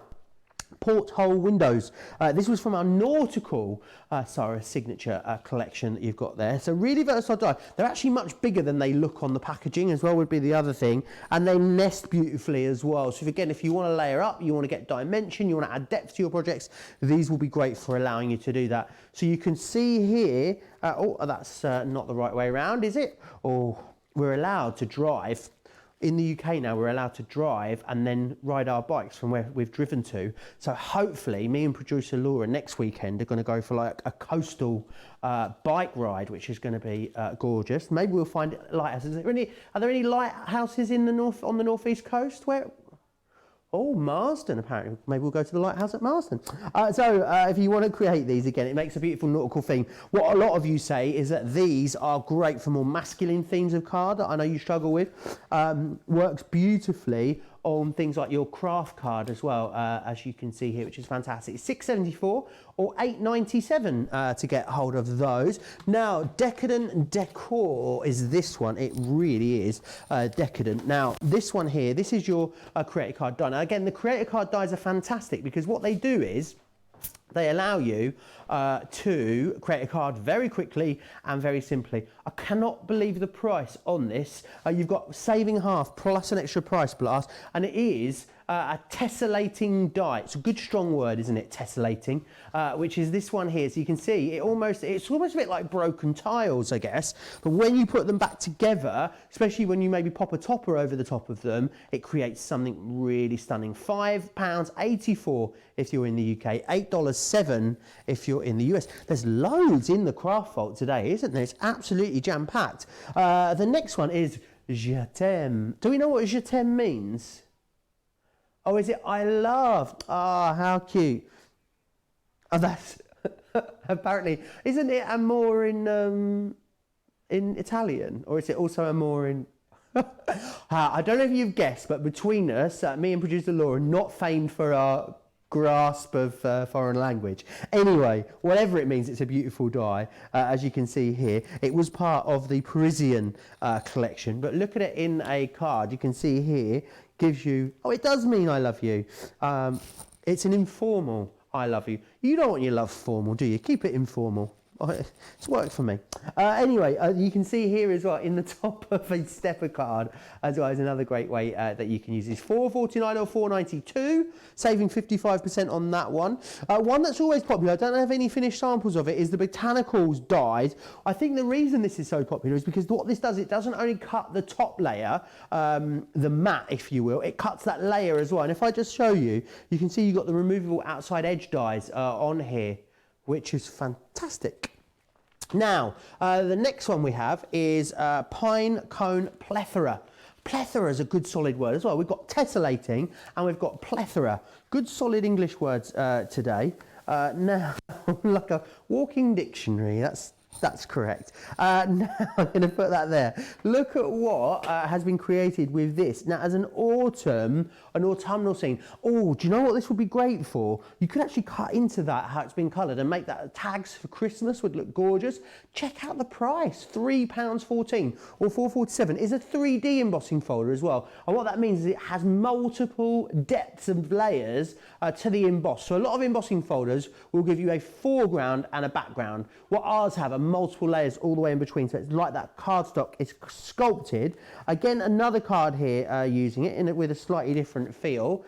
porthole windows. This was from our nautical Sara signature collection that you've got there. So really versatile die. They're actually much bigger than they look on the packaging as well, would be the other thing. And they nest beautifully as well. So if you want to layer up, you want to get dimension, you want to add depth to your projects, these will be great for allowing you to do that. So you can see here, oh, that's not the right way around, is it? Oh, we're allowed to drive. In the UK now, we're allowed to drive and then ride our bikes from where we've driven to. So hopefully, me and producer Laura next weekend are going to go for like a coastal bike ride, which is going to be gorgeous. Maybe we'll find lighthouses. Are there any lighthouses in the on the northeast coast? Where? Oh, Marsden, apparently. Maybe we'll go to the lighthouse at Marsden. If you want to create these, again, it makes a beautiful nautical theme. What a lot of you say is that these are great for more masculine themes of card that I know you struggle with. Works beautifully on things like your craft card as well, as you can see here, which is fantastic. $6.74 or $8.97 to get hold of those. Now, Decadent Decor is this one. It really is decadent. Now, this one here, this is your creator card die. Now, again, the creator card dies are fantastic because what they do is they allow you to create a card very quickly and very simply. I cannot believe the price on this. You've got saving half plus an extra price blast, and it is a tessellating die. It's a good strong word, isn't it? Tessellating, which is this one here. So you can see it's almost a bit like broken tiles, I guess. But when you put them back together, especially when you maybe pop a topper over the top of them, it creates something really stunning. £5.84 if you're in the UK, $8.07 if you're in the US. There's loads in the craft vault today, isn't there? It's absolutely jam-packed. The next one is Je t'aime. Do we know what Je t'aime means? Oh, is it I love? Ah, how cute. Oh, that's apparently, isn't it amore in Italian, or is it also amore in? I don't know if you've guessed, but between us, me and producer Laura, not famed for our grasp of foreign language. Anyway, whatever it means, it's a beautiful die, as you can see here. It was part of the Parisian collection, but look at it in a card. You can see here, gives you, oh, it does mean I love you. It's an informal I love you. You don't want your love formal, do you? Keep it informal. It's worked for me. Anyway, you can see here as well in the top of a stepper card as well as another great way that you can use this. $4.49 or $4.92, saving 55% on that one. One that's always popular, I don't have any finished samples of it, is the Botanicals dies. I think the reason this is so popular is because what this does, it doesn't only cut the top layer, the matte, if you will, it cuts that layer as well. And if I just show you, you can see you've got the removable outside edge dies on here, which is fantastic. Now, the next one we have is Pine Cone Plethora. Plethora is a good solid word as well. We've got tessellating and we've got plethora. Good solid English words today. Now, like a walking dictionary, that's correct. Now I'm going to put that there. Look at what has been created with this. Now, as an autumnal scene. Oh, do you know what this would be great for? You could actually cut into that how it's been coloured and make that tags for Christmas would look gorgeous. Check out the price, £3.14 or £4.47. Is a 3D embossing folder as well. And what that means is it has multiple depths of layers to the emboss. So a lot of embossing folders will give you a foreground and a background. What ours have are multiple layers all the way in between, so it's like that cardstock is sculpted. Again, another card here using it with a slightly different feel.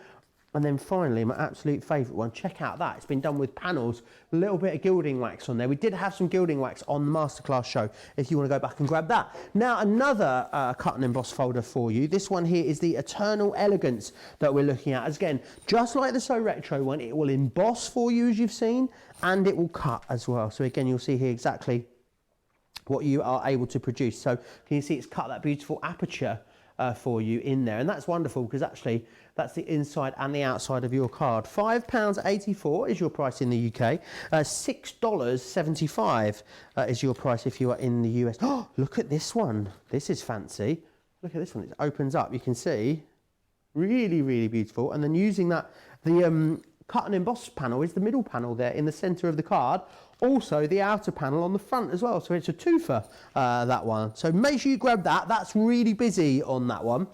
And then finally, my absolute favourite one, check out that. It's been done with panels, a little bit of gilding wax on there. We did have some gilding wax on the masterclass show, if you want to go back and grab that. Now, another cut and emboss folder for you. This one here is the Eternal Elegance that we're looking at. As again, just like the So Retro one, it will emboss for you, as you've seen, and it will cut as well. So again, you'll see here exactly what you are able to produce. So can you see it's cut that beautiful aperture for you in there, and that's wonderful because actually that's the inside and the outside of your card. £5.84 is your price in the UK. $6.75 is your price if you are in the US. Oh, look at this one. This is fancy. Look at this one. It opens up. You can see, really, really beautiful. And then using that, the cut and emboss panel is the middle panel there in the centre of the card. Also the outer panel on the front as well, so it's a twofer, that one. So make sure you grab that. That's really busy on that one.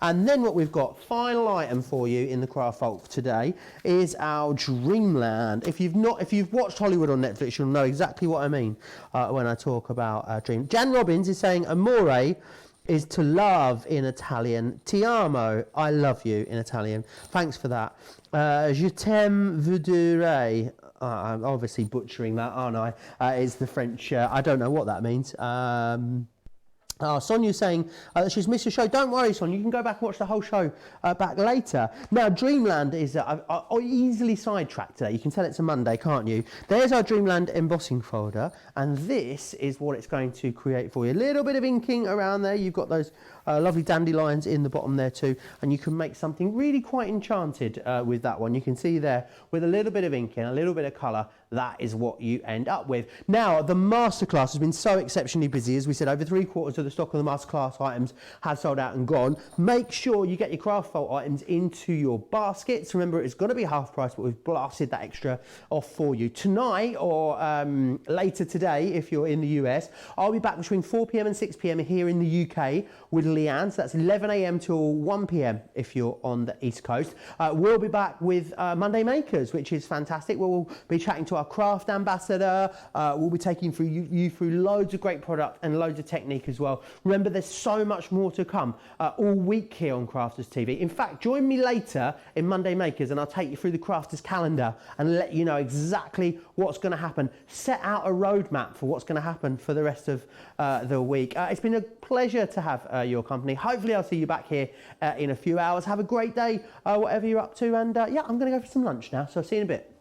And then what we've got, final item for you in the craft vault today, is our Dreamland. If you've watched Hollywood on Netflix, you'll know exactly what I mean when I talk about Dream. Jan Robbins is saying amore is to love in Italian. Ti amo, I love you in Italian. Thanks for that. Je t'aime voudrais. I'm obviously butchering that, aren't I? It's the French. I don't know what that means. Sonia's saying that she's missed the show. Don't worry, Sonia. You can go back and watch the whole show back later. Now, Dreamland is easily sidetracked today. You can tell it's a Monday, can't you? There's our Dreamland embossing folder, and this is what it's going to create for you. A little bit of inking around there. You've got those lovely dandelions in the bottom there too, and you can make something really quite enchanted with that one. You can see there with a little bit of inking, a little bit of colour, that is what you end up with. Now, the masterclass has been so exceptionally busy. As we said, over 3/4 of the stock of the masterclass items have sold out and gone. Make sure you get your craft vault items into your baskets. Remember, it's going to be half price, but we've blasted that extra off for you. Tonight, or later today, if you're in the US, I'll be back between 4 p.m. and 6 p.m. here in the UK with Leanne. So that's 11 a.m. till 1 p.m. if you're on the East Coast. We'll be back with Monday Makers, which is fantastic. We'll be chatting to our craft ambassador. We'll be taking you through loads of great product and loads of technique as well. Remember, there's so much more to come all week here on Crafters TV. In fact, join me later in Monday Makers and I'll take you through the Crafters calendar and let you know exactly what's going to happen. Set out a roadmap for what's going to happen for the rest of the week. It's been a pleasure to have your company. Hopefully I'll see you back here in a few hours. Have a great day, whatever you're up to. And yeah, I'm going to go for some lunch now. So I'll see you in a bit.